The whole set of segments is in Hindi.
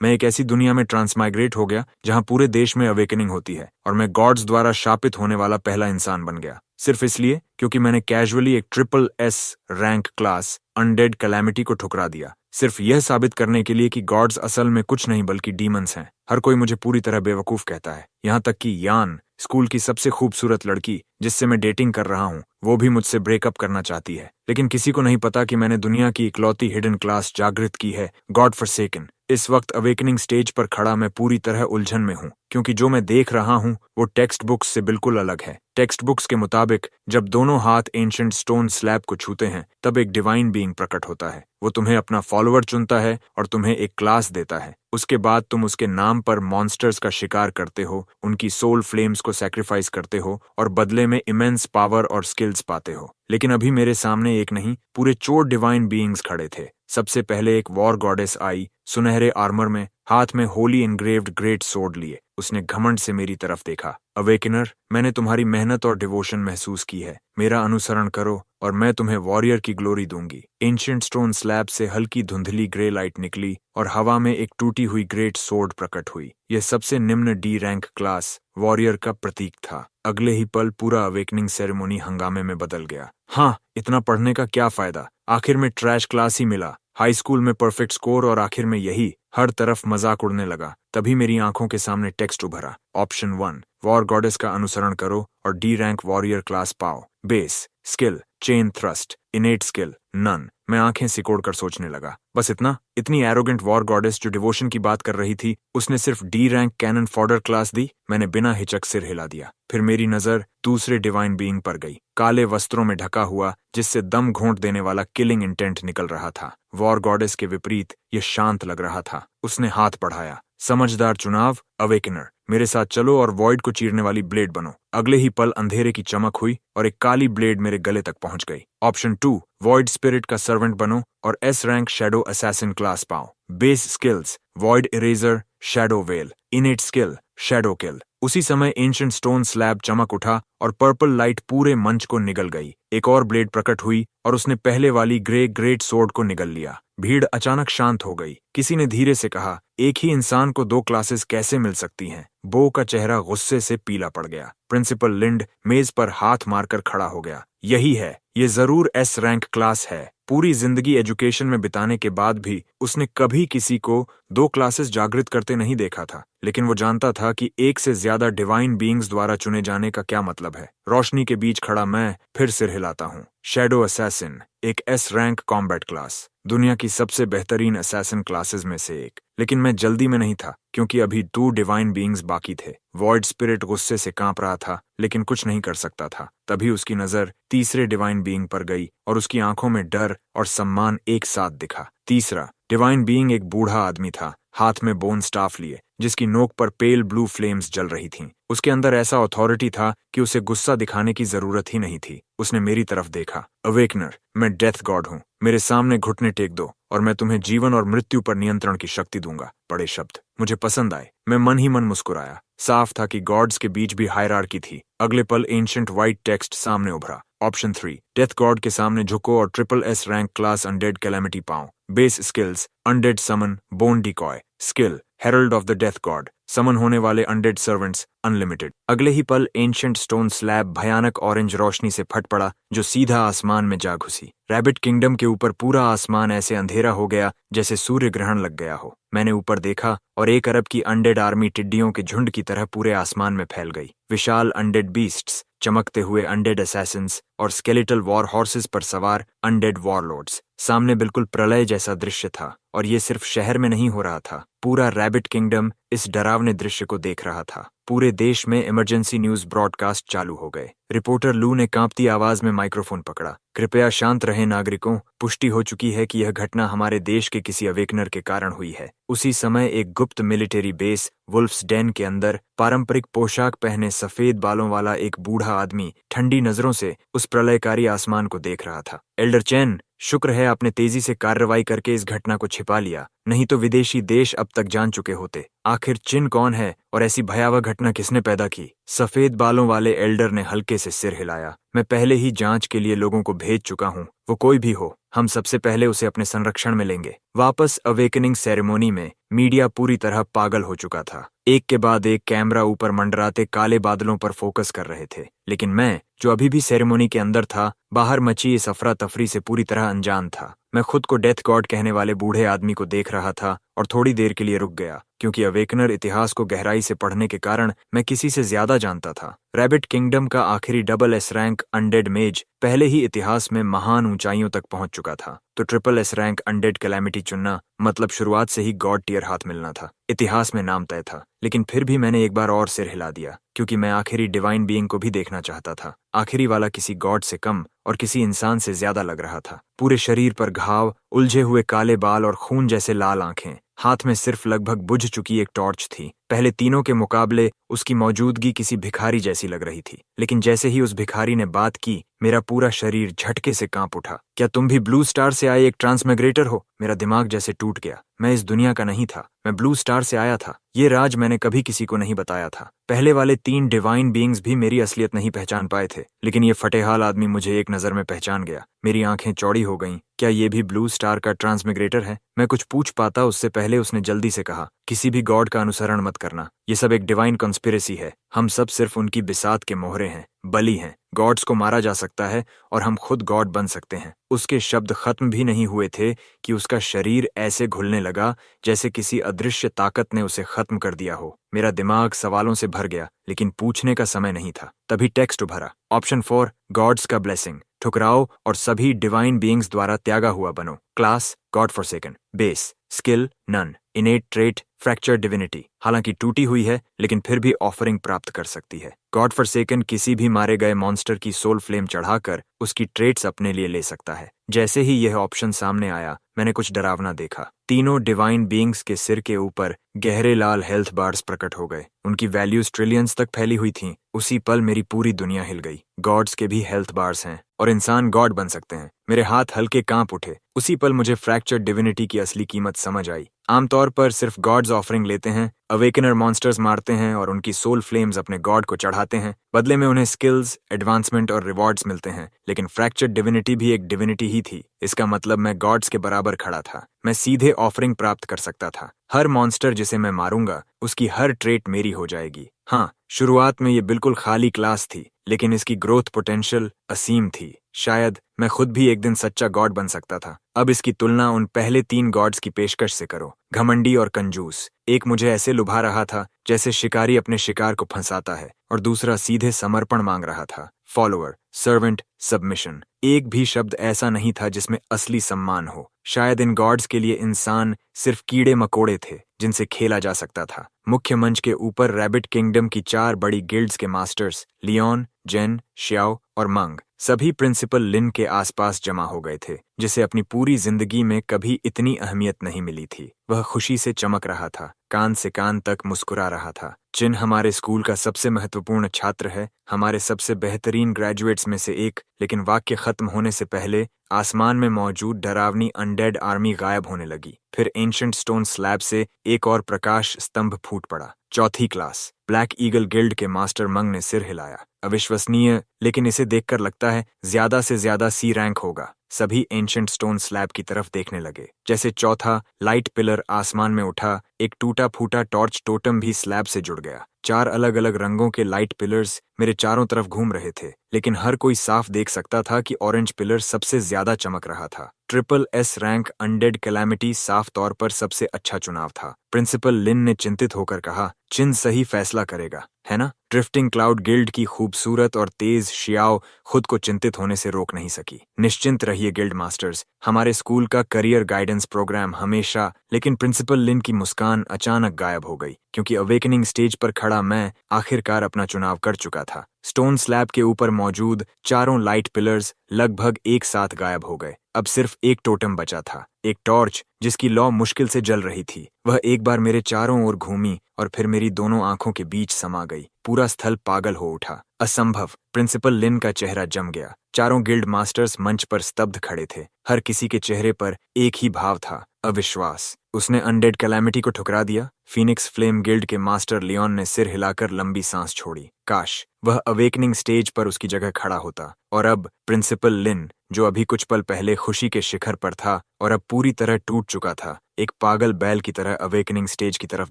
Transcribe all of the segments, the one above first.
मैं एक ऐसी दुनिया में ट्रांसमाइग्रेट हो गया जहां पूरे देश में अवेकनिंग होती है और मैं गॉड्स द्वारा शापित होने वाला पहला इंसान बन गया, सिर्फ इसलिए क्योंकि मैंने कैजुअली एक triple S rank class undead calamity को ठुकरा दिया, सिर्फ यह साबित करने के लिए कि गॉड्स असल में कुछ नहीं बल्कि डीमंस हैं। हर कोई मुझे पूरी तरह बेवकूफ कहता है, यहाँ तक कि यान, स्कूल की सबसे खूबसूरत लड़की जिससे मैं डेटिंग कर रहा हूँ, वो भी मुझसे ब्रेकअप करना चाहती है। लेकिन किसी को नहीं पता कि मैंने दुनिया की इकलौती हिडन क्लास जागृत की है, गॉड फॉरसेकन। इस वक्त अवेकनिंग स्टेज पर खड़ा मैं पूरी तरह उलझन में हूँ, क्योंकि जो मैं देख रहा हूँ वो टेक्स्ट बुक्स से बिल्कुल अलग है। टेक्स्ट बुक्स के मुताबिक जब दोनों हाथ एंशिएंट स्टोन स्लैब को छूते हैं तब एक डिवाइन बीइंग प्रकट होता है। वो तुम्हें अपना फॉलोअर चुनता है और तुम्हें एक क्लास देता है। उसके बाद तुम उसके नाम पर मॉन्स्टर्स का शिकार करते हो, उनकी सोल फ्लेम्स को सैक्रिफाइस करते हो और बदले में इमेंस पावर और स्किल्स पाते हो। लेकिन अभी मेरे सामने एक नहीं, पूरे 4 डिवाइन बीइंग्स खड़े थे। सबसे पहले एक वॉर गॉडेस आई, सुनहरे आर्मर में, हाथ में होली इनग्रेव्ड ग्रेट सोर्ड लिए। उसने घमंड से मेरी तरफ देखा। अवेकनर, मैंने तुम्हारी मेहनत और डिवोशन महसूस की है। मेरा अनुसरण करो और मैं तुम्हें वॉरियर की ग्लोरी दूंगी। एंशिएंट स्टोन स्लैब से हल्की धुंधली ग्रे लाइट निकली और हवा में एक टूटी हुई ग्रेट सोर्ड प्रकट हुई। यह सबसे निम्न डी रैंक क्लास वॉरियर का प्रतीक था। अगले ही पल पूरा अवेकनिंग सेरेमोनी हंगामे में बदल गया। हाँ, इतना पढ़ने का क्या फायदा, आखिर में ट्रैश क्लास ही मिला। हाई स्कूल में परफेक्ट स्कोर और आखिर में यही। हर तरफ मजाक उड़ने लगा। तभी मेरी आंखों के सामने टेक्स्ट उभरा। ऑप्शन 1, वॉर गॉडेस का अनुसरण करो और डी रैंक वॉरियर क्लास पाओ। Base skill, chain thrust, innate skill, none. मैं आंखें सिकोड़कर सोचने लगा, बस इतना? इतनी एरोगेंट वॉर गॉडेस जो डिवोशन की बात कर रही थी, उसने सिर्फ D rank cannon fodder class दी? मैंने बिना हिचक सिर हिला दिया। फिर मेरी नजर दूसरे डिवाइन बीइंग पर गई, काले वस्त्रों में ढका हुआ, जिससे दम घोंट देने वाला किलिंग इंटेंट निकल रहा था। वॉर गॉडेस के विपरीत यह शांत लग रहा था। उसने हाथ बढ़ाया। समझदार चुनाव, अवेकनर। मेरे साथ चलो और वॉइड को चीरने वाली ब्लेड बनो। अगले ही पल अंधेरे की चमक हुई और एक काली ब्लेड मेरे गले तक पहुंच गई। ऑप्शन 2, वॉइड स्पिरिट का सर्वेंट बनो और S rank shadow assassin class पाओ। Base skills, void eraser, shadow veil, innate skill, shadow kill. उसी समय एंशिएंट स्टोन स्लैब चमक उठा और पर्पल लाइट पूरे मंच को निगल गई। एक और ब्लेड प्रकट हुई और उसने पहले वाली ग्रे ग्रेट सोर्ड को निगल लिया। भीड़ अचानक शांत हो गई। किसी ने धीरे से कहा, एक ही इंसान को 2 क्लासेस कैसे मिल सकती हैं? बो का चेहरा गुस्से से पीला पड़ गया। प्रिंसिपल लिंड मेज पर हाथ मारकर खड़ा हो गया। यही है, ये जरूर एस रैंक क्लास है। पूरी जिंदगी एजुकेशन में बिताने के बाद भी उसने कभी किसी को 2 क्लासेस जागृत करते नहीं देखा था। लेकिन वो जानता था कि एक से ज्यादा डिवाइन बीइंग्स द्वारा चुने जाने का क्या मतलब है। रोशनी के बीच खड़ा मैं फिर सिर हिलाता हूँ। शैडो असैसिन, एक एस रैंक कॉम्बैट क्लास, दुनिया की सबसे बेहतरीन असैसिन क्लासेस में से एक। लेकिन मैं जल्दी में नहीं था, क्योंकि अभी 2 डिवाइन बीइंग्स बाकी थे। वॉइड स्पिरिट गुस्से से कांप रहा था, लेकिन कुछ नहीं कर सकता था। तभी उसकी नजर तीसरे डिवाइन बीइंग पर गई और उसकी आंखों में डर और सम्मान एक साथ दिखा। तीसरा डिवाइन बीइंग एक बूढ़ा आदमी था, हाथ में बोन स्टाफ लिए, जिसकी नोक पर पेल ब्लू फ्लेम्स जल रही थीं। उसके अंदर ऐसा अथॉरिटी था कि उसे गुस्सा दिखाने की जरूरत ही नहीं थी। उसने मेरी तरफ देखा। अवेकनर, मैं डेथ गॉड हूँ। मेरे सामने घुटने टेक दो और मैं तुम्हें जीवन और मृत्यु पर नियंत्रण की शक्ति दूंगा। बड़े शब्द मुझे पसंद आए। मैं मन ही मन मुस्कुराया। साफ था कि गॉड्स के बीच भी हायरार्की थी। अगले पल एंशिएंट व्हाइट टेक्स्ट सामने उभरा। ऑप्शन 3, डेथ गॉड के सामने झुको और triple S rank class undead calamity पाओ। Base skills, undead summon, bone decoy. Skill, herald of the death god, summon होने वाले अनडेड सर्वेंट्स अनलिमिटेड। अगले ही पल एंशिएंट स्टोन स्लैब भयानक ऑरेंज रोशनी से फट पड़ा, जो सीधा आसमान में जा घुसी। रैबिट किंगडम के ऊपर पूरा आसमान ऐसे अंधेरा हो गया जैसे सूर्य ग्रहण लग गया हो। मैंने ऊपर देखा और 1 अरब की अनडेड आर्मी टिड्डियों के झुंड की तरह पूरे आसमान में फैल गई। विशाल अनडेड बीस्ट्स, चमकते हुए अनडेड असैसिन्स और स्केलेटल वॉर हॉर्सेस पर सवार अनडेड वॉरलॉर्ड्स। सामने बिल्कुल प्रलय जैसा दृश्य था, और ये सिर्फ शहर में नहीं हो रहा था। पूरा रैबिट किंगडम इस डरावने दृश्य को देख रहा था। पूरे देश में इमरजेंसी न्यूज ब्रॉडकास्ट चालू हो गए। रिपोर्टर लू ने कांपती आवाज में माइक्रोफोन पकड़ा। कृपया शांत रहें नागरिकों, पुष्टि हो चुकी है कि यह घटना हमारे देश के किसी अवेकनर के कारण हुई है। उसी समय एक गुप्त मिलिट्री बेस वुल्फ्स डेन के अंदर पारंपरिक पोशाक पहने सफेद बालों वाला एक बूढ़ा आदमी ठंडी नजरों से उस प्रलयकारी आसमान को देख रहा था। एल्डर चैन, शुक्र है आपने तेजी से कार्रवाई करके इस घटना को छिपा लिया, नहीं तो विदेशी देश अब तक जान चुके होते। आखिर चिन कौन है और ऐसी भयावह घटना किसने पैदा की? सफेद बालों वाले एल्डर ने हल्के से सिर हिलाया। मैं पहले ही जांच के लिए लोगों को भेज चुका हूँ। वो कोई भी हो, हम सबसे पहले उसे अपने संरक्षण में लेंगे। वापस अवेकनिंग सेरेमोनी में मीडिया पूरी तरह पागल हो चुका था। एक के बाद एक कैमरा ऊपर मंडराते काले बादलों पर फोकस कर रहे थे, लेकिन मैं, जो अभी भी सेरेमोनी के अंदर था, बाहर मची इस अफरा तफरी से पूरी तरह अनजान था। मैं खुद को डेथ गॉड कहने वाले बूढ़े आदमी को देख रहा था और थोड़ी देर के लिए रुक गया, क्योंकि अवेकनर इतिहास को गहराई से पढ़ने के कारण मैं किसी से ज्यादा जानता था। रैबिट किंगडम का आखिरी डबल एस रैंक अनडेड मेज पहले ही इतिहास में महान ऊंचाइयों तक पहुंच चुका था, तो triple S rank undead calamity चुनना मतलब शुरुआत से ही गॉड टियर हाथ मिलना था। इतिहास में नाम तय था, लेकिन फिर भी मैंने एक बार और सिर हिला दिया, क्योंकि मैं आखिरी डिवाइन बीइंग को भी देखना चाहता था। आखिरी वाला किसी गॉड से कम और किसी इंसान से ज्यादा लग रहा था। पूरे शरीर पर घाव, उलझे हुए काले बाल और खून जैसे लाल आंखें। हाथ में सिर्फ लगभग बुझ चुकी एक टॉर्च थी। पहले तीनों के मुकाबले उसकी मौजूदगी किसी भिखारी जैसी लग रही थी, लेकिन जैसे ही उस भिखारी ने बात की, मेरा पूरा शरीर झटके से कांप उठा। क्या तुम भी ब्लू स्टार से आए एक ट्रांसमिग्रेटर हो? मेरा दिमाग जैसे टूट गया। मैं इस दुनिया का नहीं था, मैं ब्लू स्टार से आया था। ये राज मैंने कभी किसी को नहीं बताया था। पहले वाले 3 डिवाइन बीइंग्स भी मेरी असलियत नहीं पहचान पाए थे, लेकिन ये फटेहाल आदमी मुझे एक नजर में पहचान गया। मेरी आंखें चौड़ी हो गईं। क्या ये भी ब्लू स्टार का ट्रांसमिग्रेटर है? मैं कुछ पूछ पाता उससे पहले उसने जल्दी से कहा, किसी भी गॉड का अनुसरण मत करना। ये सब एक डिवाइन कॉन्स्पिरेसी है। हम सब सिर्फ उनकी बिसात के मोहरे हैं, बलि हैं। गॉड्स को मारा जा सकता है और हम खुद गॉड बन सकते हैं। उसके शब्द खत्म भी नहीं हुए थे कि उसका शरीर ऐसे घुलने लगा जैसे किसी अदृश्य ताकत ने उसे खत्म कर दिया हो। मेरा दिमाग सवालों से भर गया, लेकिन पूछने का समय नहीं था। तभी टेक्स्ट उभरा, ऑप्शन 4, गॉड्स का ब्लेसिंग। ठुकराओ और सभी डिवाइन बीइंग्स द्वारा त्यागा हुआ बनो। Class, god forsaken. Base, skill, none. Innate trait, fracture divinity. हालांकि टूटी हुई है, लेकिन फिर भी ऑफरिंग प्राप्त कर सकती है। गॉड फॉरसेकन किसी भी मारे गए मॉन्स्टर की सोल फ्लेम चढ़ाकर उसकी ट्रेट्स अपने लिए ले सकता है। जैसे ही यह ऑप्शन सामने आया, मैंने कुछ डरावना देखा। तीनों डिवाइन बीइंग्स के सिर के ऊपर गहरे लाल हेल्थ बार्स प्रकट हो गए। उनकी वैल्यूज ट्रिलियंस तक फैली हुई थीं। उसी पल मेरी पूरी दुनिया हिल गई। गॉड्स के भी हेल्थ बार्स हैं और इंसान गॉड बन सकते हैं। मेरे हाथ हल्के कांप उठे। उसी पल मुझे फ्रैक्चर डिविनिटी की असली कीमत समझ आई। आमतौर पर सिर्फ गॉड्स ऑफरिंग लेते हैं, अवेकनर मॉन्स्टर्स मारते हैं और उनकी सोल फ्लेम्स अपने गॉड को चढ़ाते हैं। बदले में उन्हें स्किल्स, एडवांसमेंट और रिवॉर्ड्स मिलते हैं। लेकिन फ्रैक्चर डिविनिटी भी एक डिविनिटी ही थी। इसका मतलब मैं गॉड्स के बराबर खड़ा था। मैं सीधे ऑफरिंग प्राप्त कर सकता था। हर मॉन्स्टर जिसे मैं मारूंगा, उसकी हर ट्रेट मेरी हो जाएगी। हाँ, शुरुआत में ये बिल्कुल खाली क्लास थी, लेकिन इसकी ग्रोथ पोटेंशियल असीम थी। शायद मैं खुद भी एक दिन सच्चा गॉड बन सकता था। अब इसकी तुलना उन पहले 3 गॉड्स की पेशकश से करो। घमंडी और कंजूस। एक मुझे ऐसे लुभा रहा था जैसे शिकारी अपने शिकार को फंसाता है, और दूसरा सीधे समर्पण मांग रहा था। Follower, servant, submission. एक भी शब्द ऐसा नहीं था जिसमें असली सम्मान हो। शायद इन गॉड्स के लिए इंसान सिर्फ कीड़े मकोड़े थे जिनसे खेला जा सकता था। मुख्य मंच के ऊपर रैबिट किंगडम की 4 बड़ी गिल्ड्स के मास्टर्स, लियोन, जेन, श्याओ और मंग, सभी प्रिंसिपल लिन के आसपास जमा हो गए थे, जिसे अपनी पूरी जिंदगी में कभी इतनी अहमियत नहीं मिली थी। वह खुशी से चमक रहा था, कान से कान तक मुस्कुरा रहा था। चिन हमारे स्कूल का सबसे महत्वपूर्ण छात्र है, हमारे सबसे बेहतरीन ग्रेजुएट्स में से एक। लेकिन वाक्य खत्म होने से पहले आसमान में मौजूद डरावनी अनडेड आर्मी गायब होने लगी। फिर एंशंट स्टोन स्लैब से एक और प्रकाश स्तंभ फूट पड़ा। चौथी क्लास। ब्लैक ईगल गिल्ड के मास्टर मंग ने सिर हिलाया। अविश्वसनीय, लेकिन इसे देखकर लगता है ज्यादा से ज्यादा सी रैंक होगा। सभी एंशंट स्टोन स्लैब की तरफ देखने लगे। जैसे चौथा लाइट पिलर आसमान में उठा, एक टूटा फूटा टॉर्च टोटम भी स्लैब से जुड़ गया। 4 अलग अलग रंगों के लाइट पिलर्स मेरे चारों तरफ घूम रहे थे, लेकिन हर कोई साफ देख सकता था कि ऑरेंज पिलर सबसे ज्यादा चमक रहा था। Triple S rank undead calamity साफ तौर पर सबसे अच्छा चुनाव था। प्रिंसिपल लिन ने चिंतित होकर कहा, चिन सही फैसला करेगा, है ना? ड्रिफ्टिंग क्लाउड गिल्ड की खूबसूरत और तेज शियाओ खुद को चिंतित होने से रोक नहीं सकी। निश्चिंत रहिए गिल्ड मास्टर्स, हमारे स्कूल का करियर गाइडेंस प्रोग्राम हमेशा। लेकिन प्रिंसिपल लिन की मुस्कान अचानक गायब हो गई, क्योंकि अवेकनिंग स्टेज पर खड़ा मैं आखिरकार अपना चुनाव कर चुका था। स्टोन स्लैब के ऊपर मौजूद चारों लाइट पिलर्स लगभग एक साथ गायब हो गए। अब सिर्फ एक टोटम बचा था, एक टॉर्च जिसकी लौ मुश्किल से जल रही थी। वह एक बार मेरे चारों ओर घूमी और फिर मेरी दोनों आंखों के बीच समा गई। पूरा स्थल पागल हो उठा। असंभव। प्रिंसिपल लिन का चेहरा जम गया। चारों गिल्ड मास्टर्स मंच पर स्तब्ध खड़े थे। हर किसी के चेहरे पर एक ही भाव था, अविश्वास। उसने अनडेड कैलामिटी को ठुकरा दिया। फीनिक्स फ्लेम गिल्ड के मास्टर लियोन ने सिर हिलाकर लंबी सांस छोड़ी। काश वह अवेकनिंग स्टेज पर उसकी जगह खड़ा होता। और अब प्रिंसिपल लिन, जो अभी कुछ पल पहले खुशी के शिखर पर था और अब पूरी तरह टूट चुका था, एक पागल बैल की तरह अवेकनिंग स्टेज की तरफ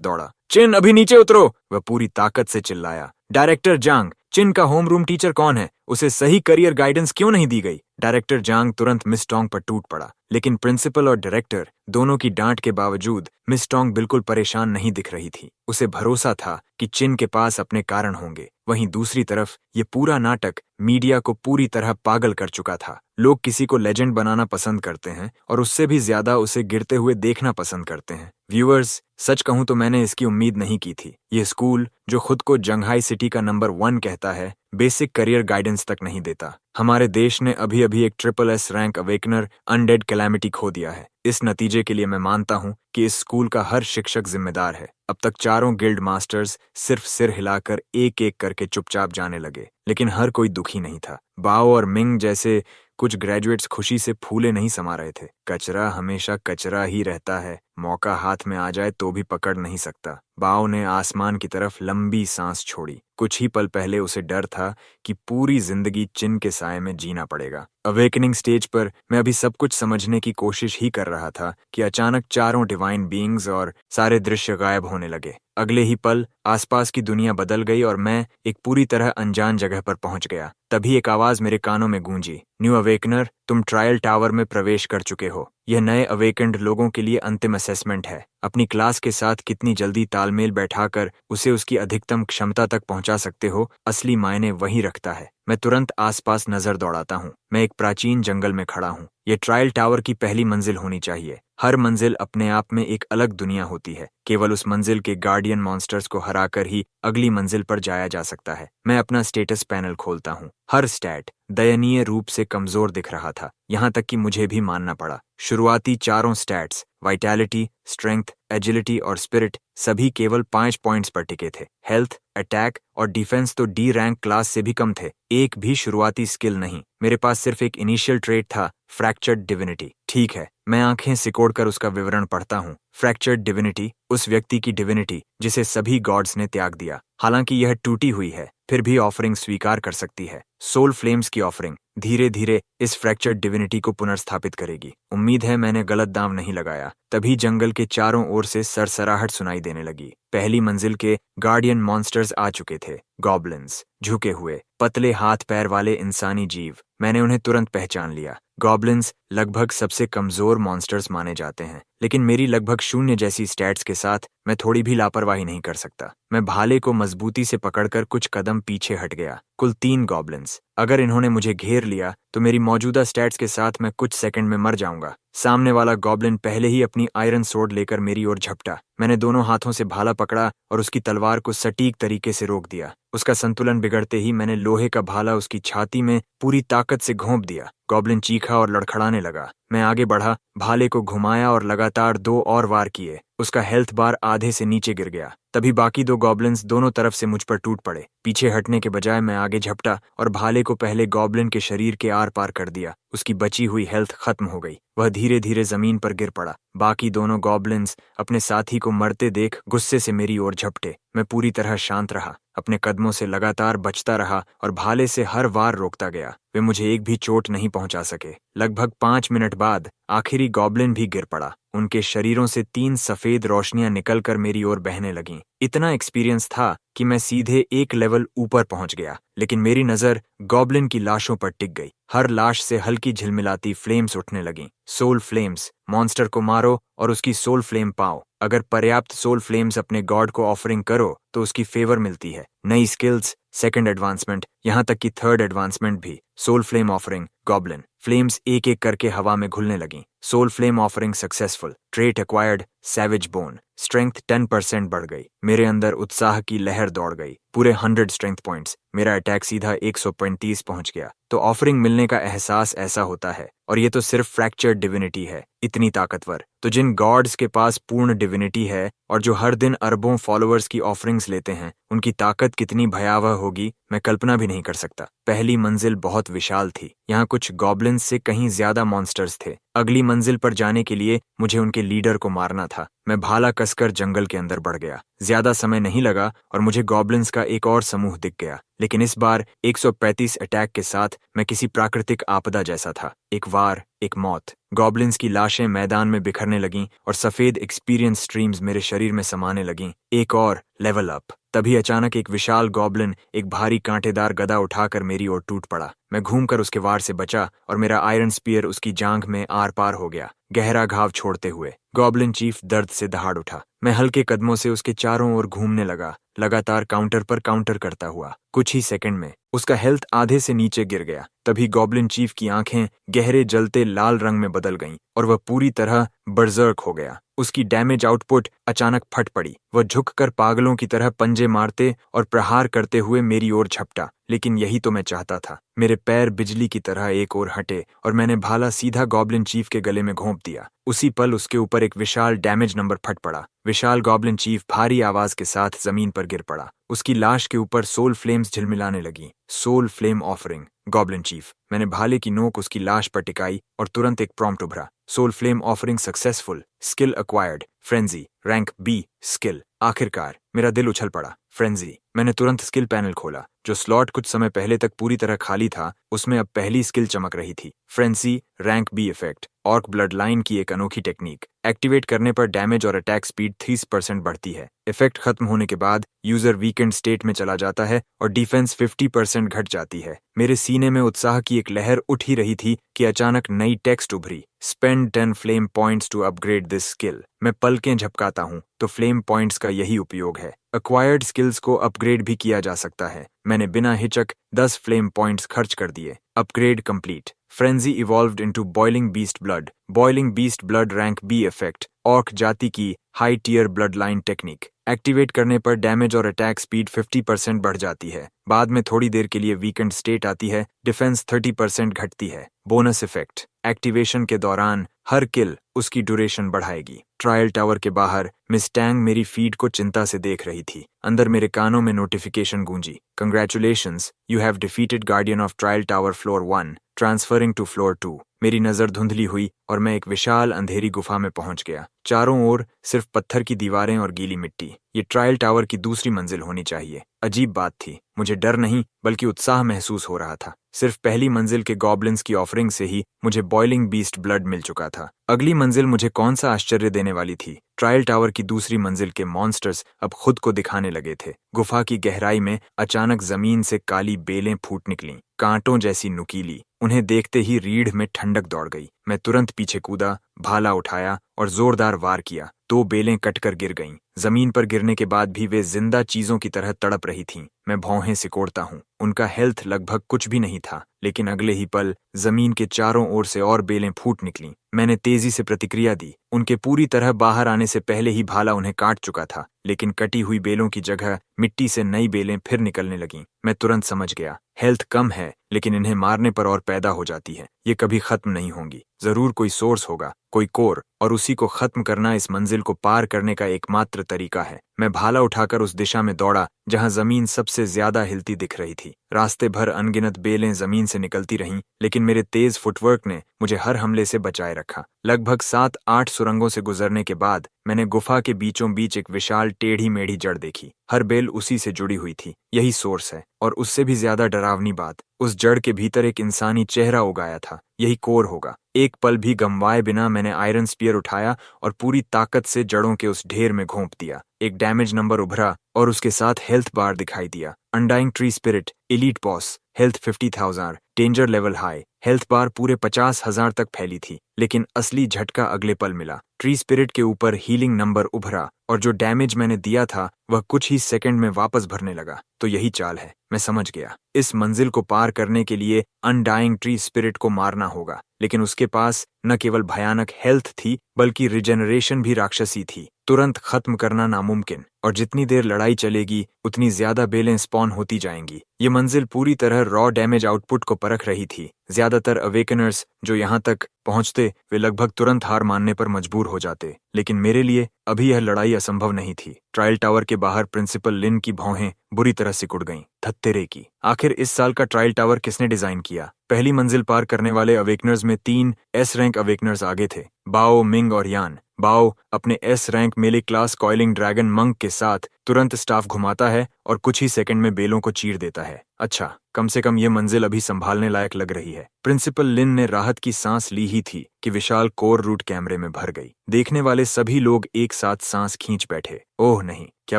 दौड़ा। चिन, अभी नीचे उतरो! वह पूरी ताकत से चिल्लाया। डायरेक्टर जांग, चिन का होमरूम टीचर कौन है? उसे सही करियर गाइडेंस क्यों नहीं दी गई? डायरेक्टर जांग तुरंत मिस टोंग पर टूट पड़ा। लेकिन प्रिंसिपल और डायरेक्टर दोनों की डांट के बावजूद मिस टोंग बिल्कुल परेशान नहीं दिख रही थी। उसे भरोसा था कि चिन के पास अपने कारण होंगे। वहीं दूसरी तरफ ये पूरा नाटक मीडिया को पूरी तरह पागल कर चुका था। लोग किसी को लेजेंड बनाना पसंद करते हैं और उससे भी ज्यादा उसे गिरते हुए देखना पसंद करते हैं। व्यूअर्स, सच कहूं तो मैंने इसकी उम्मीद नहीं की थी। ये स्कूल, जो खुद को जंघाई सिटी का नंबर 1 कहता है, बेसिक करियर गाइडेंस तक नहीं देता। हमारे देश ने अभी अभी एक SSS rank awakener undead calamity खो दिया है। इस नतीजे के लिए मैं मानता हूं कि इस स्कूल का हर शिक्षक जिम्मेदार है। अब तक चारों गिल्ड मास्टर्स सिर्फ सिर हिलाकर एक एक करके चुपचाप जाने लगे, लेकिन हर कोई दुखी नहीं था। बाओ और मिंग जैसे कुछ ग्रेजुएट्स खुशी से फूले नहीं समा रहे थे। कचरा हमेशा कचरा ही रहता है, मौका हाथ में आ जाए तो भी पकड़ नहीं सकता। बाओ ने आसमान की तरफ लंबी सांस छोड़ी। कुछ ही पल पहले उसे डर था कि पूरी जिंदगी चिन के साए में जीना पड़ेगा। अवेकनिंग स्टेज पर मैं अभी सब कुछ समझने की कोशिश ही कर रहा था कि अचानक चारों डिवाइन बीइंग्स और सारे दृश्य गायब होने लगे। अगले ही पल आसपास की दुनिया बदल गई और मैं एक पूरी तरह अनजान जगह पर पहुंच गया। तभी एक आवाज मेरे कानों में गूंजी। न्यू अवेकनर, तुम ट्रायल टावर में प्रवेश कर चुके हो। यह नए अवेकन्ड लोगों के लिए अंतिम असेसमेंट है। अपनी क्लास के साथ कितनी जल्दी तालमेल बैठाकर उसे उसकी अधिकतम क्षमता तक पहुंचा सकते हो, असली मायने वही रखता है। मैं तुरंत आसपास नजर दौड़ाता हूँ। मैं एक प्राचीन जंगल में खड़ा हूँ। ये ट्रायल टावर की पहली मंजिल होनी चाहिए। हर मंजिल अपने आप में एक अलग दुनिया होती है। केवल उस मंजिल के गार्डियन मॉन्स्टर्स को हराकर ही अगली मंजिल पर जाया जा सकता है। मैं अपना स्टेटस पैनल खोलता हूँ। हर स्टैट दयनीय रूप से कमजोर दिख रहा था, यहाँ तक कि मुझे भी मानना पड़ा। शुरुआती चारों स्टैट्स, वाइटैलिटी, स्ट्रेंथ, एजिलिटी और स्पिरिट, सभी केवल 5 पॉइंट्स पर टिके थे। हेल्थ, अटैक और डिफेंस तो डी रैंक क्लास से भी कम थे। एक भी शुरुआती स्किल नहीं। मेरे पास सिर्फ एक इनिशियल ट्रेट था, फ्रैक्चर्ड डिविनिटी। ठीक है, मैं आंखें सिकोड़कर उसका विवरण पढ़ता हूँ। फ्रैक्चर्ड डिविनिटी, उस व्यक्ति की डिविनिटी जिसे सभी गॉड्स ने त्याग दिया। हालांकि यह टूटी हुई है, फिर भी ऑफरिंग स्वीकार कर सकती है। सोल फ्लेम्स की ऑफरिंग धीरे धीरे इस फ्रैक्चर्ड डिविनिटी को पुनर्स्थापित करेगी। उम्मीद है मैंने गलत दांव नहीं लगाया। तभी जंगल के चारों ओर से सरसराहट सुनाई देने लगी। पहली मंजिल के गार्डियन मॉन्स्टर्स आ चुके थे। गॉब्लिन्स, झुके हुए, पतले हाथ पैर वाले इंसानी जीव। मैंने उन्हें तुरंत पहचान लिया। गॉब्लिन्स लगभग सबसे कमजोर मॉन्स्टर्स माने जाते हैं, लेकिन मेरी लगभग 0 जैसी स्टैट्स के साथ मैं थोड़ी भी लापरवाही नहीं कर सकता। मैं भाले को मजबूती से पकड़कर कुछ कदम पीछे हट गया। कुल 3 गॉब्लिन्स। अगर इन्होंने मुझे घेर लिया तो मेरी मौजूदा स्टैट्स के साथ मैं कुछ सेकंड में मर जाऊंगा। सामने वाला गॉब्लिन पहले ही अपनी आयरन सोर्ड लेकर मेरी ओर झपटा। मैंने दोनों हाथों से भाला पकड़ा और उसकी तलवार को सटीक तरीके से रोक दिया। उसका संतुलन बिगड़ते ही मैंने लोहे का भाला उसकी छाती में पूरी ताकत से घोंप दिया। गॉब्लिन चीखा और लड़खड़ाने लगा। मैं आगे बढ़ा, भाले को घुमाया और लगातार 2 और वार किए। उसका हेल्थ बार आधे से नीचे गिर गया। तभी बाकी 2 गॉब्लिन्स दोनों तरफ से मुझ पर टूट पड़े। पीछे हटने के बजाय मैं आगे झपटा और भाले को पहले गॉब्लिन के शरीर के आर पार कर दिया। उसकी बची हुई हेल्थ खत्म हो गई। वह धीरे धीरे जमीन पर गिर पड़ा। बाकी दोनों गॉब्लिन्स अपने साथी को मरते देख गुस्से से मेरी ओर झपटे। मैं पूरी तरह शांत रहा, अपने कदमों से लगातार बचता रहा और भाले से हर वार रोकता गया। वे मुझे एक भी चोट नहीं पहुंचा सके। लगभग 5 मिनट बाद आखिरी गॉब्लिन भी गिर पड़ा। उनके शरीरों से 3 सफेद रोशनियां निकलकर मेरी ओर बहने लगीं। इतना एक्सपीरियंस था कि मैं सीधे एक लेवल ऊपर पहुंच गया, लेकिन मेरी नजर गॉब्लिन की लाशों पर टिक गई। हर लाश से हल्की झिलमिलाती फ्लेम्स उठने लगीं। Soul flames. मॉन्स्टर को मारो और उसकी सोल फ्लेम पाओ। अगर पर्याप्त सोल फ्लेम्स अपने गॉड को ऑफरिंग करो तो उसकी फेवर मिलती है। नई स्किल्स, सेकंड एडवांसमेंट, यहाँ तक कि थर्ड एडवांसमेंट भी। Soul flame offering, goblin flames एक एक करके हवा में घुलने लगीं। Soul flame offering successful, trait acquired, savage bone, strength 10% बढ़ गई। मेरे अंदर उत्साह की लहर दौड़ गई। पूरे 100 स्ट्रेंथ पॉइंट्स। मेरा अटैक सीधा 135 पहुंच गया। तो ऑफरिंग मिलने का एहसास ऐसा होता है, और ये तो सिर्फ फ्रैक्चर्ड डिविनिटी है, इतनी ताकतवर। तो जिन गॉड्स के पास पूर्ण डिविनिटी है और जो हर दिन अरबों फॉलोअर्स की ऑफरिंग्स लेते हैं, उनकी ताकत कितनी भयावह होगी मैं कल्पना भी नहीं कर सकता। पहली मंजिल बहुत विशाल थी। यहाँ कुछ गॉब्लिन्स से कहीं ज्यादा मॉन्स्टर्स थे। अगली मंजिल पर जाने के लिए मुझे उनके लीडर को मारना था। मैं भाला कसकर जंगल के अंदर बढ़ गया। ज्यादा समय नहीं लगा और मुझे गॉब्लिन्स का एक और समूह दिख गया, लेकिन इस बार 135 अटैक के साथ मैं किसी प्राकृतिक आपदा जैसा था। एक वार, एक मौत। गॉब्लिन्स की लाशें मैदान में बिखरने लगीं और सफेद एक्सपीरियंस स्ट्रीम्स मेरे शरीर में समाने लगीं। एक और लेवल अप। तभी अचानक एक विशाल गॉब्लिन एक भारी कांटेदार गदा उठाकर मेरी ओर टूट पड़ा। मैं घूमकर उसके वार से बचा और मेरा आयरन स्पीयर उसकी जांघ में आर पार हो गया, गहरा घाव छोड़ते हुए। गॉब्लिन चीफ दर्द से दहाड़ उठा। मैं हल्के कदमों से उसके चारों ओर घूमने लगा, लगातार काउंटर पर काउंटर करता हुआ। कुछ ही सेकंड में उसका हेल्थ आधे से नीचे गिर गया। तभी गॉब्लिन चीफ की आंखें गहरे जलते लाल रंग में बदल गईं और वह पूरी तरह बर्जर्क हो गया। उसकी डैमेज आउटपुट अचानक फट पड़ी। वह झुककर पागलों की तरह पंजे मारते और प्रहार करते हुए मेरी ओर झपटा। लेकिन यही तो मैं चाहता था। मेरे पैर बिजली की तरह एक ओर हटे और मैंने भाला सीधा गॉब्लिन चीफ के गले में घोंप दिया। उसी पल उसके ऊपर एक विशाल डैमेज नंबर फट पड़ा। विशाल गॉब्लिन चीफ भारी आवाज के साथ जमीन पर गिर पड़ा। उसकी लाश के ऊपर सोल फ्लेम्स झिलमिलाने लगी। Soul flame offering, goblin chief. मैंने भाले की नोक उसकी लाश पर टिकाई और तुरंत एक प्रॉम्प्ट उभरा। Soul flame offering successful, skill acquired, frenzy, rank B, skill. आखिरकार मेरा दिल उछल पड़ा। फ्रेंजी। मैंने तुरंत स्किल पैनल खोला। जो स्लॉट कुछ समय पहले तक पूरी तरह खाली था, उसमें अब पहली स्किल चमक रही थी। Frenzy, rank B effect, orc blood line की एक अनोखी टेक्निक। एक्टिवेट करने पर डैमेज और अटैक स्पीड 30% बढ़ती है। इफेक्ट खत्म होने के बाद यूजर वीकेंड स्टेट में चला जाता है और डिफेंस 50% घट जाती है। मेरे सीने में उत्साह की एक लहर उठ ही रही थी कि अचानक नई टेक्स्ट उभरी। Spend 10 flame points to upgrade this skill. मैं पलकें झपकाता हूँ तो फ्लेम पॉइंट्स का यही उपयोग है। एक्वायर्ड स्किल्स को अपग्रेड भी किया जा सकता है। मैंने बिना हिचक 10 फ्लेम पॉइंट्स खर्च कर दिए। Upgrade complete. Frenzy evolved into boiling beast blood. Boiling beast blood rank B effect, orc जाति की high tier blood line technique. Activate करने पर डैमेज और अटैक स्पीड 50% बढ़ जाती है। बाद में थोड़ी देर के लिए वीकेंड स्टेट आती है। डिफेंस 30% घटती है। बोनस इफेक्ट, एक्टिवेशन के दौरान हर किल उसकी ड्यूरेशन बढ़ाएगी। ट्रायल टावर के बाहर मिस टैंग मेरी फीड को चिंता से देख रही थी। अंदर मेरे कानों में नोटिफिकेशन गूंजी। Congratulations, you have defeated guardian of trial tower floor 1, transferring to floor 2। मेरी नजर धुंधली हुई और मैं एक विशाल अंधेरी गुफा में पहुंच गया। चारों ओर सिर्फ पत्थर की दीवारें और गीली मिट्टी। ये ट्रायल टावर की दूसरी मंजिल होनी चाहिए। अजीब बात थी, मुझे डर नहीं बल्कि उत्साह महसूस हो रहा था। सिर्फ पहली मंजिल के गॉब्लिन्स की ऑफरिंग से ही मुझे बॉइलिंग बीस्ट ब्लड मिल चुका था। अगली मंजिल मुझे कौन सा आश्चर्य देने वाली थी। ट्रायल टावर की दूसरी मंजिल के मॉन्स्टर्स अब खुद को दिखाने लगे थे। गुफा की गहराई में अचानक जमीन से काली बेलें फूट निकलीं, कांटों जैसी नुकीली। उन्हें देखते ही रीढ़ में ठंडक दौड़ गई। मैं तुरंत पीछे कूदा, भाला उठाया और जोरदार वार किया। 2 बेलें कटकर गिर गईं। जमीन पर गिरने के बाद भी वे जिंदा चीजों की तरह तड़प रही थीं। मैं भौहें सिकोड़ता हूँ। उनका हेल्थ लगभग कुछ भी नहीं था, लेकिन अगले ही पल जमीन के चारों ओर से और बेलें फूट निकलीं। मैंने तेजी से प्रतिक्रिया दी। उनके पूरी तरह बाहर आने से पहले ही भाला उन्हें काट चुका था, लेकिन कटी हुई बेलों की जगह मिट्टी से नई बेलें फिर निकलने लगीं। मैं तुरंत समझ गया, हेल्थ कम है, लेकिन इन्हें मारने पर और पैदा हो जाती है। ये कभी खत्म नहीं होंगी। जरूर कोई सोर्स होगा, कोई कोर, और उसी को खत्म करना इस मंजिल को पार करने का एकमात्र तरीका है। मैं भाला उठाकर उस दिशा में दौड़ा जहां जमीन सबसे ज्यादा हिलती दिख रही थी। रास्ते भर अनगिनत बेलें जमीन से निकलती रहीं, लेकिन मेरे तेज फुटवर्क ने मुझे हर हमले से बचाए रखा। लगभग 7-8 सुरंगों से गुजरने के बाद मैंने गुफा के बीचों बीच एक विशाल टेढ़ी मेढ़ी जड़ देखी। हर बेल उसी से जुड़ी हुई थी। यही सोर्स है। और उससे भी ज्यादा डरावनी बात, उस जड़ के भीतर एक इंसानी चेहरा उगाया था। यही कोर होगा। एक पल भी गंवाए बिना मैंने आयरन स्पीयर उठाया और पूरी ताकत से जड़ों के उस ढेर में घोंप दिया। एक डैमेज नंबर उभरा और उसके साथ हेल्थ बार दिखाई दिया। Undying tree spirit, elite boss, health 50,000, danger level high. Health बार पूरे 50,000 तक फैली थी, लेकिन असली झटका अगले पल मिला। ट्री स्पिरिट के ऊपर हीलिंग नंबर उभरा और जो डैमेज मैंने दिया था वह कुछ ही सेकंड में वापस भरने लगा। तो यही चाल है, मैं समझ गया। इस मंजिल को पार करने के लिए अनडाइंग ट्री स्पिरिट को मारना होगा, लेकिन उसके पास न केवल भयानक हेल्थ थी बल्कि रिजेनरेशन भी राक्षसी थी। तुरंत खत्म करना नामुमकिन, और जितनी देर लड़ाई चलेगी उतनी ज्यादा बेलें स्पॉन होती जाएंगी। ये मंजिल पूरी तरह रॉ डैमेज आउटपुट को परख रही थी। ज्यादातर अवेकनर्स जो यहाँ तक पहुंचते वे लगभग तुरंत हार मानने पर मजबूर हो जाते, लेकिन मेरे लिए अभी यह लड़ाई असंभव नहीं थी। ट्रायल टावर के बाहर प्रिंसिपल लिन की भौहें बुरी तरह सिकुड़ गईं। धत्तेरे की, आखिर इस साल का ट्रायल टावर किसने डिजाइन किया? पहली मंजिल पार करने वाले अवेकनर्स में 3 एस रैंक अवेकनर्स आगे थे, बाओ, मिंग और यान। बाओ अपने एस रैंक मेले क्लास कॉइलिंग ड्रैगन मंक के साथ तुरंत स्टाफ घुमाता है और कुछ ही सेकंड में बेलों को चीर देता है। अच्छा, कम से कम ये मंजिल अभी संभालने लायक लग रही है। प्रिंसिपल लिन ने राहत की सांस ली ही थी कि विशाल कोर रूट कैमरे में भर गई। देखने वाले सभी लोग एक साथ सांस खींच बैठे। ओह नहीं, क्या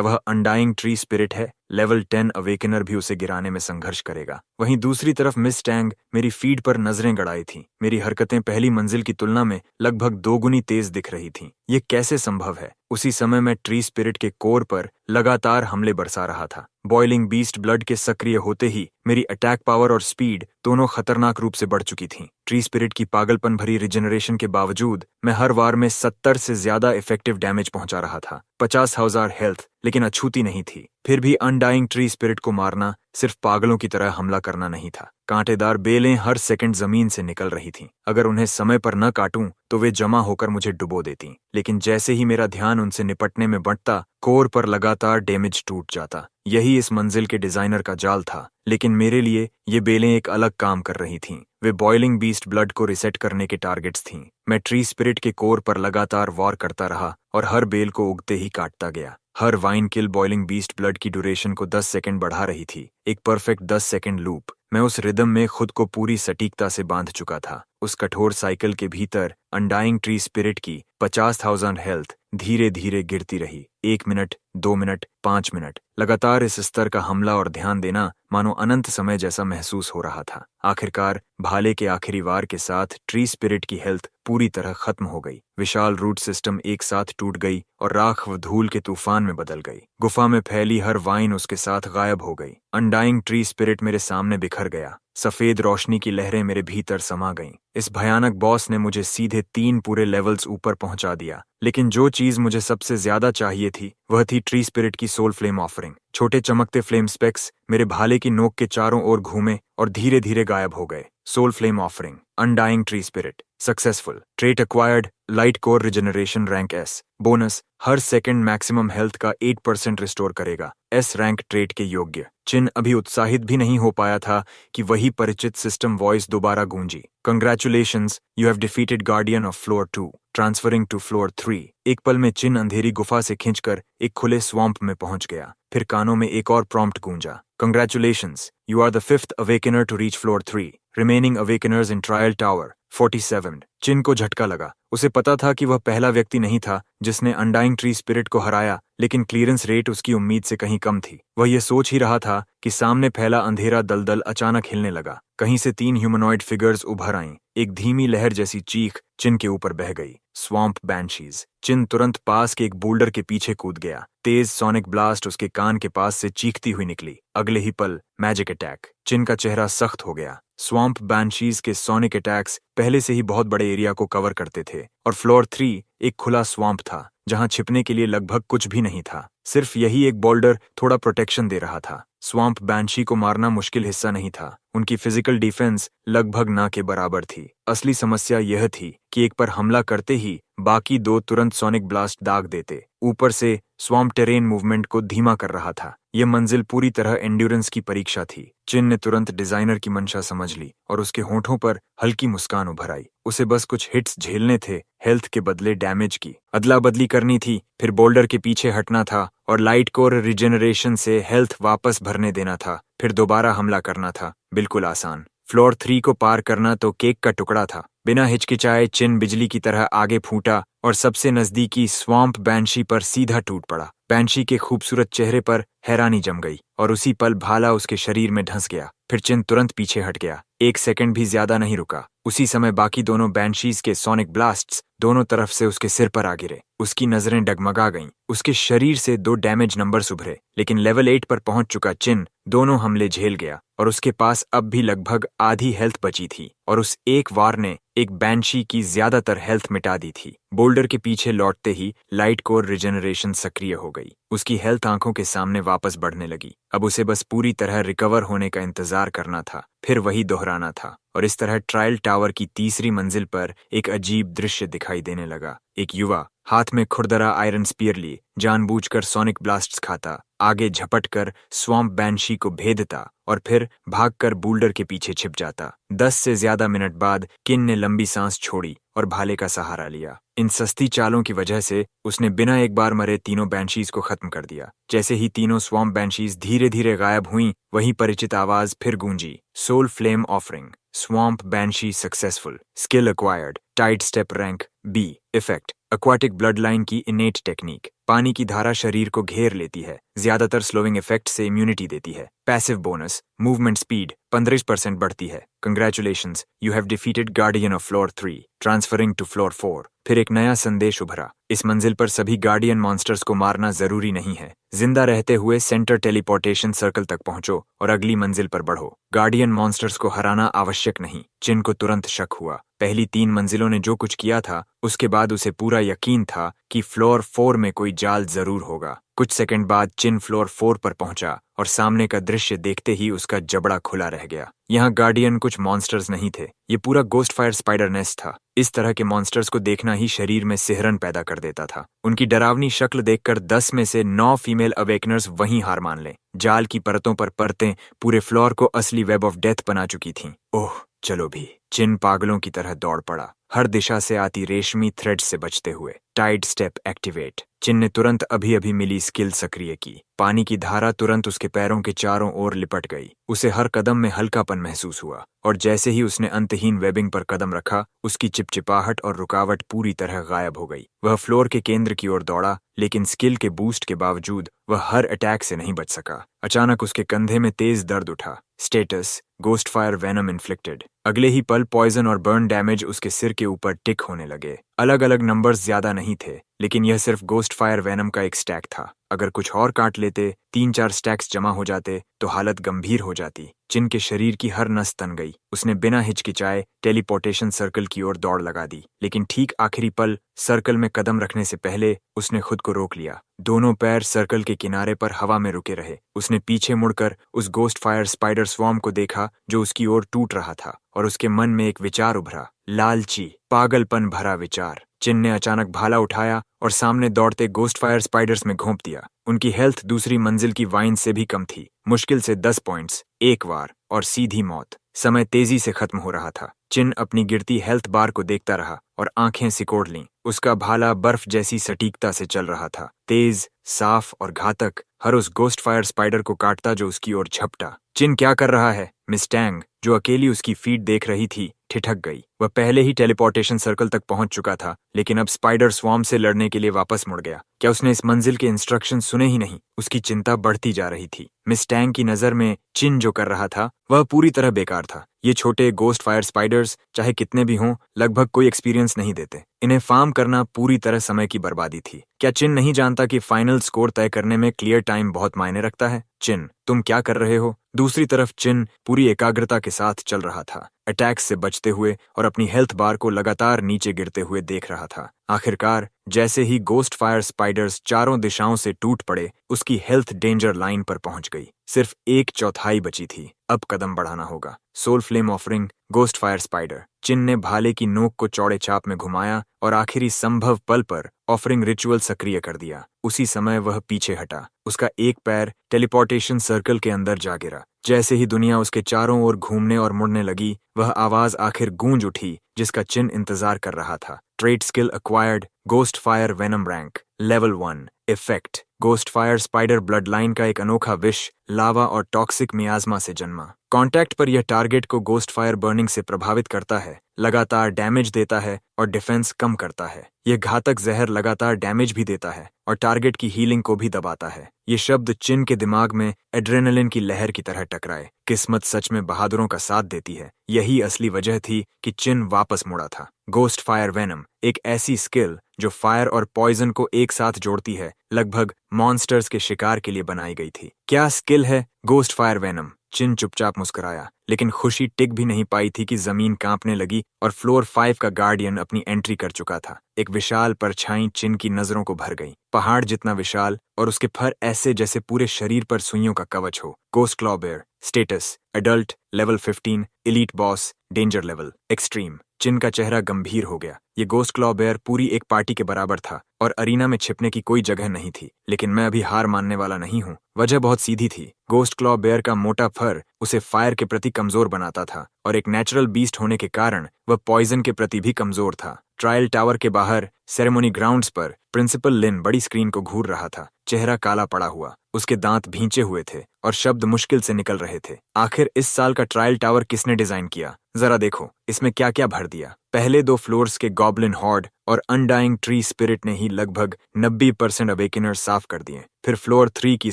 वह अनडाइंग ट्री स्पिरिट है? लेवल 10 अवेकनर भी उसे गिराने में संघर्ष करेगा। वहीं दूसरी तरफ मिस टैंग मेरी फीड पर नजरें गड़ाई थी। मेरी हरकतें पहली मंजिल की तुलना में लगभग 2 गुनी तेज दिख रही थीं। ये कैसे संभव है? उसी समय मैं ट्री स्पिरिट के कोर पर लगातार हमले बरसा रहा था। बॉइलिंग बीस्ट ब्लड के सक्रिय होते ही मेरी अटैक पावर और स्पीड दोनों खतरनाक रूप से बढ़ चुकी थीं। ट्री स्पिरिट की पागलपन भरी रिजेनरेशन के बावजूद मैं हर वार में 70 से ज्यादा इफेक्टिव डैमेज पहुंचा रहा था। 50,000 हेल्थ, लेकिन अछूती नहीं थी। फिर भी अनडाइंग ट्री स्पिरिट को मारना सिर्फ पागलों की तरह हमला करना नहीं था। कांटेदार बेलें हर सेकंड जमीन से निकल रही थीं। अगर उन्हें समय पर न काटूं तो वे जमा होकर मुझे डुबो देतीं। लेकिन जैसे ही मेरा ध्यान उनसे निपटने में बंटता, कोर पर लगातार डैमेज टूट जाता। यही इस मंजिल के डिजाइनर का जाल था, लेकिन मेरे लिए ये बेलें एक अलग काम कर रही थीं। वे बॉइलिंग बीस्ट ब्लड को रिसेट करने के टारगेट्स थीं। मैं ट्री स्पिरिट के कोर पर लगातार वॉर करता रहा और हर बेल को उगते ही काटता गया। हर वाइन किल बॉइलिंग बीस्ट ब्लड की ड्यूरेशन को 10 सेकंड बढ़ा रही थी। एक परफेक्ट 10 सेकंड लूप। मैं उस रिदम में खुद को पूरी सटीकता से बांध चुका था। उस कठोर साइकिल के भीतर अनडाइंग ट्री स्पिरिट की 50,000 हेल्थ धीरे धीरे गिरती रही। 1 मिनट, 2 मिनट, 5 मिनट, लगातार इस स्तर का हमला और ध्यान देना मानो अनंत समय जैसा महसूस हो रहा था। आखिरकार भाले के आखिरी वार के साथ ट्री स्पिरिट की हेल्थ पूरी तरह खत्म हो गई। विशाल रूट सिस्टम एक साथ टूट गई और राख व धूल के तूफान में बदल गई। गुफा में फैली हर वाइन उसके साथ गायब हो गई। अनडाइंग ट्री स्पिरिट मेरे सामने बिखर गया। सफेद रोशनी की लहरें मेरे भीतर समा गईं। इस भयानक बॉस ने मुझे सीधे 3 पूरे लेवल्स ऊपर पहुंचा दिया। लेकिन जो चीज मुझे सबसे ज्यादा चाहिए थी वह थी ट्री स्पिरिट की सोल फ्लेम ऑफरिंग। छोटे चमकते फ्लेम स्पेक्स मेरे भाले की नोक के चारों ओर घूमे और धीरे धीरे गायब हो गए। Soul flame offering, undying tree spirit, successful, trait acquired, light core regeneration rank S, bonus, हर सेकंड मैक्सिमम हेल्थ का 8% रिस्टोर करेगा। एस रैंक ट्रेट के योग्य। चिन अभी उत्साहित भी नहीं हो पाया था कि वही परिचित सिस्टम वॉइस दोबारा गूंजी। Congratulations, you have defeated guardian of floor 2, transferring to floor 3। एक पल में चिन अंधेरी गुफा से खींचकर एक खुले स्वैम्प में पहुंच गया। फिर कानों में एक और प्रॉम्प्ट गूंजा। Congratulations, you are the 5th awakener to reach floor 3। Remaining awakeners in trial tower 47। Chin को झटका लगा। उसे पता था कि वह पहला व्यक्ति नहीं था जिसने अनडाइंग ट्री स्पिरिट को हराया, लेकिन क्लियरेंस रेट उसकी उम्मीद से कहीं कम थी। वह ये सोच ही रहा था कि सामने फैला अंधेरा दलदल अचानक हिलने लगा। कहीं से 3 ह्यूमनॉइड फिगर्स उभर आईं। एक धीमी लहर जैसी चीख चिन के ऊपर बह गई। स्वैम्प बैंशीज। चिन तुरंत पास के एक बोल्डर के पीछे कूद गया। तेज सोनिक ब्लास्ट उसके कान के पास से चीखती हुई निकली। अगले ही पल मैजिक अटैक। चिन का चेहरा सख्त हो गया। स्वैम्प बैंशीज के सोनिक अटैक्स पहले से ही बहुत बड़े एरिया को कवर करते थे और फ्लोर 3 एक खुला स्वैम्प था जहां छिपने के लिए लगभग कुछ भी नहीं था। सिर्फ यही एक बोल्डर थोड़ा प्रोटेक्शन दे रहा था। स्वैम्प बैंशी को मारना मुश्किल हिस्सा नहीं था। उनकी फिजिकल डिफेंस लगभग ना के बराबर थी। असली समस्या यह थी कि एक पर हमला करते ही बाकी 2 तुरंत सोनिक ब्लास्ट दाग देते। ऊपर से स्वैम्प टेरेन मूवमेंट को धीमा कर रहा था। यह मंजिल पूरी तरह एंड्योरेंस की परीक्षा थी। चिन ने तुरंत डिजाइनर की मंशा समझ ली और उसके होठों पर हल्की मुस्कान उभर आई। उसे बस कुछ हिट्स झेलने थे, हेल्थ के बदले डैमेज की अदला बदली करनी थी, फिर बोल्डर के पीछे हटना था और लाइट कोर रिजेनरेशन से हेल्थ वापस भरने देना था, फिर दोबारा हमला करना था। बिल्कुल आसान। फ्लोर 3 को पार करना तो केक का टुकड़ा था। बिना हिचकिचाए चिन बिजली की तरह आगे फूटा और सबसे नजदीकी स्वैम्प बैंशी पर सीधा टूट पड़ा। बैंशी के खूबसूरत चेहरे पर हैरानी जम गई और उसी पल भाला उसके शरीर में धंस गया। फिर चिन तुरंत पीछे हट गया। 1 सेकंड भी ज्यादा नहीं रुका। उसी समय बाकी दोनों बैंशीज के सोनिक ब्लास्ट्स दोनों तरफ से उसके सिर पर आ गिरे। उसकी नजरें डगमगा गईं। उसके शरीर से 2 डैमेज नंबर्स उभरे, लेकिन लेवल 8 पर पहुंच चुका चिन दोनों हमले झेल गया और उसके पास अब भी लगभग आधी हेल्थ बची थी और उस एक वार ने एक बैंशी की ज्यादातर हेल्थ मिटा दी थी। बोल्डर के पीछे लौटते ही लाइट कोर रिजेनरेशन सक्रिय हो गई। उसकी हेल्थ आंखों के सामने वापस बढ़ने लगी। अब उसे बस पूरी तरह रिकवर होने का इंतजार करना था, फिर वही दोहराना था। और इस तरह ट्रायल टावर की तीसरी मंजिल पर एक अजीब दृश्य दिखाई देने लगा। एक युवा हाथ में खुरदरा आयरन स्पीयर लिए जानबूझकर सोनिक ब्लास्ट्स खाता, आगे झपटकर स्वॉम्प बैंशी को भेदता और फिर भागकर बोल्डर के पीछे छिप जाता। 10 से ज्यादा मिनट बाद किन ने लंबी सांस छोड़ी और भाले का सहारा लिया। इन सस्ती चालों की वजह से उसने बिना एक बार मरे तीनों बैंशीज को खत्म कर दिया। जैसे ही तीनों स्वॉम्प बैंशीज धीरे धीरे गायब हुईं, वही परिचित आवाज फिर गूंजी, soul flame offering, swamp banshee successful, skill acquired, tide step rank B, effect aquatic blood line की इनेट टेक्निक, पानी की धारा शरीर को घेर लेती है, ज्यादातर स्लोइंग इफेक्ट से इम्यूनिटी देती है। पैसिव बोनस, मूवमेंट स्पीड 15% बढ़ती है। Congratulations, you have defeated guardian of floor 3, transferring to floor 4। फिर एक नया संदेश उभरा, इस मंजिल पर सभी गार्डियन मॉन्स्टर्स को मारना जरूरी नहीं है। जिंदा रहते हुए सेंटर टेलीपोर्टेशन सर्कल तक पहुंचो और अगली मंजिल पर बढ़ो। गार्डियन मॉन्स्टर्स को हराना आवश्यक नहीं। चिन को तुरंत शक हुआ। पहली 3 मंजिलों ने जो कुछ किया था, उसके बाद उसे पूरा यकीन था कि फ्लोर 4 में कोई जाल जरूर होगा। कुछ सेकंड बाद चिन फ्लोर 4 पर पहुंचा और सामने का दृश्य देखते ही उसका जबड़ा खुला रह गया। यहाँ गार्डियन कुछ मॉन्स्टर्स नहीं थे, ये पूरा गोस्टफायर स्पाइडर नेस्ट था। इस तरह के मॉन्स्टर्स को देखना ही शरीर में सिहरन पैदा कर देता था। उनकी डरावनी शक्ल देखकर 10 में से 9 फीमेल अवेकनर्स वहीं हार मान लें। जाल की परतों पर परतें पूरे फ्लोर को असली वेब ऑफ डेथ बना चुकी थीं। ओह चलो भी। चिन पागलों की तरह दौड़ पड़ा, हर दिशा से आती रेशमी थ्रेड से बचते हुए। Tide step activate. चिन ने तुरंत अभी अभी मिली स्किल सक्रिय की। पानी की धारा तुरंत उसके पैरों के चारों ओर लिपट गई। उसे हर कदम में हल्कापन महसूस हुआ और जैसे ही उसने अंतहीन वेबिंग पर कदम रखा, उसकी चिपचिपाहट और रुकावट पूरी तरह गायब हो गई। वह फ्लोर के केंद्र की ओर दौड़ा, लेकिन स्किल के बूस्ट के बावजूद वह हर अटैक से नहीं बच सका। अचानक उसके कंधे में तेज दर्द उठा। Status ghostfire venom inflicted. अगले ही पल पॉइजन और बर्न डैमेज उसके सिर के ऊपर टिक होने लगे। अलग अलग नंबर्स ज्यादा नहीं थे, लेकिन यह सिर्फ गोस्टफायर वेनम का एक स्टैक था। अगर कुछ और काट लेते, 3-4 स्टैक्स जमा हो जाते तो हालत गंभीर हो जाती। चिन के शरीर की हर नस तन गई। उसने बिना हिचकिचाए टेलीपोर्टेशन सर्कल की ओर दौड़ लगा दी, लेकिन ठीक आखिरी पल सर्कल में कदम रखने से पहले उसने खुद को रोक लिया। दोनों पैर सर्कल के किनारे पर हवा में रुके रहे। उसने पीछे मुड़कर उस गोस्टफायर स्पाइडर स्वॉर्म को देखा जो उसकी ओर टूट रहा था, और उसके मन में एक विचार उभरा, लालची, पागलपन भरा विचार। चिन ने अचानक भाला उठाया और सामने दौड़ते गोस्टफायर स्पाइडर्स में घोंप दिया। उनकी हेल्थ दूसरी मंजिल की वाइन से भी कम थी। मुश्किल से 10 पॉइंट्स, एक वार और सीधी मौत। समय तेजी से खत्म हो रहा था। चिन अपनी गिरती हेल्थ बार को देखता रहा और आंखें सिकोड़ लीं। उसका भाला बर्फ जैसी सटीकता से चल रहा था, तेज, साफ और घातक, हर उस गोस्टफायर स्पाइडर को काटता जो उसकी ओर झपटा। चिन क्या कर रहा है? मिस टैंग, जो अकेली उसकी फीड देख रही थी, ठिठक गई। वह पहले ही टेलीपोर्टेशन सर्कल तक पहुंच चुका था, लेकिन अब स्पाइडर स्वॉर्म से लड़ने के लिए वापस मुड़ गया। क्या उसने इस मंजिल के इंस्ट्रक्शन सुने ही नहीं? उसकी चिंता बढ़ती जा रही थी। मिस टैंग की नजर में चिन जो कर रहा था वह पूरी तरह बेकार था। ये छोटे गोस्ट फायर स्पाइडर्स चाहे कितने भी हों, लगभग कोई एक्सपीरियंस नहीं देते। इन्हें फार्म करना पूरी तरह समय की बर्बादी थी। क्या चिन नहीं जानता कि फाइनल स्कोर तय करने में क्लियर टाइम बहुत मायने रखता है? चिन, तुम क्या कर रहे हो? दूसरी तरफ चिन पूरी एकाग्रता के साथ चल रहा था, अटैक्स से बचते हुए और अपनी हेल्थ बार को लगातार नीचे गिरते हुए देख रहा था। आखिरकार जैसे ही गोस्ट फायर स्पाइडर्स चारों दिशाओं से टूट पड़े, उसकी हेल्थ डेंजर लाइन पर पहुंच गई। सिर्फ 1/4 बची थी। अब कदम बढ़ाना होगा। Soul flame offering, ghost fire spider. Chin ने भाले की नोक को चौड़े चाप में घुमाया और आखिरी संभव पल पर ऑफरिंग रिचुअल सक्रिय कर दिया। उसी समय वह पीछे हटा। उसका एक पैर टेलीपोर्टेशन सर्कल के अंदर जा गिरा। जैसे ही दुनिया उसके चारों ओर घूमने और मुड़ने लगी, वह आवाज आखिर गूंज उठी जिसका चिन इंतजार कर रहा था। Trade skill acquired, ghost fire venom rank, level 1, effect. Ghost fire spider blood line का एक अनोखा विष लावा और टॉक्सिक मियाज्मा से जन्मा। कांटेक्ट पर यह टारगेट को गोस्ट फायर बर्निंग से प्रभावित करता है, लगातार डैमेज देता है और डिफेंस कम करता है। यह घातक जहर लगातार डैमेज भी देता है और टारगेट की हीलिंग को भी दबाता है। ये शब्द चिन के दिमाग में एड्रेनलिन की लहर की तरह टकराए। किस्मत सच में बहादुरों का साथ देती है। यही असली वजह थी कि चिन वापस मुड़ा था। गोस्ट फायर वेनम, एक ऐसी स्किल जो फायर और पॉइजन को एक साथ जोड़ती है, लगभग मॉन्स्टर्स के शिकार के लिए बनाई गई थी। क्या स्किल है गोस्ट फायर वेनम? चिन चुपचाप मुस्कुराया, लेकिन खुशी टिक भी नहीं पाई थी कि जमीन कांपने लगी और फ्लोर 5 का गार्डियन अपनी एंट्री कर चुका था। एक विशाल परछाई चिन की नजरों को भर गई, पहाड़ जितना विशाल, और उसके फर ऐसे जैसे पूरे शरीर पर सुइयों का कवच हो। Ghost claw bear, status adult, level 15, elite boss, danger level extreme. Chin का चेहरा गंभीर हो गया। ये गोस्ट क्लॉ बेयर पूरी एक पार्टी के बराबर था और अरीना में छिपने की कोई जगह नहीं थी। लेकिन मैं अभी हार मानने वाला नहीं हूँ। वजह बहुत सीधी थी। गोस्ट क्लॉ बेयर का मोटा फर उसे फायर के प्रति कमजोर बनाता था और एक नेचुरल बीस्ट होने के कारण वह पॉइजन के प्रति भी कमजोर था। ट्रायल टावर के बाहर सेरेमनी ग्राउंड्स पर प्रिंसिपल लिन बड़ी स्क्रीन को घूर रहा था। चेहरा काला पड़ा हुआ, उसके दांत भींचे हुए थे और शब्द मुश्किल से निकल रहे थे। आखिर इस साल का ट्रायल टावर किसने डिजाइन किया? जरा देखो इसमें क्या क्या भर दिया। पहले 2 फ्लोर्स के गॉब्लिन हॉर्ड और अनडाइंग ट्री स्पिरिट ने ही लगभग 90% अवेकिनर्स साफ कर दिए। फिर फ्लोर 3 की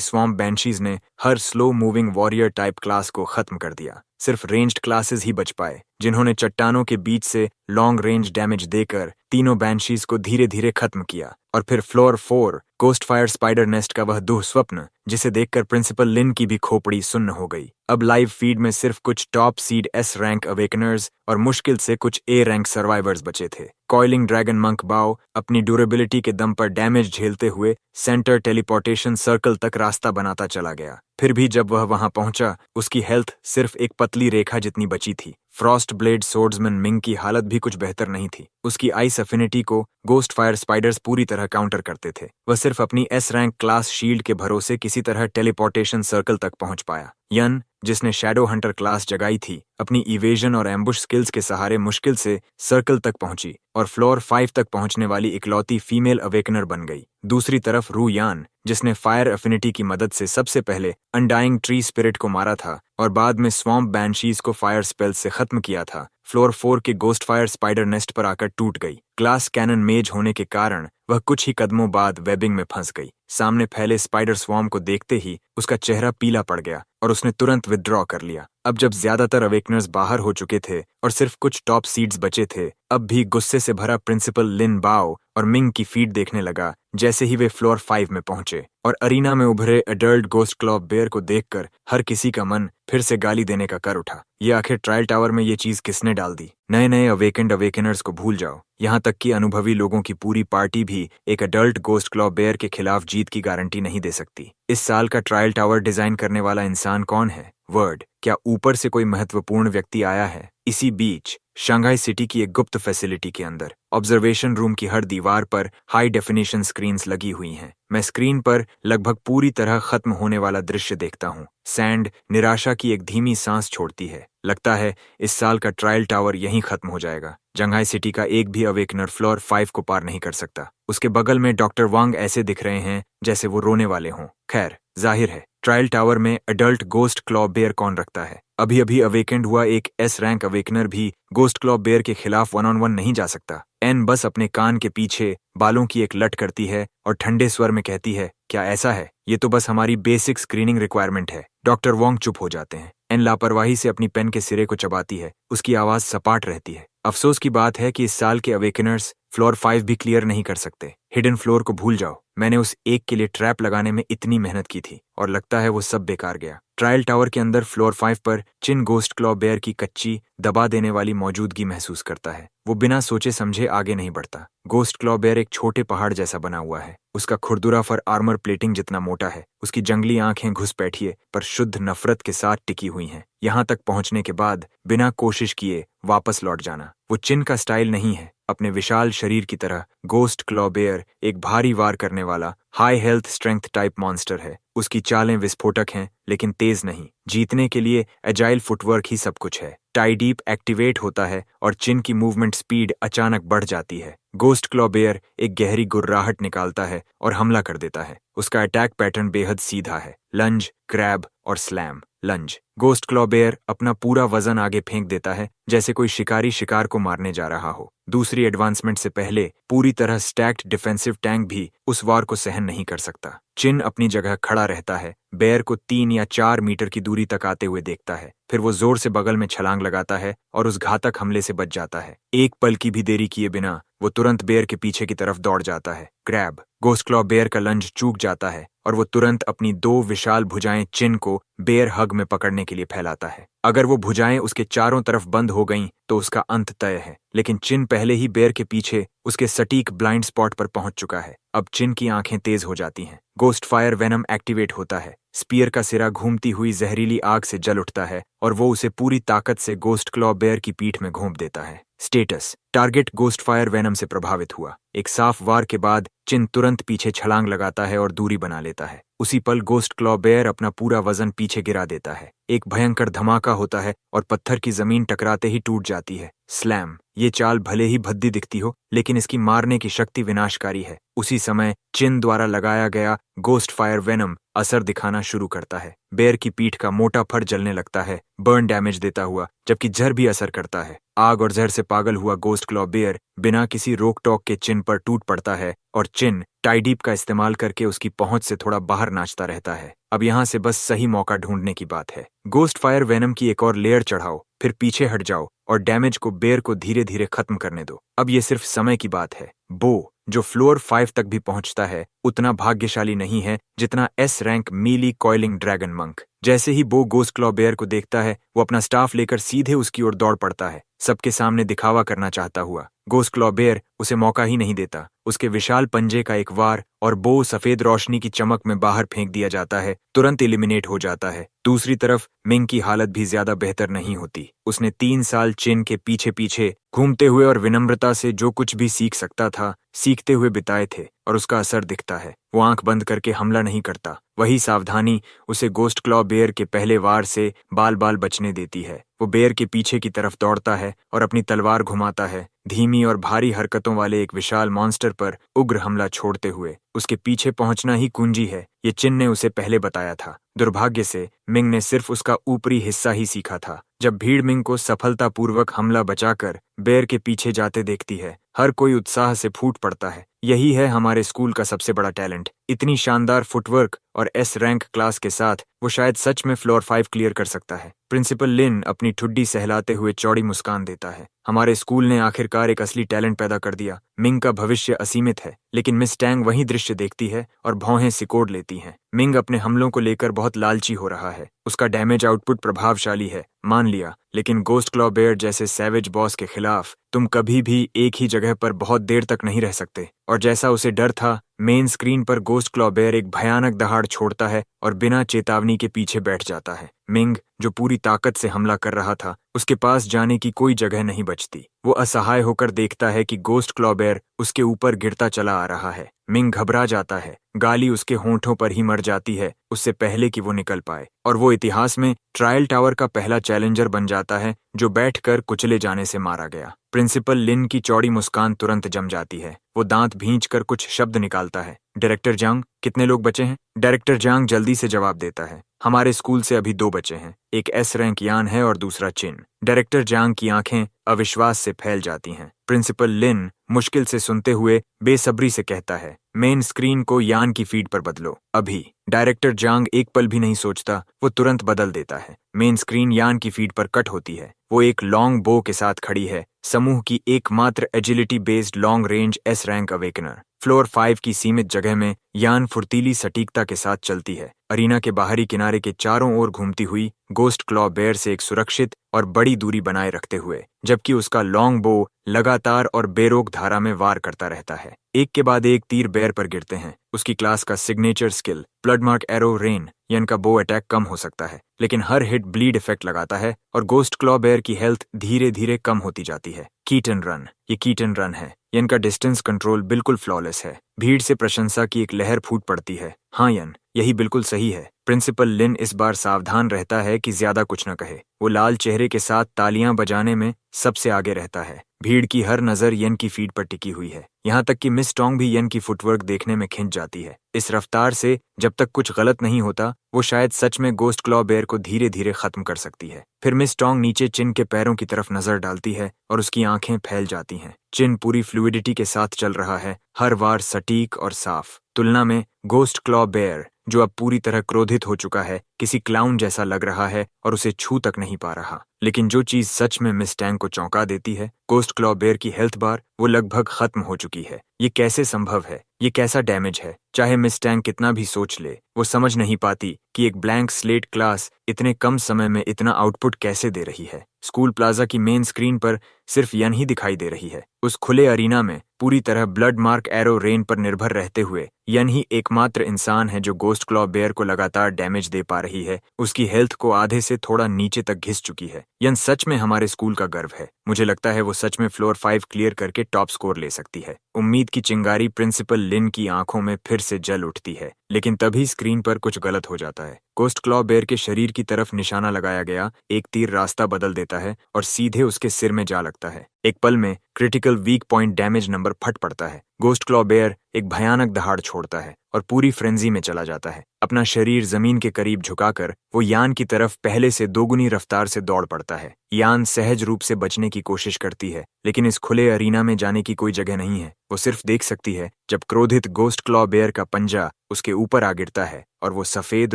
स्वॉम्प बैंशीज ने हर slow moving warrior type class को खत्म कर दिया। सिर्फ रेंज्ड क्लासेस ही बच पाए, जिन्होंने चट्टानों के बीच से लॉन्ग रेंज डैमेज देकर तीनों बैंशीज को धीरे धीरे खत्म किया। और फिर floor 4 ghost fire spider nest का वह दुःस्वप्न, जिसे देखकर प्रिंसिपल लिन की भी खोपड़ी सुन्न हो गई। अब लाइव फीड में सिर्फ कुछ टॉप सीड एस रैंक अवेकनर्स और मुश्किल से कुछ ए रैंक सर्वाइवर्स बचे थे। कॉइलिंग ड्रैगन मंक बाओ अपनी ड्यूरेबिलिटी के दम पर डैमेज झेलते हुए सेंटर टेलीपोर्टेशन सर्कल तक रास्ता बनाता चला गया। फिर भी जब वह वहां पहुंचा, उसकी हेल्थ सिर्फ एक पतली रेखा जितनी बची थी। फ्रॉस्ट ब्लेड सोर्ड्समैन मिंग की हालत भी कुछ बेहतर नहीं थी। उसकी आइस अफिनिटी को गोस्ट फायर स्पाइडर्स पूरी तरह काउंटर करते थे। वह सिर्फ अपनी एस रैंक क्लास शील्ड के भरोसे किसी तरह टेलीपोर्टेशन सर्कल तक पहुंच पाया। यन, जिसने शैडो हंटर क्लास जगाई थी, अपनी इवेजन और एम्बुश स्किल्स के सहारे मुश्किल से सर्कल तक पहुंची और फ्लोर 5 तक पहुंचने वाली इकलौती फीमेल अवेकनर बन गई। दूसरी तरफ रू यान, जिसने फायर अफिनिटी की मदद से सबसे पहले अनडाइंग ट्री स्पिरिट को मारा था और बाद में स्वॉम्प बैंशीज को फायर स्पेल से खत्म किया था, फ्लोर 4 के गोस्ट फायर स्पाइडर नेस्ट पर आकर टूट गई। ग्लास कैनन मेज होने के कारण वह कुछ ही कदमों बाद वेबिंग में फंस गई। सामने फैले स्पाइडर स्वॉर्म को देखते ही उसका चेहरा पीला पड़ गया और उसने तुरंत विथड्रॉ कर लिया। अब जब ज्यादातर अवेकनर्स बाहर हो चुके थे और सिर्फ कुछ टॉप सीड्स बचे थे, अब भी गुस्से से भरा प्रिंसिपल लिन बाओ और मिंग की फीड देखने लगा जैसे ही वे फ्लोर 5 में पहुंचे। और अरीना में उभरे एडल्ट गोस्ट क्लॉ बेयर को देखकर हर किसी का मन फिर से गाली देने का कर उठा। ये आखिर ट्रायल टावर में ये चीज किसने डाल दी? नए नए अवेकेंड अवेकनर्स को भूल जाओ, यहाँ तक कि अनुभवी लोगों की पूरी पार्टी भी एक एडल्ट गोस्ट क्लॉ बेयर के खिलाफ जीत की गारंटी नहीं दे सकती। इस साल का ट्रायल टावर डिजाइन करने वाला इंसान कौन है? वर्ड, क्या ऊपर से कोई महत्वपूर्ण व्यक्ति आया है? इसी बीच शंघाई सिटी की एक गुप्त फैसिलिटी के अंदर ऑब्जर्वेशन रूम की हर दीवार पर हाई डेफिनेशन स्क्रीन्स लगी हुई हैं। मैं स्क्रीन पर लगभग पूरी तरह खत्म होने वाला दृश्य देखता हूँ। सैंड निराशा की एक धीमी सांस छोड़ती है। लगता है इस साल का ट्रायल टावर यहीं खत्म हो जाएगा। शंघाई सिटी का एक भी अवेकनर फ्लोर 5 को पार नहीं कर सकता। उसके बगल में डॉक्टर वांग ऐसे दिख रहे हैं जैसे वो रोने वाले हों। खैर, जाहिर है ट्रायल टावर में एडल्ट गोस्ट क्लॉ बेयर कौन रखता है? अभी अभी अवेकेंड हुआ एक एस रैंक अवेकनर भी गोस्ट क्लॉ बेयर के खिलाफ 1-on-1 नहीं जा सकता। एन बस अपने कान के पीछे बालों की एक लट करती है और ठंडे स्वर में कहती है, क्या ऐसा है? ये तो बस हमारी बेसिक स्क्रीनिंग रिक्वायरमेंट है। डॉक्टर वोंग चुप हो जाते हैं। एन लापरवाही से अपनी पेन के सिरे को चबाती है। उसकी आवाज सपाट रहती है। अफसोस की बात है कि इस साल के अवेकनर्स फ्लोर 5 भी क्लियर नहीं कर सकते। हिडन फ्लोर को भूल जाओ। मैंने उस एक के लिए ट्रैप लगाने में इतनी मेहनत की थी और लगता है वो सब बेकार गया। ट्रायल टावर के अंदर फ्लोर 5 पर चिन गोस्ट क्लॉ बेयर की कच्ची, दबा देने वाली मौजूदगी महसूस करता है। वो बिना सोचे समझे आगे नहीं बढ़ता। गोस्ट क्लॉ बेयर एक छोटे पहाड़ जैसा बना हुआ है। उसका खुरदुरा फर आर्मर प्लेटिंग जितना मोटा है। उसकी जंगली आंखें घुसपैठिए पर शुद्ध नफरत के साथ टिकी हुई हैं। यहाँ तक पहुंचने के बाद बिना कोशिश किए वापस लौट जाना वो चिन का स्टाइल नहीं है। अपने विशाल शरीर की तरह गोस्ट क्लॉ बेयर एक भारी वार करने वाला high health strength type monster है। उसकी चालें विस्फोटक हैं लेकिन तेज नहीं। जीतने के लिए एजाइल फुटवर्क ही सब कुछ है। टाई डीप एक्टिवेट होता है और चिन की मूवमेंट स्पीड अचानक बढ़ जाती है। गोस्ट क्लॉ बेयर एक गहरी गुर्राहट निकालता है और हमला कर देता है। उसका अटैक पैटर्न बेहद सीधा है, लंज, ग्रैब और स्लैम। लंज, गोस्ट क्लॉ बेयर अपना पूरा वजन आगे फेंक देता है जैसे कोई शिकारी शिकार को मारने जा रहा हो। दूसरी एडवांसमेंट से पहले पूरी तरह स्टैक्ड डिफेंसिव टैंक भी उस वार को सहन नहीं कर सकता। चिन अपनी जगह खड़ा रहता है, बेयर को 3 या 4 मीटर की दूरी तक आते हुए देखता है, फिर वो जोर से बगल में छलांग लगाता है और उस घातक हमले से बच जाता है। एक पल की भी देरी किए बिना वो तुरंत बेयर के पीछे की तरफ दौड़ जाता है। ग्रैब, गोस्ट क्लॉ बेयर का लंज चूक जाता है और वो तुरंत अपनी 2 विशाल भुजाएं चिन को बेयर हग में पकड़ने के लिए फैलाता है। अगर वो भुजाएं उसके चारों तरफ बंद हो गईं तो उसका अंत तय है, लेकिन चिन पहले ही बेयर के पीछे उसके सटीक ब्लाइंड स्पॉट पर पहुंच चुका है। अब चिन की आंखें तेज हो जाती हैं। गोस्ट फायर वेनम एक्टिवेट होता है। स्पीयर का सिरा घूमती हुई जहरीली आग से जल उठता है और वो उसे पूरी ताकत से गोस्ट क्लॉ बेयर की पीठ में घोंप देता है। Status, target ghost fire venom से प्रभावित हुआ। एक साफ वार के बाद चिन तुरंत पीछे छलांग लगाता है और दूरी बना लेता है। उसी पल गोस्ट क्लॉ बेयर अपना पूरा वजन पीछे गिरा देता है। एक भयंकर धमाका होता है और पत्थर की जमीन टकराते ही टूट जाती है। स्लैम, ये चाल भले ही भद्दी दिखती हो, लेकिन इसकी मारने की शक्ति विनाशकारी है। उसी समय चिन द्वारा लगाया गया गोस्ट फायर वेनम असर दिखाना शुरू करता है। बेयर की पीठ का मोटा फर जलने लगता है, बर्न डैमेज देता हुआ, जबकि जहर भी असर करता है। आग और जहर से पागल हुआ गोस्ट क्लॉ बेयर बिना किसी रोक टोक के चिन पर टूट पड़ता है और चिन टाइडीप का इस्तेमाल करके उसकी पहुंच से थोड़ा बाहर नाचता रहता है। अब यहाँ से बस सही मौका ढूंढने की बात है। गोस्ट फायर वेनम की एक और लेयर चढ़ाओ, फिर पीछे हट जाओ और डैमेज को बेयर को धीरे धीरे खत्म करने दो। अब ये सिर्फ समय की बात है। बो, जो फ्लोर 5 तक भी पहुंचता है, उतना भाग्यशाली नहीं है जितना S rank mealy coiling dragon monk. जैसे ही बो गोस्ट क्लॉ बेयर को देखता है, वो अपना स्टाफ लेकर सीधे उसकी ओर दौड़ पड़ता है, सबके सामने दिखावा करना चाहता हुआ। गोस्ट क्लॉ बेयर उसे मौका ही नहीं देता। उसके विशाल पंजे का एक वार और बो सफेद रोशनी की चमक में बाहर फेंक दिया जाता है, तुरंत एलिमिनेट हो जाता है। दूसरी तरफ मिंग की हालत भी ज्यादा बेहतर नहीं होती। उसने 3 साल चिन के पीछे पीछे घूमते हुए और विनम्रता से जो कुछ भी सीख सकता था, सीखते हुए बिताए थे और उसका असर दिखता है। वो आंख बंद करके हमला नहीं करता। वही सावधानी उसे गोस्ट क्लॉ बेयर के पहले वार से बाल बाल बचने देती है। वो बेयर के पीछे की तरफ दौड़ता है और अपनी तलवार घुमाता है, धीमी और भारी हरकतों वाले एक विशाल मॉन्स्टर पर उग्र हमला छोड़ते हुए। उसके पीछे पहुंचना ही कुंजी है, ये चिन ने उसे पहले बताया था। दुर्भाग्य से मिंग ने सिर्फ उसका ऊपरी हिस्सा ही सीखा था। जब भीड़ मिंग को सफलतापूर्वक हमला बचाकर बेयर के पीछे जाते देखती है, हर कोई उत्साह से फूट पड़ता है। यही है हमारे स्कूल का सबसे बड़ा टैलेंट। इतनी शानदार फुटवर्क और एस रैंक क्लास के साथ वो शायद सच में फ्लोर 5 क्लियर कर सकता है। प्रिंसिपल लिन अपनी ठुड्डी सहलाते हुए चौड़ी मुस्कान देता है। हमारे स्कूल ने आखिरकार एक असली टैलेंट पैदा कर दिया। मिंग का भविष्य असीमित है, लेकिन मिस टैंग वही दृश्य देखती है और भौहें सिकोड़ लेती हैं। मिंग अपने हमलों को लेकर बहुत लालची हो रहा है। उसका डैमेज आउटपुट प्रभावशाली है, मान लिया, लेकिन गोस्ट क्लॉ बेयर जैसे सैवेज बॉस के खिलाफ तुम कभी भी एक ही जगह पर बहुत देर तक नहीं रह सकते। और जैसा उसे डर था, मेन स्क्रीन पर गोस्ट क्लॉ बेयर एक भयानक दहाड़ छोड़ता है और बिना चेतावनी के पीछे बैठ जाता है। मिंग, जो पूरी ताकत से हमला कर रहा था, उसके पास जाने की कोई जगह नहीं बचती। वो असहाय होकर देखता है कि गोस्ट क्लॉ बेयर उसके ऊपर गिरता चला आ रहा है। मिंग घबरा जाता है, गाली उसके होंठों पर ही मर जाती है उससे पहले कि वो निकल पाए, और वो इतिहास में ट्रायल टावर का पहला चैलेंजर बन जाता है जो बैठकर कुचले जाने से मारा गया। प्रिंसिपल लिन की चौड़ी मुस्कान तुरंत जम जाती है। वो दांत भींचकर कुछ शब्द निकालता है। डायरेक्टर जांग, कितने लोग बचे हैं? डायरेक्टर जांग जल्दी से जवाब देता है, हमारे स्कूल से अभी 2 बचे हैं, एक एस रैंक यान है और दूसरा चिन। डायरेक्टर जांग की आंखें अविश्वास से फैल जाती हैं। प्रिंसिपल लिन मुश्किल से सुनते हुए बेसब्री से कहता है, मेन स्क्रीन को यान की फीड पर बदलो, अभी। डायरेक्टर जांग एक पल भी नहीं सोचता, वो तुरंत बदल देता है। मेन स्क्रीन यान की फीड पर कट होती है। वो एक लॉन्ग बो के साथ खड़ी है, समूह की एकमात्र agility based long range S rank awakener. Floor 5 की सीमित जगह में यान फुर्तीली सटीकता के साथ चलती है, अरीना के बाहरी किनारे के चारों ओर घूमती हुई, गोस्ट क्लॉ बेयर से एक सुरक्षित और बड़ी दूरी बनाए रखते हुए, जबकि उसका लॉन्ग बो लगातार और बेरोक धारा में वार करता रहता है। एक के बाद एक तीर बेयर पर गिरते हैं। उसकी क्लास का सिग्नेचर स्किल ब्लडमार्क एरो रेन यान का बो अटैक कम हो सकता है, लेकिन हर हिट ब्लीड इफेक्ट लगाता है और गोस्ट क्लॉ बेयर की हेल्थ धीरे धीरे कम होती जाती है। कीटन रन, ये कीटन रन है। इनका डिस्टेंस कंट्रोल बिल्कुल फ्लॉलेस है। भीड़ से प्रशंसा की एक लहर फूट पड़ती है। हाँ यन, यही बिल्कुल सही है। प्रिंसिपल लिन इस बार सावधान रहता है कि ज्यादा कुछ न कहे। वो लाल चेहरे के साथ तालियां बजाने में सबसे आगे रहता है। भीड़ की हर नजर यन की फीड पर टिकी हुई है। यहाँ तक कि मिस टोंग भी यन की फुटवर्क देखने में खिंच जाती है। इस रफ्तार से जब तक कुछ गलत नहीं होता, वो शायद सच में गोस्ट क्लॉ बेयर को धीरे धीरे खत्म कर सकती है। फिर मिस टोंग नीचे चिन के पैरों की तरफ नजर डालती है और उसकी आंखें फैल जाती हैं। चिन पूरी फ्लूइडिटी के साथ चल रहा है, हर वार सटीक और साफ। तुलना में गोस्ट क्लॉ बेयर, जो अब पूरी तरह क्रोधित हो चुका है, किसी क्लाउन जैसा लग रहा है और उसे छू तक नहीं पा रहा। लेकिन जो चीज सच में मिस टैंग को चौंका देती है, गोस्ट क्लॉ बेयर की हेल्थ बार वो लगभग खत्म हो चुकी है। ये कैसे संभव है? ये कैसा डैमेज है? चाहे मिस टैंग कितना भी सोच ले, वो समझ नहीं पाती कि एक ब्लैंक स्लेट क्लास इतने कम समय में इतना आउटपुट कैसे दे रही है। स्कूल प्लाजा की मेन स्क्रीन पर सिर्फ यन ही दिखाई दे रही है। उस खुले अरीना में पूरी तरह ब्लड मार्क एरो रेन पर निर्भर रहते हुए यन ही एकमात्र इंसान है जो गोस्ट क्लॉ बेयर को लगातार डैमेज दे पा रही है। उसकी हेल्थ को आधे से थोड़ा नीचे तक घिस चुकी है। यन सच में हमारे स्कूल का गर्व है। मुझे लगता है वो सच में फ्लोर 5 क्लियर करके टॉप स्कोर ले सकती है। उम्मीद की चिंगारी प्रिंसिपल लिन की आंखों में फिर से जल उठती है। लेकिन तभी स्क्रीन पर कुछ गलत हो जाता है। गोस्ट क्लॉ बेयर के शरीर की तरफ निशाना लगाया गया एक तीर रास्ता बदल देता है और सीधे उसके सिर में जा लगता है। एक पल में critical weak point damage number फट पड़ता है। गोस्ट क्लॉ बेयर एक भयानक दहाड़ छोड़ता है और पूरी फ्रेंजी में चला जाता है। अपना शरीर जमीन के करीब झुकाकर वो यान की तरफ पहले से दोगुनी रफ्तार से दौड़ पड़ता है। यान सहज रूप से बचने की कोशिश करती है, लेकिन इस खुले अरीना में जाने की कोई जगह नहीं है। वो सिर्फ देख सकती है जब क्रोधित गोस्ट क्लॉ बेयर का पंजा उसके ऊपर आ गिरता है और वो सफेद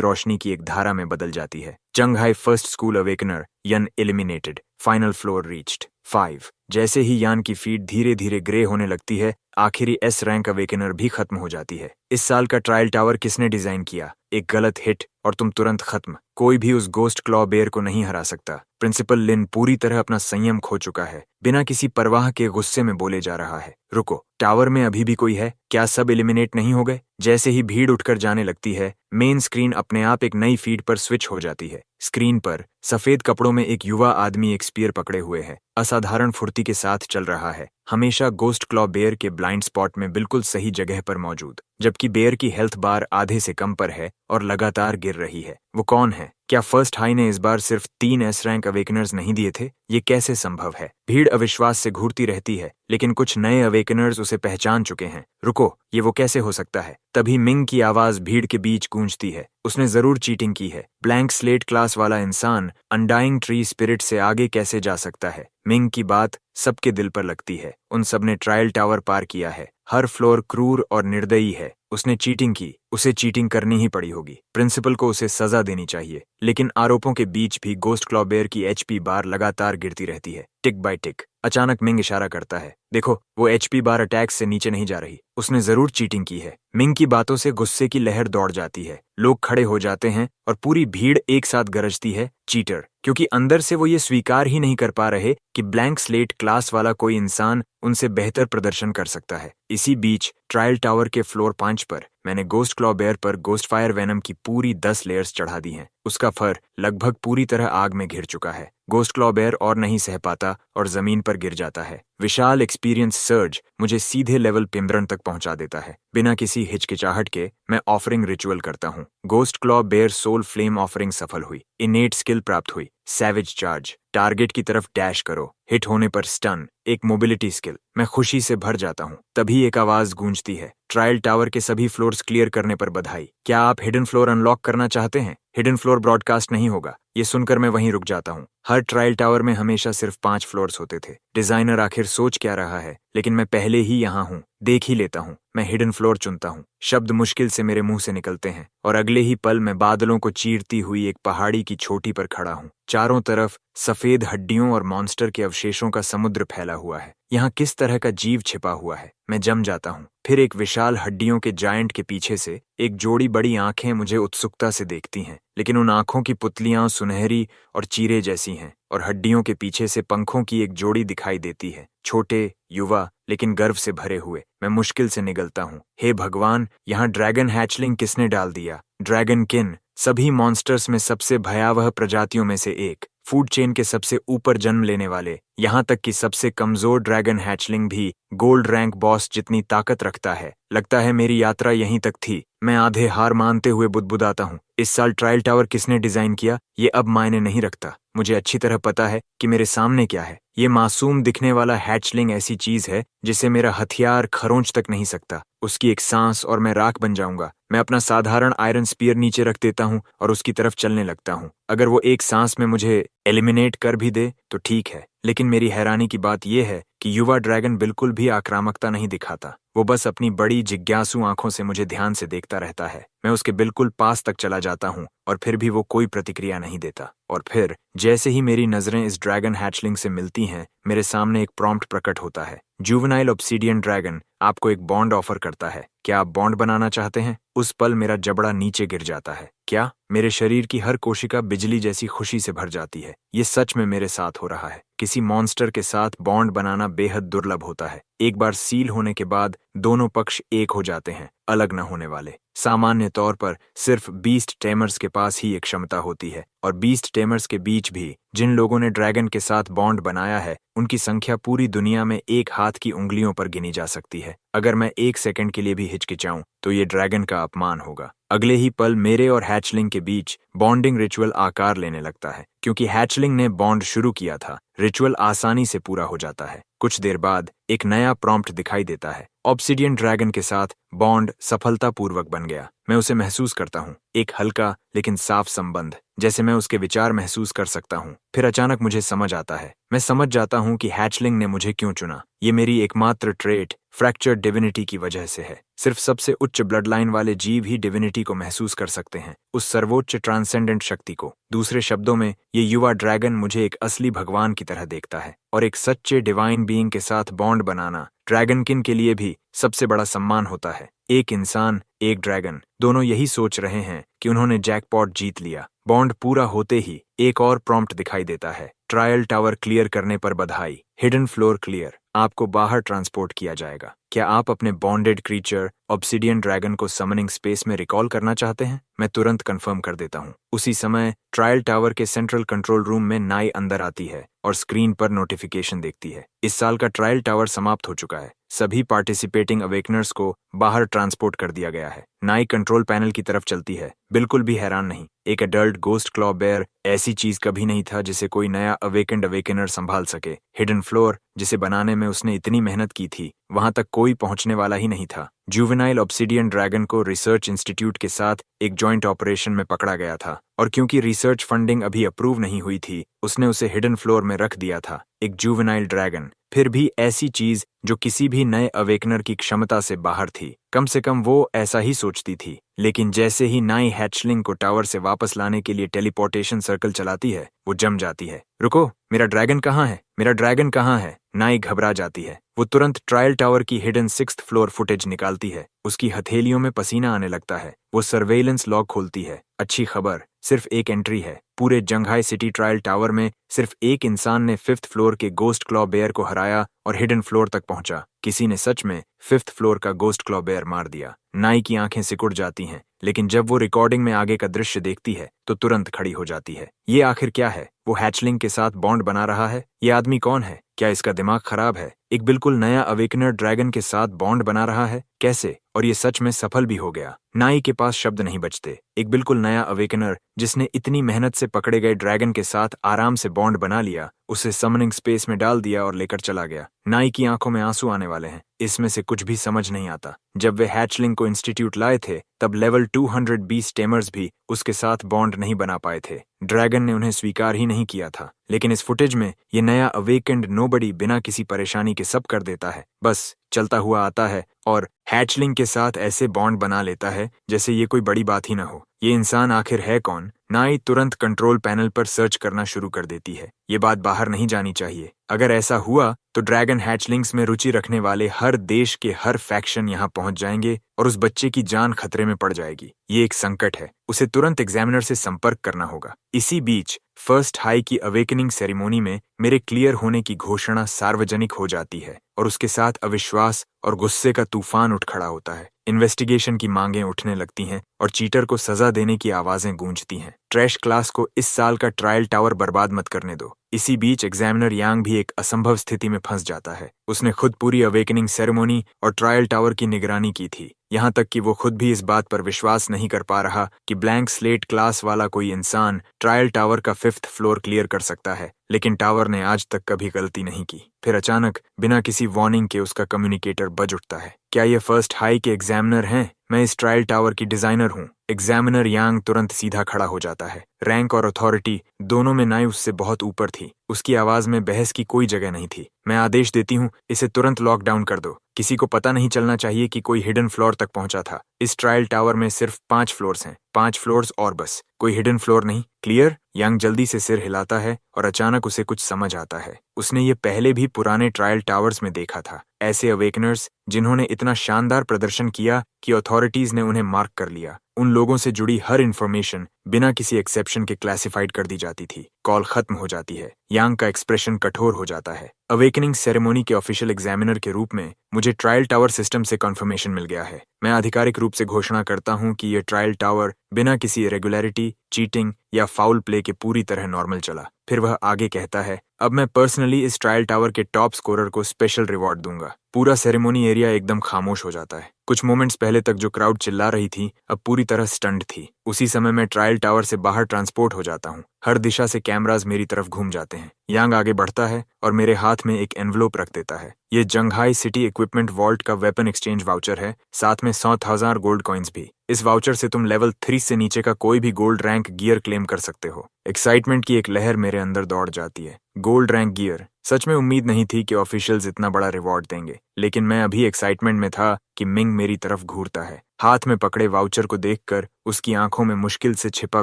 रोशनी की एक धारा में बदल जाती है। चंगहाई फर्स्ट स्कूल अवेकनर यन एलिमिनेटेड, फाइनल फ्लोर रीच्ड 5। जैसे ही यान की फीड धीरे धीरे ग्रे होने लगती है, आखिरी एस रैंक अवेकनर भी खत्म हो जाती है। इस साल का ट्रायल टावर किसने डिजाइन किया? एक गलत हिट और तुम तुरंत खत्म। कोई भी उस गोस्ट क्लॉ बेयर को नहीं हरा सकता। प्रिंसिपल लिन पूरी तरह अपना संयम खो चुका है। बिना किसी परवाह के गुस्से में बोले जा रहा है, रुको, टावर में अभी भी कोई है? क्या सब एलिमिनेट नहीं हो गए? जैसे ही भीड़ उठकर जाने लगती है, मेन स्क्रीन अपने आप एक नई फीड पर स्विच हो जाती है। स्क्रीन पर सफेद कपड़ों में एक युवा आदमी एक स्पीयर पकड़े हुए है, असाधारण फुर्ती के साथ चल रहा है, हमेशा गोस्ट क्लॉ बेयर के ब्लाइंड स्पॉट में बिल्कुल सही जगह पर मौजूद, जबकि बेयर की हेल्थ बार आधे से कम पर है और लगातार गिर रही है। वो कौन है? क्या फर्स्ट हाई ने इस बार सिर्फ 3 एस रैंक अवेकनर्स नहीं दिए थे? ये कैसे संभव है? भीड़ अविश्वास से घूरती रहती है, लेकिन कुछ नए अवेकनर्स उसे पहचान चुके हैं। रुको, ये वो कैसे हो सकता है? तभी मिंग की आवाज भीड़ के बीच गूंजती है। उसने जरूर चीटिंग की है। ब्लैंक स्लेट क्लास वाला इंसान अनडाइंग ट्री स्पिरिट से आगे कैसे जा सकता है? मिंग की बात सबके दिल पर लगती है। उन सब ने ट्रायल टावर पार किया है। हर फ्लोर क्रूर और निर्दयी है। उसने चीटिंग की, उसे चीटिंग करनी ही पड़ी होगी। प्रिंसिपल को उसे सजा देनी चाहिए। लेकिन आरोपों के बीच भी गोस्ट क्लॉ बेयर की एचपी बार लगातार गिरती रहती है, टिक बाय टिक। अचानक मिंग इशारा करता है, देखो, वो एचपी बार अटैक से नीचे नहीं जा रही। उसने जरूर चीटिंग की है। मिंग की बातों से गुस्से की लहर दौड़ जाती है। लोग खड़े हो जाते हैं और पूरी भीड़ एक साथ गरजती है, चीटर, क्योंकि अंदर से वो ये स्वीकार ही नहीं कर पा रहे कि ब्लैंक स्लेट क्लास वाला कोई इंसान उनसे बेहतर प्रदर्शन कर सकता है। इसी बीच ट्रायल टावर के फ्लोर 5 पर मैंने गोस्ट क्लॉ बेयर पर गोस्ट फायर वेनम की पूरी 10 लेयर्स चढ़ा दी हैं। उसका फर लगभग पूरी तरह आग में घिर चुका है। गोस्ट क्लॉ बेयर और नहीं सह पाता और जमीन पर गिर जाता है। विशाल एक्सपीरियंस सर्ज मुझे सीधे लेवल पिम्बरन तक पहुंचा देता है। बिना किसी हिचकिचाहट के मैं ऑफरिंग रिचुअल करता हूँ। Ghost claw bear soul flame offering सफल हुई। इनेट स्किल प्राप्त हुई, सैवेज चार्ज, टारगेट की तरफ डैश करो, हिट होने पर स्टन, एक मोबिलिटी स्किल। मैं खुशी से भर जाता हूँ। तभी एक आवाज गूंजती है, ट्रायल टावर के सभी फ्लोर्स क्लियर करने पर बधाई। क्या आप हिडन फ्लोर अनलॉक करना चाहते हैं? हिडन फ्लोर ब्रॉडकास्ट नहीं होगा। ये सुनकर मैं वहीं रुक जाता हूँ। हर ट्रायल टावर में हमेशा सिर्फ 5 फ्लोर्स होते थे। डिजाइनर आखिर सोच क्या रहा है? लेकिन मैं पहले ही यहाँ हूँ, देख ही लेता हूँ। मैं हिडन फ्लोर चुनता हूँ। शब्द मुश्किल से मेरे मुंह से निकलते हैं और अगले ही पल मैं बादलों को चीरती हुई एक पहाड़ी की चोटी पर खड़ा हूँ। चारों तरफ सफेद हड्डियों और मॉन्स्टर के अवशेषों का समुद्र फैला हुआ है। यहाँ किस तरह का जीव छिपा हुआ है? मैं जम जाता हूँ। फिर एक विशाल हड्डियों के जायंट के पीछे से एक जोड़ी बड़ी आंखें मुझे उत्सुकता से देखती हैं, लेकिन उन आंखों की पुतलियां सुनहरी और चीरे जैसी हैं और हड्डियों के पीछे से पंखों की एक जोड़ी दिखाई देती है, छोटे, युवा, लेकिन गर्व से भरे हुए। मैं मुश्किल से निगलता हूँ, हे भगवान, यहाँ ड्रैगन हैचलिंग किसने डाल दिया? ड्रैगन किन, सभी मॉन्स्टर्स में सबसे भयावह प्रजातियों में से एक। फूड चेन के सबसे ऊपर जन्म लेने वाले, यहाँ तक कि सबसे कमजोर ड्रैगन हैचलिंग भी गोल्ड रैंक बॉस जितनी ताकत रखता है। लगता है मेरी यात्रा यहीं तक थी। मैं आधे हार मानते हुए बुदबुदाता हूँ। इस साल ट्रायल टावर किसने डिजाइन किया ये अब मायने नहीं रखता। मुझे अच्छी तरह पता है कि मेरे सामने क्या है। ये मासूम दिखने वाला हैचलिंग ऐसी चीज है जिसे मेरा हथियार खरोंच तक नहीं सकता। उसकी एक सांस और मैं राख बन जाऊंगा। मैं अपना साधारण आयरन स्पीयर नीचे रख देता हूँ और उसकी तरफ चलने लगता हूँ। अगर वो एक सांस में मुझे एलिमिनेट कर भी दे तो ठीक है, लेकिन मेरी हैरानी की बात यह है कि युवा ड्रैगन बिल्कुल भी आक्रामकता नहीं दिखाता। वो बस अपनी बड़ी जिज्ञासु आंखों से मुझे ध्यान से देखता रहता है। मैं उसके बिल्कुल पास तक चला जाता हूँ और फिर भी वो कोई प्रतिक्रिया नहीं देता। और फिर जैसे ही मेरी नजरें इस ड्रैगन हैचलिंग से मिलती हैं, मेरे सामने एक प्रॉम्प्ट प्रकट होता है। जुवेनाइल ऑब्सीडियन ड्रैगन आपको एक बॉन्ड ऑफर करता है। क्या आप बॉन्ड बनाना चाहते हैं? उस पल मेरा जबड़ा नीचे गिर जाता है। क्या? मेरे शरीर की हर कोशिका बिजली जैसी खुशी से भर जाती है। ये सच में मेरे साथ हो रहा है। किसी मॉन्स्टर के साथ बॉन्ड बनाना बेहद दुर्लभ होता है। एक बार सील होने के बाद दोनों पक्ष एक हो जाते हैं, अलग न होने वाले। सामान्य तौर पर सिर्फ बीस्ट टेमर्स के पास ही एक क्षमता होती है, और बीस्ट टेमर्स के बीच भी जिन लोगों ने ड्रैगन के साथ बॉन्ड बनाया है उनकी संख्या पूरी दुनिया में एक हाथ की उंगलियों पर गिनी जा सकती है। अगर मैं एक सेकंड के लिए भी हिचकिचाऊं तो ये ड्रैगन का अपमान होगा। अगले ही पल मेरे और हैचलिंग के बीच बॉन्डिंग रिचुअल आकार लेने लगता है। क्योंकि हैचलिंग ने बॉन्ड शुरू किया था, रिचुअल आसानी से पूरा हो जाता है। कुछ देर बाद एक नया प्रॉम्प्ट दिखाई देता है। ऑब्सिडियन ड्रैगन के साथ बॉन्ड सफलतापूर्वक बन गया। मैं उसे महसूस करता हूँ, एक हल्का लेकिन साफ संबंध, जैसे मैं उसके विचार महसूस कर सकता हूँ। फिर अचानक मुझे समझ आता है। मैं समझ जाता हूँ कि हैचलिंग ने मुझे क्यों चुना। ये मेरी एकमात्र ट्रेट फ्रैक्चर्ड डिविनिटी की वजह से है। सिर्फ सबसे उच्च ब्लड लाइन वाले जीव ही डिविनिटी को महसूस कर सकते हैं, उस सर्वोच्च ट्रांसेंडेंट शक्ति को। दूसरे शब्दों में, ये युवा ड्रैगन मुझे एक असली भगवान की तरह देखता है, और एक सच्चे डिवाइन बीइंग के साथ बॉन्ड बनाना ड्रैगनकिन के लिए भी सबसे बड़ा सम्मान होता है। एक इंसान, एक ड्रैगन, दोनों यही सोच रहे हैं कि उन्होंने जैकपॉट जीत लिया। बॉन्ड पूरा होते ही एक और प्रॉम्प्ट दिखाई देता है। ट्रायल टावर क्लियर करने पर बधाई। Hidden floor clear. आपको बाहर ट्रांसपोर्ट किया जाएगा। क्या आप अपने बॉन्डेड क्रीचर ऑब्सिडियन ड्रैगन को समनिंग स्पेस में रिकॉल करना चाहते हैं? मैं तुरंत कंफर्म कर देता हूँ। उसी समय ट्रायल टावर के सेंट्रल कंट्रोल रूम में नाई अंदर आती है और स्क्रीन पर नोटिफिकेशन देखती है। इस साल का ट्रायल टावर समाप्त हो चुका है। सभी पार्टिसिपेटिंग अवेकनर्स को बाहर ट्रांसपोर्ट कर दिया गया है। नाई कंट्रोल पैनल की तरफ चलती है। बिल्कुल भी हैरान नहीं। एक एडल्ट गोस्ट क्लॉ बेयर ऐसी चीज कभी नहीं था जिसे कोई नया अवेकेंड अवेकनर संभाल सके। हिडन फ्लोर, जिसे बनाने में उसने इतनी मेहनत की थी, वहां तक कोई पहुंचने वाला ही नहीं था। जुवेनाइल ऑब्सिडियन ड्रैगन को रिसर्च इंस्टीट्यूट के साथ एक जॉइंट ऑपरेशन में पकड़ा गया था, और क्योंकि रिसर्च फंडिंग अभी अप्रूव नहीं हुई थी, उसने उसे हिडन फ्लोर में रख दिया था। एक जुवेनाइल ड्रैगन, फिर भी ऐसी चीज जो किसी भी नए अवेकनर की क्षमता से बाहर थी। कम से कम वो ऐसा ही सोचती थी। लेकिन जैसे ही नाई हैचलिंग को टावर से वापस लाने के लिए टेलीपोर्टेशन सर्कल चलाती है, वो जम जाती है। रुको, मेरा ड्रैगन कहाँ है? मेरा ड्रैगन कहाँ है? नाई घबरा जाती है। वो तुरंत ट्रायल टावर की हिडन 6th फ्लोर फुटेज निकालती है। उसकी हथेलियों में पसीना आने लगता है। वो सर्वेलेंस लॉग खोलती है। अच्छी खबर, सिर्फ एक एंट्री है। पूरे जंघाई सिटी ट्रायल टावर में सिर्फ एक इंसान ने 5th फ्लोर के गोस्ट क्लॉ बेयर को हराया और हिडन फ्लोर तक पहुंचा। किसी ने सच में 5th फ्लोर का गोस्ट क्लॉ बेयर मार दिया। नाई की आंखें सिकुड़ जाती हैं, लेकिन जब वो रिकॉर्डिंग में आगे का दृश्य देखती है तो तुरंत खड़ी हो जाती है। ये आखिर क्या है? वो हैचलिंग के साथ बॉन्ड बना रहा है? ये आदमी कौन है? क्या इसका दिमाग खराब है? एक बिल्कुल नया अवेकनर ड्रैगन के साथ बॉन्ड बना रहा है? कैसे? और ये सच में सफल भी हो गया। नाई के पास शब्द नहीं बचते। एक बिल्कुल नया अवेकनर जिसने इतनी मेहनत से पकड़े गए ड्रैगन के साथ आराम से बॉन्ड बना लिया, उसे समनिंग स्पेस में डाल दिया और लेकर चला गया। नाई की आंखों में आंसू आने वाले हैं। इसमें से कुछ भी समझ नहीं आता। जब वे हैचलिंग को इंस्टीट्यूट लाए थे, तब लेवल 220 टेमर्स भी उसके साथ बॉन्ड नहीं बना पाए थे। ड्रैगन ने उन्हें स्वीकार ही नहीं किया था। लेकिन इस फुटेज में ये नया अवेकेंड नोबडी बिना किसी परेशानी के सब कर देता है। बस चलता हुआ आता है और हैचलिंग के साथ ऐसे बॉन्ड बना लेता है जैसे ये कोई बड़ी बात ही ना हो। ये इंसान आखिर है कौन? नाई तुरंत कंट्रोल पैनल पर सर्च करना शुरू कर देती है। ये बात बाहर नहीं जानी चाहिए। अगर ऐसा हुआ तो ड्रैगन हैचलिंग्स में रुचि रखने वाले हर देश के हर फैक्शन यहाँ पहुंच जाएंगे और उस बच्चे की जान खतरे में पड़ जाएगी। ये एक संकट है। उसे तुरंत एग्जामिनर से संपर्क करना होगा। इसी बीच फर्स्ट हाई की अवेकनिंग सेरेमोनी में मेरे क्लियर होने की घोषणा सार्वजनिक हो जाती है और उसके साथ अविश्वास और गुस्से का तूफान उठ खड़ा होता है। इन्वेस्टिगेशन की मांगें उठने लगती हैं और चीटर को सजा देने की आवाजें गूंजती हैं। ट्रैश क्लास को इस साल का ट्रायल टावर बर्बाद मत करने दो। इसी बीच एग्जामिनर यांग भी एक असंभव स्थिति में फंस जाता है। उसने खुद पूरी अवेकनिंग सेरेमनी और ट्रायल टावर की निगरानी की थी, यहाँ तक कि वो खुद भी इस बात पर विश्वास नहीं कर पा रहा कि ब्लैंक स्लेट क्लास वाला कोई इंसान ट्रायल टावर का 5th फ्लोर क्लियर कर सकता है। लेकिन टावर ने आज तक कभी गलती नहीं की। फिर अचानक बिना किसी वार्निंग के उसका कम्युनिकेटर बज उठता है। क्या ये फर्स्ट हाई के एग्जामिनर हैं? मैं इस ट्रायल टावर की डिजाइनर हूँ। एग्जामिनर यांग तुरंत सीधा खड़ा हो जाता है। रैंक और अथॉरिटी दोनों में नाई उससे बहुत ऊपर थी। उसकी आवाज में बहस की कोई जगह नहीं थी। मैं आदेश देती हूँ, इसे तुरंत लॉकडाउन कर दो। किसी को पता नहीं चलना चाहिए कि कोई हिडन फ्लोर तक पहुंचा था। इस ट्रायल टावर में सिर्फ 5 फ्लोर्स हैं, 5 फ्लोर्स और बस, कोई हिडन फ्लोर नहीं। क्लियर? यांग जल्दी से सिर हिलाता है और अचानक उसे कुछ समझ आता है। उसने ये पहले भी पुराने ट्रायल टावर्स में देखा था, ऐसे अवेकनर्स जिन्होंने इतना शानदार प्रदर्शन किया कि अथॉरिटीज ने उन्हें मार्क कर लिया। उन लोगों से जुड़ी हर इंफॉर्मेशन बिना किसी एक्सेप्शन के क्लासिफाइड कर दी जाती थी। कॉल खत्म हो जाती है। यांग का एक्सप्रेशन कठोर हो जाता है। अवेकनिंग सेरेमनी के ऑफिशियल एग्जामिनर के रूप में मुझे ट्रायल टावर सिस्टम से कन्फर्मेशन मिल गया है। मैं आधिकारिक रूप से घोषणा करता हूं कि यह ट्रायल टावर बिना किसी इरेगुलरिटी, चीटिंग या फाउल प्ले के पूरी तरह नॉर्मल चला। फिर वह आगे कहता है, अब मैं पर्सनली इस ट्रायल टावर के टॉप स्कोरर को स्पेशल रिवॉर्ड दूंगा। पूरा सेरेमनी एरिया एकदम खामोश हो जाता है। कुछ मोमेंट्स पहले तक जो क्राउड चिल्ला रही थी, अब पूरी तरह स्टंड थी। उसी समय मैं ट्रायल टावर से बाहर ट्रांसपोर्ट हो जाता हूँ। हर दिशा से कैमरास मेरी तरफ घूम जाते हैं। यांग आगे बढ़ता है और मेरे हाथ में एक एनवलप रख देता है। ये जंघाई सिटी इक्विपमेंट वॉल्ट का वेपन एक्सचेंज वाउचर है, साथ में 100,000 गोल्ड कॉइन्स भी। इस वाउचर से तुम लेवल 3 से नीचे का कोई भी गोल्ड रैंक गियर क्लेम कर सकते हो। एक्साइटमेंट की एक लहर मेरे अंदर दौड़ जाती है। गोल्ड रैंक गियर, सच में उम्मीद नहीं थी कि ऑफिशियल्स इतना बड़ा रिवॉर्ड देंगे, लेकिन मैं अभी एक्साइटमेंट में था कि मिंग मेरी तरफ घूरता है। हाथ में पकड़े वाउचर को देखकर उसकी आंखों में मुश्किल से छिपा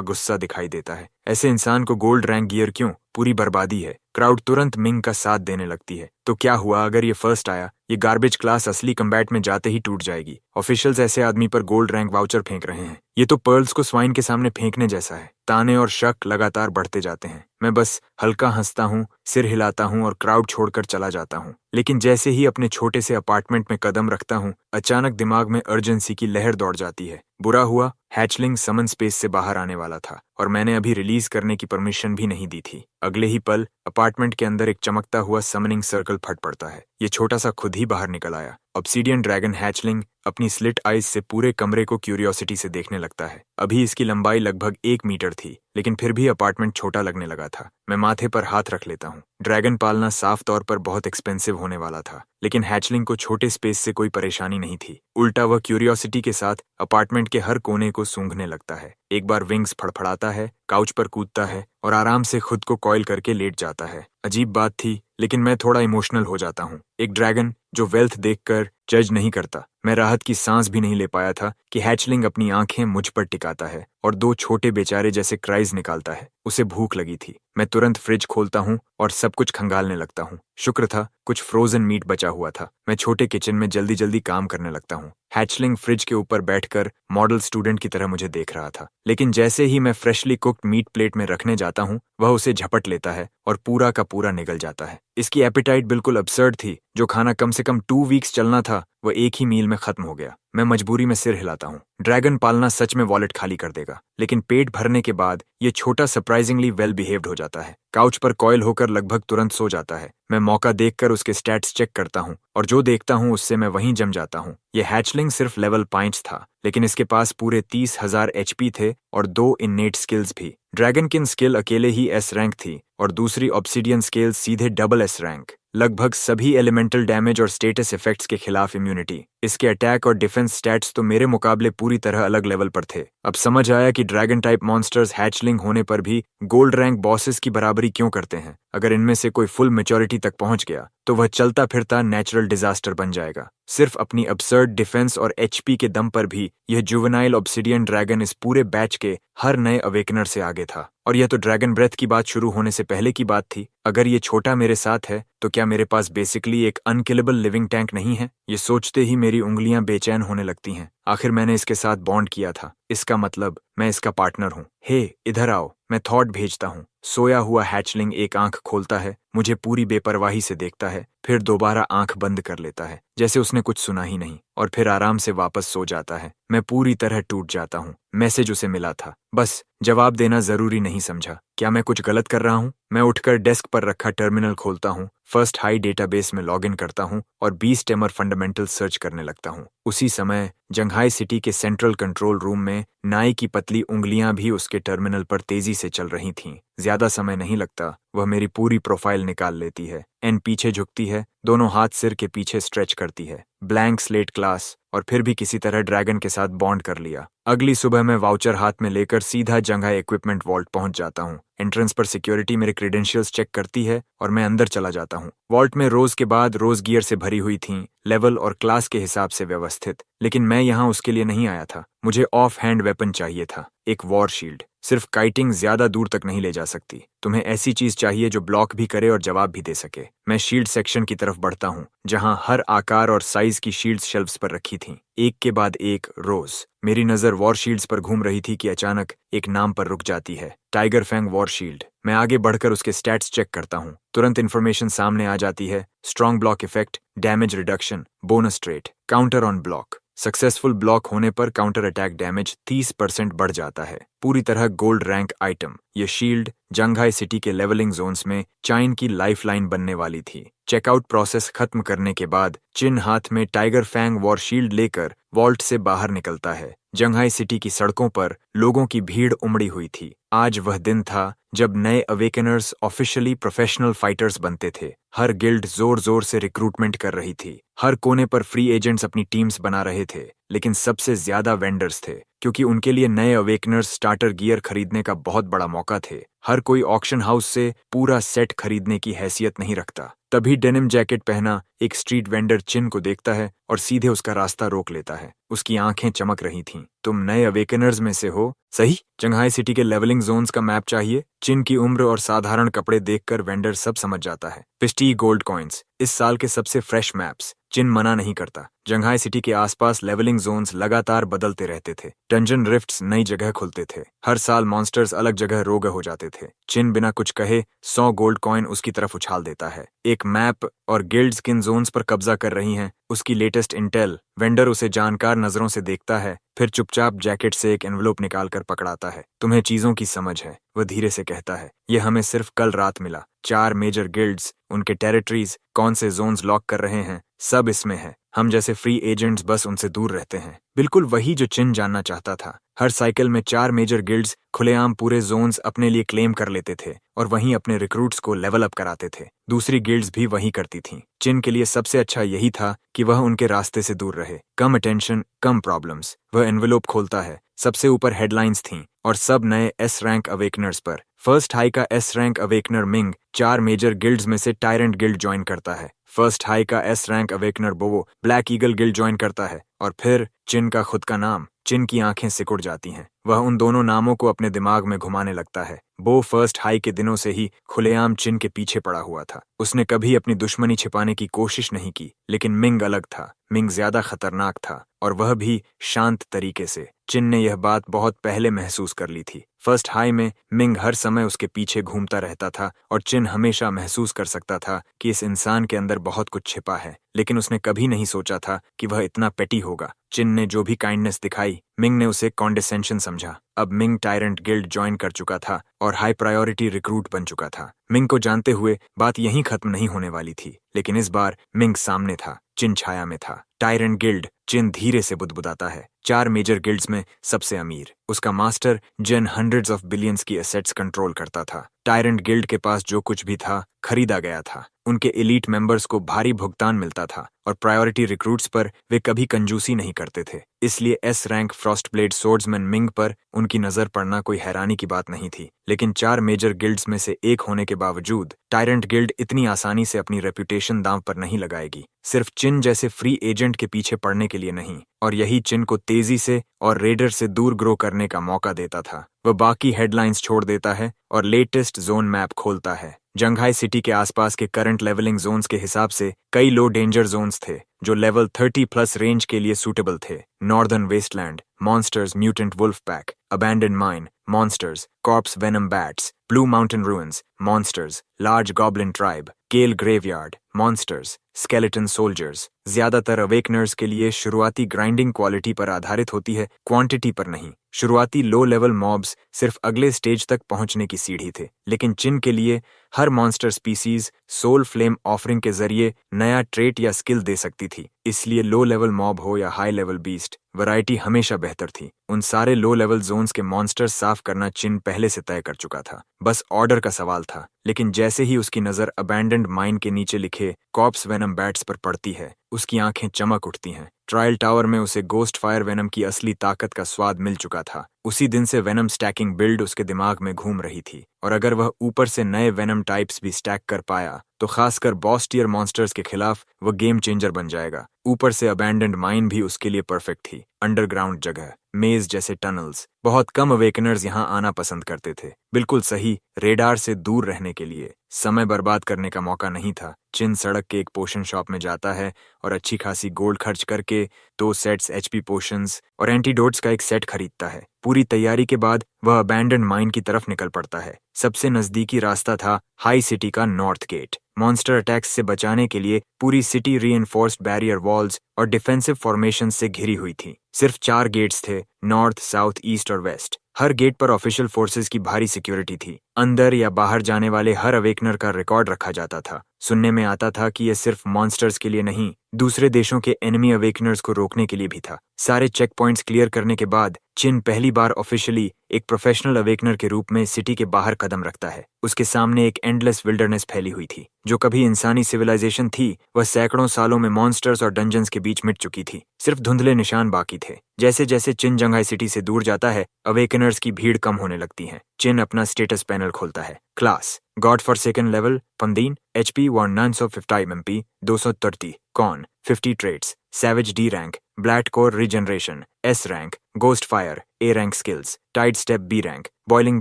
गुस्सा दिखाई देता है। ऐसे इंसान को गोल्ड रैंक गियर क्यों? पूरी बर्बादी है। क्राउड तुरंत मिंग का साथ देने लगती है। तो क्या हुआ अगर ये फर्स्ट आया? ये गार्बेज क्लास असली कम्बैट में जाते ही टूट जाएगी। ऑफिशियल्स ऐसे आदमी पर गोल्ड रैंक वाउचर फेंक रहे हैं। ये तो पर्ल्स को स्वाइन के सामने फेंकने जैसा है। ताने और शक लगातार बढ़ते जाते हैं। मैं बस हल्का हंसता हूँ, सिर हिलाता हूँ और क्राउड छोड़कर चला जाता हूँ। लेकिन जैसे ही अपने छोटे से अपार्टमेंट में कदम रखता हूँ, अचानक दिमाग में अर्जेंसी की लहर दौड़ जाती है। बुरा हुआ, हैचलिंग समन स्पेस से बाहर आने वाला था और मैंने अभी रिलीज करने की परमिशन भी नहीं दी थी। अगले ही पल अपार्टमेंट के अंदर एक चमकता हुआ समनिंग सर्कल फट पड़ता है। ये छोटा सा खुद ही बाहर निकल आया। ऑब्सीडियन ड्रैगन हैचलिंग अपनी स्लिट आइज से पूरे कमरे को क्यूरियोसिटी से देखने लगता है। अभी इसकी लंबाई लगभग 1 मीटर थी, लेकिन फिर भी अपार्टमेंट छोटा लगने लगा था। मैं माथे पर हाथ रख लेता हूँ। ड्रैगन पालना साफ तौर पर बहुत एक्सपेंसिव होने वाला था, लेकिन हैचलिंग को छोटे स्पेस से कोई परेशानी नहीं थी। उल्टा वह क्यूरियोसिटी के साथ अपार्टमेंट के हर कोने को सूंघने लगता है। एक बार विंग्स फड़फड़ाता है, काउच पर कूदता है और आराम से खुद को कॉइल करके लेट जाता है। अजीब बात थी, लेकिन मैं थोड़ा इमोशनल हो जाता हूँ। एक ड्रैगन जो वेल्थ देखकर जज नहीं करता। मैं राहत की सांस भी नहीं ले पाया था कि हैचलिंग अपनी आंखें मुझ पर टिकाता है और 2 छोटे बेचारे जैसे क्राइज निकालता है। उसे भूख लगी थी। मैं तुरंत फ्रिज खोलता हूँ और सब कुछ खंगालने लगता हूँ। शुक्र था कुछ फ्रोजन मीट बचा हुआ था। मैं छोटे किचन में जल्दी जल्दी काम करने लगता हूँ। हैचलिंग फ्रिज के ऊपर बैठकर मॉडल स्टूडेंट की तरह मुझे देख रहा था, लेकिन जैसे ही मैं फ्रेशली कुक्ड मीट प्लेट में रखने जाता हूँ, वह उसे झपट लेता है और पूरा का पूरा निगल जाता है। इसकी एपिटाइट बिल्कुल अब्सर्ड थी। जो खाना कम से कम 2 वीक्स चलना था, वह एक ही मील में खत्म हो गया। मैं मजबूरी में सिर हिलाता हूँ। ड्रैगन पालना सच में वॉलेट खाली कर देगा, लेकिन पेट भरने के बाद ये छोटा सरप्राइजिंगली वेल बिहेव्ड हो जाता है। काउच पर कॉइल होकर लगभग तुरंत सो जाता है। मैं मौका देखकर उसके स्टैट्स चेक करता हूँ और जो देखता हूँ उससे मैं वहीं जम जाता हूँ। ये हैचलिंग सिर्फ लेवल 5 था, लेकिन इसके पास पूरे 30,000 HP थे और 2 इन्नेट स्किल्स भी। ड्रैगनकिन स्किल अकेले ही S रैंक थी और दूसरी ऑब्सीडियन स्किल सीधे डबल S रैंक। लगभग सभी एलिमेंटल डैमेज और स्टेटस इफेक्ट्स के खिलाफ इम्यूनिटी। इसके अटैक और डिफेंस स्टैट्स तो मेरे मुकाबले पूरी तरह अलग लेवल पर थे। अब समझ आया कि ड्रैगन टाइप मॉन्स्टर्स हैचलिंग होने पर भी गोल्ड रैंक बॉसेस की बराबरी क्यों करते हैं। अगर इनमें से कोई फुल मैच्योरिटी तक पहुंच गया तो वह चलता फिरता नेचुरल डिजास्टर बन जाएगा। सिर्फ अपनी अब्सर्ड डिफेंस और HP के दम पर भी यह जुवेनाइल ऑब्सिडियन ड्रैगन इस पूरे बैच के हर नए अवेकनर से आगे था। और यह तो ड्रैगन ब्रेथ की बात शुरू होने से पहले की बात थी। अगर ये छोटा मेरे साथ है तो क्या मेरे पास बेसिकली एक अनकिलेबल लिविंग टैंक नहीं है? ये सोचते ही मेरी उंगलियां बेचैन होने लगती हैं। आखिर मैंने इसके साथ बॉन्ड किया था। इसका मतलब मैं इसका पार्टनर हूँ। हे, इधर आओ। मैं थॉट भेजता हूँ। सोया हुआ हैचलिंग एक आंख खोलता है मुझे पूरी बेपरवाही से देखता है, फिर दोबारा आंख बंद कर लेता है जैसे उसने कुछ सुना ही नहीं, और फिर आराम से वापस सो जाता है। मैं पूरी तरह टूट जाता हूँ। मैसेज उसे मिला था, बस जवाब देना जरूरी नहीं समझा। क्या मैं कुछ गलत कर रहा हूँ? मैं उठकर डेस्क पर रखा टर्मिनल खोलता हूँ, फर्स्ट हाई डेटाबेस में लॉगिन करता हूँ और 20 टेमर फंडामेंटल सर्च करने लगता हूँ। उसी समय जंघाई सिटी के सेंट्रल कंट्रोल रूम में नाई की पतली उंगलियां भी उसके टर्मिनल पर तेजी से चल रही थीं। ज्यादा समय नहीं लगता, वह मेरी पूरी प्रोफाइल निकाल लेती है। एन पीछे झुकती है, दोनों हाथ सिर के पीछे स्ट्रेच करती है। ब्लैंक स्लेट क्लास, और फिर भी किसी तरह ड्रैगन के साथ बॉन्ड कर लिया। अगली सुबह मैं वाउचर हाथ में लेकर सीधा जंघाई इक्विपमेंट वॉल्ट पहुंच जाता हूं। एंट्रेंस पर सिक्योरिटी मेरे क्रेडेंशियल्स चेक करती है और मैं अंदर चला जाता हूं। वॉल्ट में रोज के बाद रोज गियर से भरी हुई थीं, लेवल और क्लास के हिसाब से व्यवस्थित। लेकिन मैं यहां उसके लिए नहीं आया था। मुझे ऑफ हैंड वेपन चाहिए था, एक वॉर शील्ड। सिर्फ काइटिंग ज्यादा दूर तक नहीं ले जा सकती। तुम्हें ऐसी चीज चाहिए जो ब्लॉक भी करे और जवाब भी दे सके। मैं शील्ड सेक्शन की तरफ बढ़ता हूँ, जहां हर आकार और साइज की शील्ड्स शेल्फ्स पर रखी थीं, एक के बाद एक रोज। मेरी नजर वॉर शील्ड्स पर घूम रही थी कि अचानक एक नाम पर रुक जाती है, टाइगर फैंग वॉर शील्ड। मैं आगे बढ़कर उसके स्टैट्स चेक करता हूँ। तुरंत इन्फॉर्मेशन सामने आ जाती है, strong block effect, damage reduction, bonus trait, counter on block. Successful block होने पर काउंटर अटैक डैमेज 30% बढ़ जाता है। पूरी तरह गोल्ड रैंक आइटम। ये शील्ड जंघाई सिटी के लेवलिंग जोन्स में चाइन की लाइफलाइन बनने वाली थी। चेकआउट प्रोसेस खत्म करने के बाद चिन हाथ में टाइगर फैंग वॉर शील्ड लेकर वॉल्ट से बाहर निकलता है। जंघाई सिटी की सड़कों पर लोगों की भीड़ उमड़ी हुई थी। आज वह दिन था जब नए अवेकनर्स ऑफिशियली प्रोफेशनल फाइटर्स बनते थे। हर गिल्ड जोर जोर से रिक्रूटमेंट कर रही थी। हर कोने पर फ्री एजेंट्स अपनी टीम्स बना रहे थे, लेकिन सबसे ज्यादा वेंडर्स थे, क्योंकि उनके लिए नए अवेकनर्स स्टार्टर गियर खरीदने का बहुत बड़ा मौका थे। हर कोई ऑक्शन हाउस से पूरा सेट खरीदने की हैसियत नहीं रखता। तभी डेनिम जैकेट पहना एक स्ट्रीट वेंडर चिन को देखता है और सीधे उसका रास्ता रोक लेता है। उसकी आंखें चमक रही थीं। तुम नए अवेकनर्स में से हो? सही। जंघाई सिटी के लेवलिंग जोन्स का मैप चाहिए। चिन की उम्र और साधारण कपड़े देखकर वेंडर सब समझ जाता है। 50 गोल्ड कॉइन्स, इस साल के सबसे फ्रेश मैप्स। चिन मना नहीं करता। जंघाई सिटी के आसपास लेवलिंग जोन्स लगातार बदलते रहते थे। डंजन रिफ्ट्स नई जगह खुलते थे। हर साल मॉन्स्टर्स अलग जगह रोग हो जाते थे। चिन बिना कुछ कहे 100 गोल्ड कॉइन उसकी तरफ उछाल देता है। एक मैप और गिल्ड्स किन जोन्स पर कब्जा कर रही हैं, उसकी लेटेस्ट इंटेल। वेंडर उसे जानकार नजरों से देखता है, फिर चुपचाप जैकेट से एक एनवलप निकालकर पकड़ाता है। तुम्हें चीजों की समझ है, वह धीरे से कहता है। यह हमें सिर्फ कल रात मिला। 4 मेजर गिल्ड्स, उनके टेरिटरीज, कौन से जोन्स लॉक कर रहे हैं, सब इसमें है। हम जैसे फ्री एजेंट्स बस उनसे दूर रहते हैं। बिल्कुल वही जो चिन जानना चाहता था। हर साइकिल में 4 मेजर गिल्ड्स खुलेआम पूरे जोन्स अपने लिए क्लेम कर लेते थे और वहीं अपने रिक्रूट्स को लेवल अप कराते थे। दूसरी गिल्ड्स भी वही करती थीं। चिन के लिए सबसे अच्छा यही था कि वह उनके रास्ते से दूर रहे। कम अटेंशन, कम प्रॉब्लम्स। वह एनवेलोप खोलता है। सबसे ऊपर हेडलाइंस थीं और सब नए एस रैंक अवेकनर्स पर। फर्स्ट हाई का S rank awakener Ming 4 major guilds में से टायरेंट गिल्ड ज्वाइन करता है। फर्स्ट हाई का S rank awakener Bowo black eagle guild join करता है। और फिर चिन का खुद का नाम। चिन की आंखें सिकुड़ जाती हैं। वह उन दोनों नामों को अपने दिमाग में घुमाने लगता है। बो फर्स्ट हाई के दिनों से ही खुलेआम चिन के पीछे पड़ा हुआ था। उसने कभी अपनी दुश्मनी छिपाने की कोशिश नहीं की, लेकिन मिंग अलग था। मिंग ज्यादा खतरनाक था, और वह भी शांत तरीके से। चिन ने यह बात बहुत पहले महसूस कर ली थी। फर्स्ट हाई में मिंग हर समय उसके पीछे घूमता रहता था और चिन हमेशा महसूस कर सकता था कि इस इंसान के अंदर बहुत कुछ छिपा है, लेकिन उसने कभी नहीं सोचा था कि वह इतना पेटी होगा। चिन ने जो भी काइंडनेस दिखाई, मिंग ने उसे कॉन्डेसेंशन समझा। अब मिंग टायरेंट गिल्ड ज्वाइन कर चुका था और हाई प्रायोरिटी रिक्रूट बन चुका था। मिंग को जानते हुए बात यहीं खत्म नहीं होने वाली थी, लेकिन इस बार मिंग सामने था, चिन छाया में था। टायरेंट गिल्ड, चिन धीरे से बुदबुदाता है। 4 मेजर गिल्ड्स में सबसे अमीर। उसका master Jin hundreds of billions की एसेट्स कंट्रोल करता था। टायरेंट गिल्ड के पास जो कुछ भी था खरीदा गया था। उनके एलीट मेंबर्स को भारी भुगतान मिलता था और प्रायोरिटी रिक्रूट्स पर वे कभी कंजूसी नहीं करते थे। इसलिए एस रैंक फ्रॉस्टब्लेड सोर्ड्समैन मिंग पर उनकी नजर पड़ना कोई हैरानी की बात नहीं थी। लेकिन 4 मेजर गिल्ड्स में से एक होने के बावजूद टायरेंट गिल्ड इतनी आसानी से अपनी रेपुटेशन दांव पर नहीं लगाएगी। सिर्फ चिन जैसे फ्री एजेंट के पीछे पड़ने के के लिए नहीं, और यही चिन को तेजी से और रेडर से दूर ग्रो करने का मौका देता था। वह बाकी हेडलाइंस छोड़ देता है और लेटेस्ट जोन मैप खोलता है। जंघाई सिटी के आसपास के करंट लेवलिंग जोन्स के हिसाब से कई लो डेंजर जोन्स थे जो लेवल 30 प्लस रेंज के लिए सूटेबल थे। Northern wasteland, monsters mutant wolf pack, abandon mine, monsters, corpse venom bats, blue mountain ruins, monsters, large goblin tribe, Kel graveyard, monsters, skeleton soldiers. ज्यादातर अवेकनर्स के लिए शुरुआती ग्राइंडिंग क्वालिटी पर आधारित होती है, क्वांटिटी पर नहीं। शुरुआती लो लेवल मॉब्स सिर्फ अगले स्टेज तक पहुंचने की सीढ़ी थे, लेकिन चिन के लिए हर monster species soul flame offering के जरिए नया ट्रेट या स्किल दे सकती थी। इसलिए लो लेवल मॉब हो या हाई लेवल बीस्ट, वैरायटी हमेशा बेहतर थी। उन सारे लो लेवल जोन्स के मॉन्स्टर्स साफ करना चिन पहले से तय कर चुका था, बस ऑर्डर का सवाल था। लेकिन जैसे ही उसकी नजर अबैंडन्ड माइन के नीचे लिखे कॉर्प्स वेनम बैट्स पर पड़ती है, उसकी आंखें चमक उठती हैं। ट्रायल टावर में उसे गोस्ट फायर वेनम की असली ताकत का स्वाद मिल चुका था। उसी दिन से वेनम स्टैकिंग बिल्ड उसके दिमाग में घूम रही थी, और अगर वह ऊपर से नए वेनम टाइप्स भी स्टैक कर पाया तो खासकर बॉस टियर मॉन्स्टर्स के खिलाफ वह गेम चेंजर बन जाएगा। ऊपर से अबैंडन्ड माइन भी उसके लिए परफेक्ट थी। अंडरग्राउंड जगह, मेज जैसे टनल्स, बहुत कम अवेकनर्स यहाँ आना पसंद करते थे। बिल्कुल सही, रेडार से दूर रहने के लिए। समय बर्बाद करने का मौका नहीं था। चिन सड़क के एक पोशन शॉप में जाता है और अच्छी खासी गोल्ड खर्च करके 2 सेट्स एचपी पोशंस और एंटीडोट्स का एक सेट खरीदता है। पूरी तैयारी के बाद वह अबैंडन्ड माइन की तरफ निकल पड़ता है। सबसे नजदीकी रास्ता था हाई सिटी का नॉर्थ गेट। मॉन्स्टर अटैक्स से बचाने के लिए पूरी सिटी रीइंफोर्स्ड बैरियर वॉल्स और डिफेंसिव फॉर्मेशन से घिरी हुई थी। सिर्फ 4 गेट्स थे, नॉर्थ, साउथ, ईस्ट और वेस्ट। हर गेट पर ऑफिशियल फोर्सेस की भारी सिक्योरिटी थी। अंदर या बाहर जाने वाले हर अवेकनर का रिकॉर्ड रखा जाता था। सुनने में आता था कि यह सिर्फ मॉन्स्टर्स के लिए नहीं, दूसरे देशों के एनिमी अवेकनर्स को रोकने के लिए भी था। सारे चेक पॉइंट्स क्लियर करने के बाद चिन पहली बार ऑफिशियली एक प्रोफेशनल अवेकनर के रूप में सिटी के बाहर कदम रखता है। उसके सामने एक एंडलेस विल्डरनेस फैली हुई थी। जो कभी इंसानी सिविलाइजेशन थी, वह सैकड़ों सालों में मॉन्स्टर्स और डंजन्स के बीच मिट चुकी थी। सिर्फ धुंधले निशान बाकी थे। जैसे जैसे चिन जंघाई सिटी से दूर जाता है, अवेकनर्स की भीड़ कम होने लगती है। चिन अपना स्टेटस पैनल खोलता है। Class god forsaken level 15, HP 1950 MP 230, con 50 traits, savage D rank, blade core regeneration S rank, ghost fire A rank skills, tide step B rank, boiling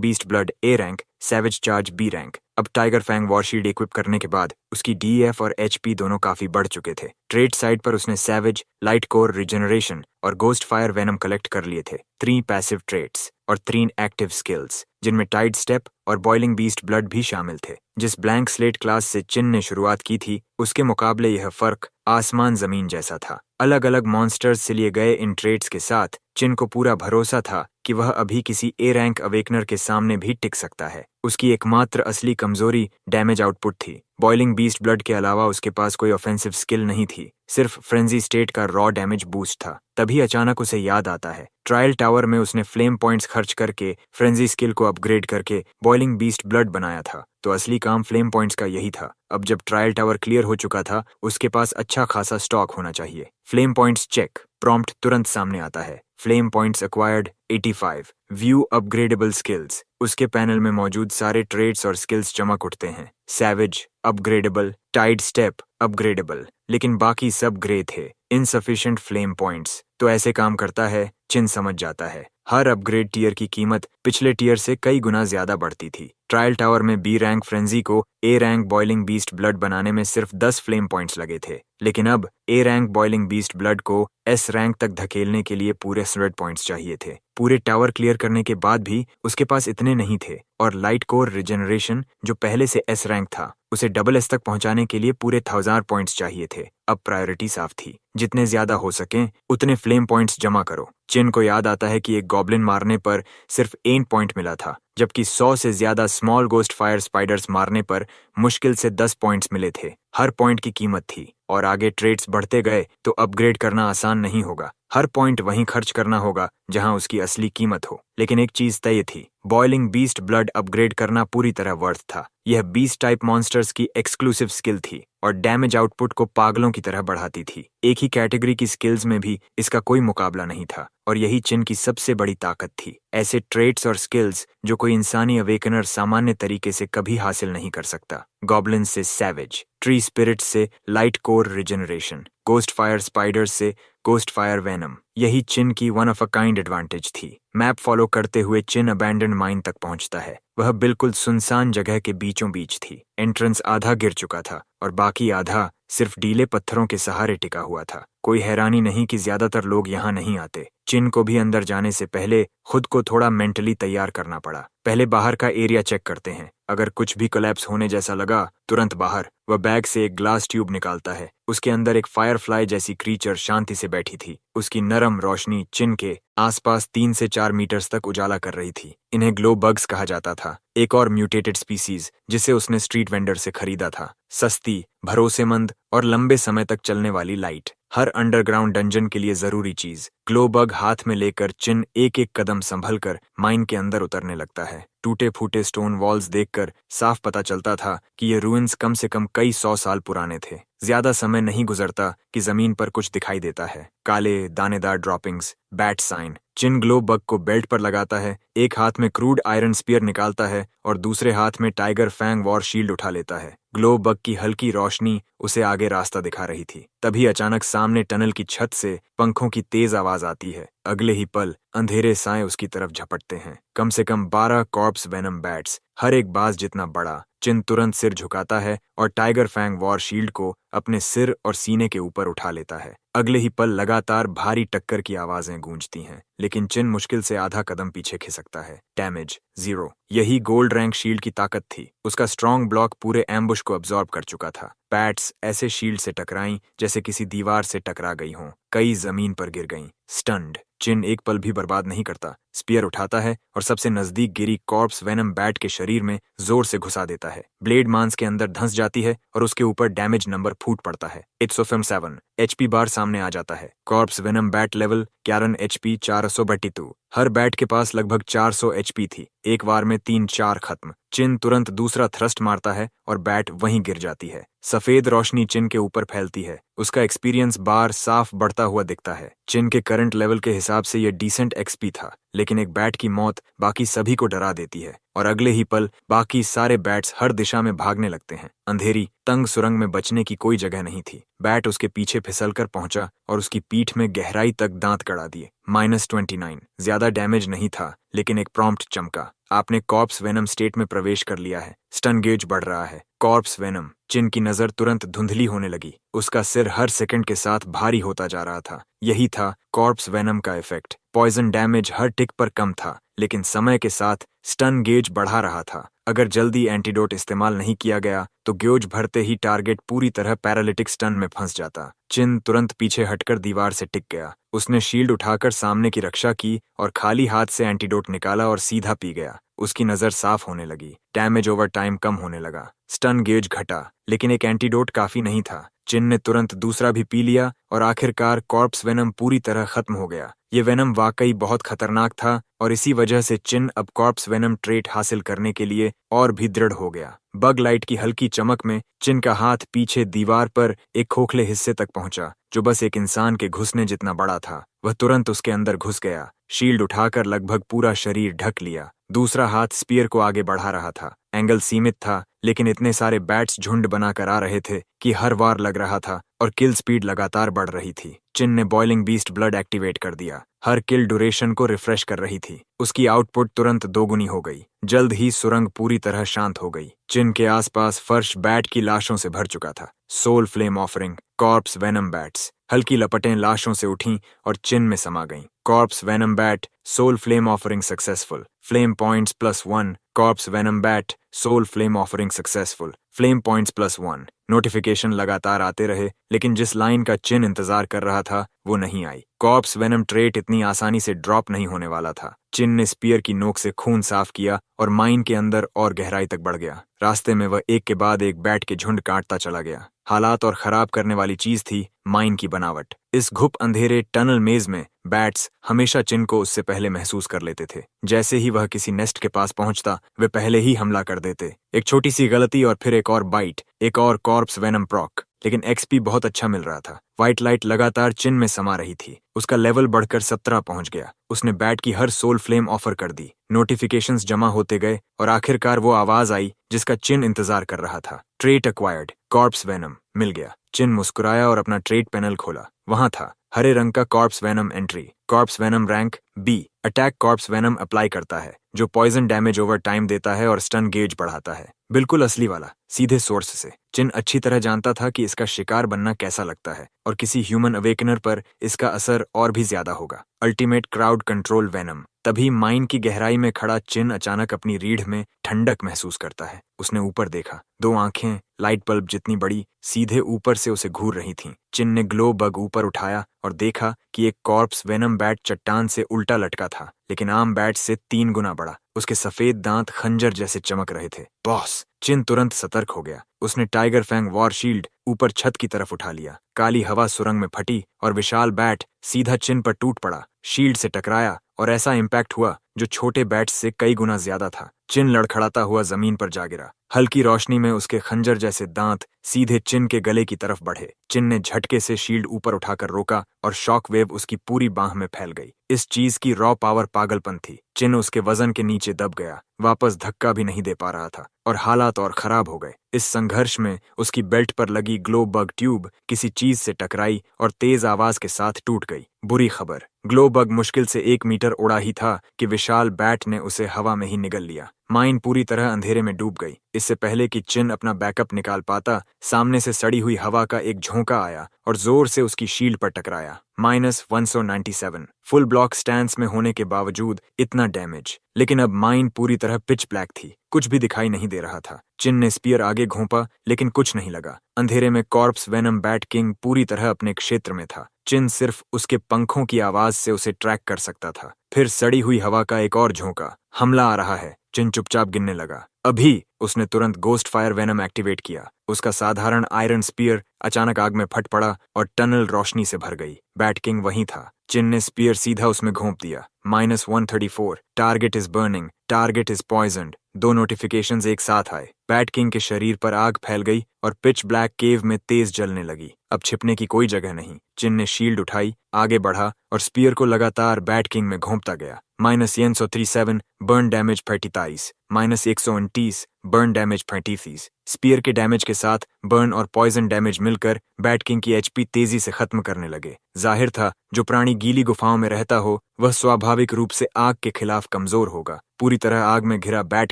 beast blood A rank, savage charge B rank. अब टाइगर फैंग वॉरशील्ड इक्विप करने के बाद उसकी DF और HP दोनों काफी बढ़ चुके थे। ट्रेड साइड पर उसने सैवेज, लाइट कोर रीजनरेशन और गोस्ट फायर वेनम कलेक्ट कर लिए थे। 3 पैसिव ट्रेट्स और 3 एक्टिव स्किल्स, जिनमें टाइड स्टेप और बॉइलिंग बीस्ट ब्लड भी शामिल थे। जिस ब्लैंक स्लेट क्लास से चिन ने शुरुआत की थी, उसके मुकाबले यह फर्क आसमान जमीन जैसा था। अलग अलग मॉन्स्टर्स से लिए गए इन ट्रेट्स के साथ चिन को पूरा भरोसा था कि वह अभी किसी A रैंक अवेकनर के सामने भी टिक सकता है। उसकी एकमात्र असली कमजोरी डैमेज आउटपुट थी। बॉइलिंग बीस्ट ब्लड के अलावा उसके पास कोई ऑफेंसिव स्किल नहीं थी, सिर्फ फ्रेंजी स्टेट का रॉ डैमेज बूस्ट था। तभी अचानक उसे याद आता है, ट्रायल टावर में उसने फ्लेम पॉइंट्स खर्च करके फ्रेंजी स्किल को अपग्रेड करके बॉइलिंग बीस्ट ब्लड बनाया था, तो असली काम फ्लेम पॉइंट्स का यही था। अब जब ट्रायल टावर क्लियर हो चुका था, उसके पास अच्छा खासा स्टॉक होना चाहिए। फ्लेम पॉइंट्स चेक, प्रॉम्प्ट तुरंत सामने आता है। Flame points acquired 85, view upgradable skills. उसके पैनल में मौजूद सारे ट्रेड्स और स्किल्स चमक उठते हैं। Savage upgradable, tide step upgradable, लेकिन बाकी सब ग्रे थे। Insufficient flame points. तो ऐसे काम करता है, चिन समझ जाता है। हर अपग्रेड टियर की कीमत पिछले टियर से कई गुना ज्यादा बढ़ती थी। ट्रायल टावर में B रैंक फ्रेंजी को A rank boiling beast blood बनाने में सिर्फ 10 फ्लेम पॉइंट्स लगे थे, लेकिन अब A rank boiling beast blood को S रैंक तक धकेलने के लिए पूरे 100 पॉइंट्स चाहिए थे। पूरे टावर क्लियर करने के बाद भी उसके पास इतने नहीं थे, और लाइट कोर रिजनरेशन जो पहले से S रैंक था, उसे डबल S तक पहुंचाने के लिए पूरे 1000 पॉइंट्स चाहिए थे। अब प्रायोरिटी साफ थी, जितने ज्यादा हो सकें उतने फ्लेम पॉइंट्स जमा करो। चिन को याद आता है कि एक गॉब्लिन मारने पर सिर्फ 1 पॉइंट मिला था, जबकि 100 से ज्यादा स्मॉल गोस्ट फायर स्पाइडर्स मारने पर मुश्किल से 10 पॉइंट्स मिले थे। हर पॉइंट की कीमत थी, और आगे ट्रेड्स बढ़ते गए तो अपग्रेड करना आसान नहीं होगा। हर पॉइंट वहीं खर्च करना होगा जहां उसकी असली कीमत हो। लेकिन एक चीज तय थी, बॉइलिंग बीस्ट ब्लड अपग्रेड करना पूरी तरह वर्थ था। यह बीस्ट टाइप मॉन्स्टर्स की एक्सक्लूसिव स्किल थी और डैमेज आउटपुट को पागलों की तरह बढ़ाती थी। एक ही कैटेगरी की स्किल्स में भी इसका कोई मुकाबला नहीं था, और यही चिन की सबसे बड़ी ताकत थी। ऐसे ट्रेट्स और स्किल्स जो कोई इंसानी अवेकनर सामान्य तरीके से कभी हासिल नहीं कर सकता। गॉब्लिन से सैवेज, ट्री स्पिरिट से light core regeneration, ghost fire spiders से गोस्ट फायर वेनम। यही चिन की one of a kind advantage थी। मैप फॉलो करते हुए चिन अबैंडन्ड माइन तक पहुंचता है। वह बिल्कुल सुनसान जगह के बीचों बीच थी। एंट्रेंस आधा गिर चुका था और बाकी आधा सिर्फ डीले पत्थरों के सहारे टिका हुआ था। कोई हैरानी नहीं कि ज्यादातर लोग यहाँ नहीं आते। चिन को भी अंदर जाने से पहले खुद को थोड़ा मेंटली तैयार करना पड़ा। पहले बाहर का एरिया चेक करते हैं। अगर कुछ भी कोलैप्स होने जैसा लगा, तुरंत बाहर। वह बैग से एक ग्लास ट्यूब निकालता है। उसके अंदर एक फायरफ्लाई जैसी क्रीचर शांति से बैठी थी। उसकी नरम रोशनी चिन के आसपास 3 से 4 मीटर्स तक उजाला कर रही थी। इन्हें ग्लो बग्स कहा जाता था, एक और म्यूटेटेड स्पीसीज जिसे उसने स्ट्रीट वेंडर से खरीदा था। सस्ती, भरोसेमंद और लंबे समय तक चलने वाली लाइट, हर अंडरग्राउंड डंजन के लिए जरूरी चीज। ग्लो बग हाथ में लेकर चिन एक एक कदम संभल कर माइन के अंदर उतरने लगता है। टूटे फूटे स्टोन वॉल्स देखकर साफ पता चलता था कि ये रूइंस कम से कम कई 100 साल पुराने थे। ज्यादा समय नहीं गुजरता कि जमीन पर कुछ दिखाई देता है। काले दानेदार ड्रॉपिंग्स, बैट साइन। चिन ग्लो बग को बेल्ट पर लगाता है, एक हाथ में क्रूड आयरन स्पीयर निकालता है और दूसरे हाथ में टाइगर फैंग वॉर शील्ड उठा लेता है। ग्लो बग की हल्की रोशनी उसे आगे रास्ता दिखा रही थी। तभी अचानक सामने टनल की छत से पंखों की तेज आवाज आती है। अगले ही पल अंधेरे साए उसकी तरफ झपटते हैं। कम से कम 12 कॉर्प्स वेनम बैट्स, हर एक बाज जितना बड़ा। चिन तुरंत सिर झुकाता है और टाइगर फैंग वॉर शील्ड को अपने सिर और सीने के ऊपर उठा लेता है। अगले ही पल लगातार भारी टक्कर की आवाजें गूंजती हैं, लेकिन चिन मुश्किल से आधा कदम पीछे खिसकता है। डैमेज 0। यही गोल्ड रैंक शील्ड की ताकत थी। उसका स्ट्रॉन्ग ब्लॉक पूरे एम्बुश को अब्सॉर्ब कर चुका था। बैट्स ऐसे शील्ड से टकराईं जैसे किसी दीवार से टकरा गई हों। कई जमीन पर गिर गईं। स्टन्ड। चिन एक पल भी बर्बाद नहीं करता। स्पीयर उठाता है और सबसे नजदीक गिरी कॉर्प्स वेनम बैट के शरीर में जोर से घुसा देता है। ब्लेड मांस के अंदर धंस जाती है और उसके ऊपर डैमेज नंबर फूट पड़ता है। इट्स ऑफ 7 HP बार सामने आ जाता है। Corps venom bat level 11 HP 432। हर बैट के पास लगभग 400 HP थी। एक बार में 3-4 खत्म। चिन तुरंत दूसरा थ्रस्ट मारता है और बैट वहीं गिर जाती है। सफेद रोशनी चिन के ऊपर फैलती है। उसका एक्सपीरियंस बार साफ बढ़ता हुआ दिखता है। चिन के करंट लेवल के हिसाब से यह डिसेंट XP था, लेकिन एक बैट की मौत बाकी सभी को डरा देती है और अगले ही पल बाकी सारे बैट्स हर दिशा में भागने लगते हैं। अंधेरी तंग सुरंग में बचने की कोई जगह नहीं थी। बैट उसके पीछे फिसलकर पहुंचा और उसकी पीठ में गहराई तक दांत गड़ा दिए। -29। ज्यादा डैमेज नहीं था, लेकिन एक प्रॉम्प्ट चमका। आपने कॉर्प्स वेनम स्टेट में प्रवेश कर लिया है। स्टन गेज बढ़ रहा है। Corps venom. चिन की नजर तुरंत धुंधली होने लगी। उसका सिर हर सेकंड के साथ भारी होता जा रहा था। यही था कॉर्प्स वेनम का इफेक्ट। पॉइजन डैमेज हर टिक पर कम था, लेकिन समय के साथ स्टन गेज बढ़ा रहा था। अगर जल्दी एंटीडोट इस्तेमाल नहीं किया गया तो गेज भरते ही टारगेट पूरी तरह पैरालिटिक स्टन में फंस जाता। चिन तुरंत पीछे हटकर दीवार से टिक गया। उसने शील्ड उठाकर सामने की रक्षा की और खाली हाथ से एंटीडोट निकाला और सीधा पी गया। उसकी नजर साफ होने लगी। डैमेज ओवर टाइम कम होने लगा। स्टन गेज घटा, लेकिन एक एंटीडोट काफी नहीं था। चिन ने तुरंत दूसरा भी पी लिया और आखिरकार कॉर्प्स वेनम पूरी तरह खत्म हो गया। ये वेनम वाकई बहुत खतरनाक था और इसी वजह से चिन अब कॉर्प्स वेनम ट्रेट हासिल करने के लिए और भी दृढ़ हो गया। बग लाइट की हल्की चमक में चिन का हाथ पीछे दीवार पर एक खोखले हिस्से तक पहुंचा, जो बस एक इंसान के घुसने जितना बड़ा था। वह तुरंत उसके अंदर घुस गया। शील्ड उठाकर लगभग पूरा शरीर ढक लिया। दूसरा हाथ स्पीयर को आगे बढ़ा रहा था। एंगल सीमित था, लेकिन इतने सारे बैट्स झुंड बनाकर आ रहे थे कि हर वार लग रहा था और किल स्पीड लगातार बढ़ रही थी। चिन ने बॉइलिंग बीस्ट ब्लड एक्टिवेट कर दिया। हर किल ड्यूरेशन को रिफ्रेश कर रही थी। उसकी आउटपुट तुरंत दोगुनी हो गई। जल्द ही सुरंग पूरी तरह शांत हो गई। चिन के आसपास फर्श बैट की लाशों से भर चुका था। Soul flame offering. Corpse venom bats. हल्की लपटें लाशों से उठीं और चिन में समा गईं। Corpse venom bat. Soul flame offering successful. Flame points +1। Corpse venom bat. Soul flame offering successful. Flame points +1। Notification लगातार आते रहे, लेकिन जिस लाइन का चिन इंतजार कर रहा था वो नहीं आई। कॉर्प्स वेनम ट्रेट इतनी आसानी से ड्रॉप नहीं होने वाला था। चिन ने स्पीयर की नोक से खून साफ किया और माइन के अंदर और गहराई तक बढ़ गया। रास्ते में वह एक के बाद एक बैट के झुंड काटता चला गया। हालात और खराब करने वाली चीज थी माइन की बनावट। इस घुप अंधेरे टनल मेज में बैट्स हमेशा चिन को उससे पहले महसूस कर लेते थे। जैसे ही वह किसी नेस्ट के पास पहुंचता, वे पहले ही हमला कर देते। एक छोटी सी गलती और फिर एक और बाइट, एक और कॉर्प्स वेनम प्रॉक। लेकिन XP बहुत अच्छा मिल रहा था। व्हाइट लाइट लगातार चिन में समा रही थी। उसका लेवल बढ़कर 17 पहुंच गया। उसने बैट की हर सोल फ्लेम ऑफर कर दी। नोटिफिकेशंस जमा होते गए और आखिरकार वो आवाज आई जिसका चिन इंतजार कर रहा था। Trait acquired. कॉर्प्स वेनम मिल गया। चिन मुस्कुराया और अपना ट्रेड पैनल खोला। वहां था हरे रंग का corpse venom entry, corpse venom rank B, attack corpse venom apply करता है जो पॉइजन डैमेज ओवर टाइम देता है और स्टन गेज बढ़ाता है। बिल्कुल असली वाला, सीधे सोर्स से। चिन अच्छी तरह जानता था कि इसका शिकार बनना कैसा लगता है और किसी ह्यूमन अवेकनर पर इसका असर और भी ज्यादा होगा। Ultimate crowd control venom. तभी माइन की गहराई में खड़ा चिन अचानक अपनी रीढ़ में ठंडक महसूस करता है। उसने ऊपर देखा, दो आंखें लाइट बल्ब जितनी बड़ी सीधे ऊपर से उसे घूर रही थीं। चिन ने ग्लो बग ऊपर उठाया और देखा कि एक कॉर्प्स वेनम बैट चट्टान से उल्टा लटका था, लेकिन आम बैट से 3 गुना बड़ा। उसके सफेद दांत खंजर जैसे चमक रहे थे। बॉस! चिन तुरंत सतर्क हो गया। उसने टाइगर फैंग वॉर शील्ड ऊपर छत की तरफ उठा लिया। काली हवा सुरंग में फटी और विशाल बैट सीधा चिन पर टूट पड़ा। शील्ड से टकराया और ऐसा इम्पैक्ट हुआ जो छोटे बैट से कई गुना ज्यादा था। चिन लड़खड़ाता हुआ जमीन पर जा गिरा। हल्की रोशनी में उसके खंजर जैसे दांत सीधे चिन के गले की तरफ बढ़े। चिन ने झटके से शील्ड ऊपर उठाकर रोका और शॉक वेव उसकी पूरी बांह में फैल गई। इस चीज की रॉ पावर पागलपन थी। चिन उसके वजन के नीचे दब गया, वापस धक्का भी नहीं दे पा रहा था और हालात और खराब हो गए। इस संघर्ष में उसकी बेल्ट पर लगी ग्लो बग ट्यूब किसी चीज से टकराई और तेज आवाज के साथ टूट गई। बुरी खबर, ग्लो बग मुश्किल से 1 मीटर उड़ा ही था कि विशाल बैट ने उसे हवा में ही निगल लिया। माइन पूरी तरह अंधेरे में डूब गई। इससे पहले कि चिन अपना बैकअप निकाल पाता, सामने से सड़ी हुई हवा का एक झोंका आया और जोर से उसकी शील्ड पर टकराया। -197 फुल ब्लॉक स्टैंस में होने के बावजूद इतना डैमेज। लेकिन अब माइन पूरी तरह पिच ब्लैक थी, कुछ भी दिखाई नहीं दे रहा था। चिन ने स्पीयर आगे घोंपा लेकिन कुछ नहीं लगा। अंधेरे में कॉर्प्स वेनम बैट किंग पूरी तरह अपने क्षेत्र में था। चिन सिर्फ उसके पंखों की आवाज से उसे ट्रैक कर सकता था। फिर सड़ी हुई हवा का एक और झोंका। हमला आ रहा है। चिन चुपचाप गिनने लगा। अभी! उसने तुरंत गोस्ट फायर वेनम एक्टिवेट किया। उसका साधारण आयरन स्पीयर अचानक आग में फट पड़ा और टनल रोशनी से भर गई। बैट किंग वहीं था। चिन ने स्पीयर सीधा उसमें घोंप दिया। -134 target is burning, target is poisoned. 2 notifications एक साथ आए। बैट किंग के शरीर पर आग फैल गई और पिच ब्लैक केव में तेज जलने लगी। अब छिपने की कोई जगह नहीं। चिन ने शील्ड उठाई, आगे बढ़ा और स्पीयर को लगातार बैट किंग में घोंपता गया। -137 burn damage 33, -129 burn damage 33। Spear के डैमेज के साथ बर्न और पॉइजन डैमेज मिलकर बैट किंग की एचपी तेजी से खत्म करने लगे। जाहिर था जो प्राणी गीली गुफाओं में रहता हो वह स्वाभाविक रूप से आग के खिलाफ कमजोर होगा। पूरी तरह आग में घिरा बैट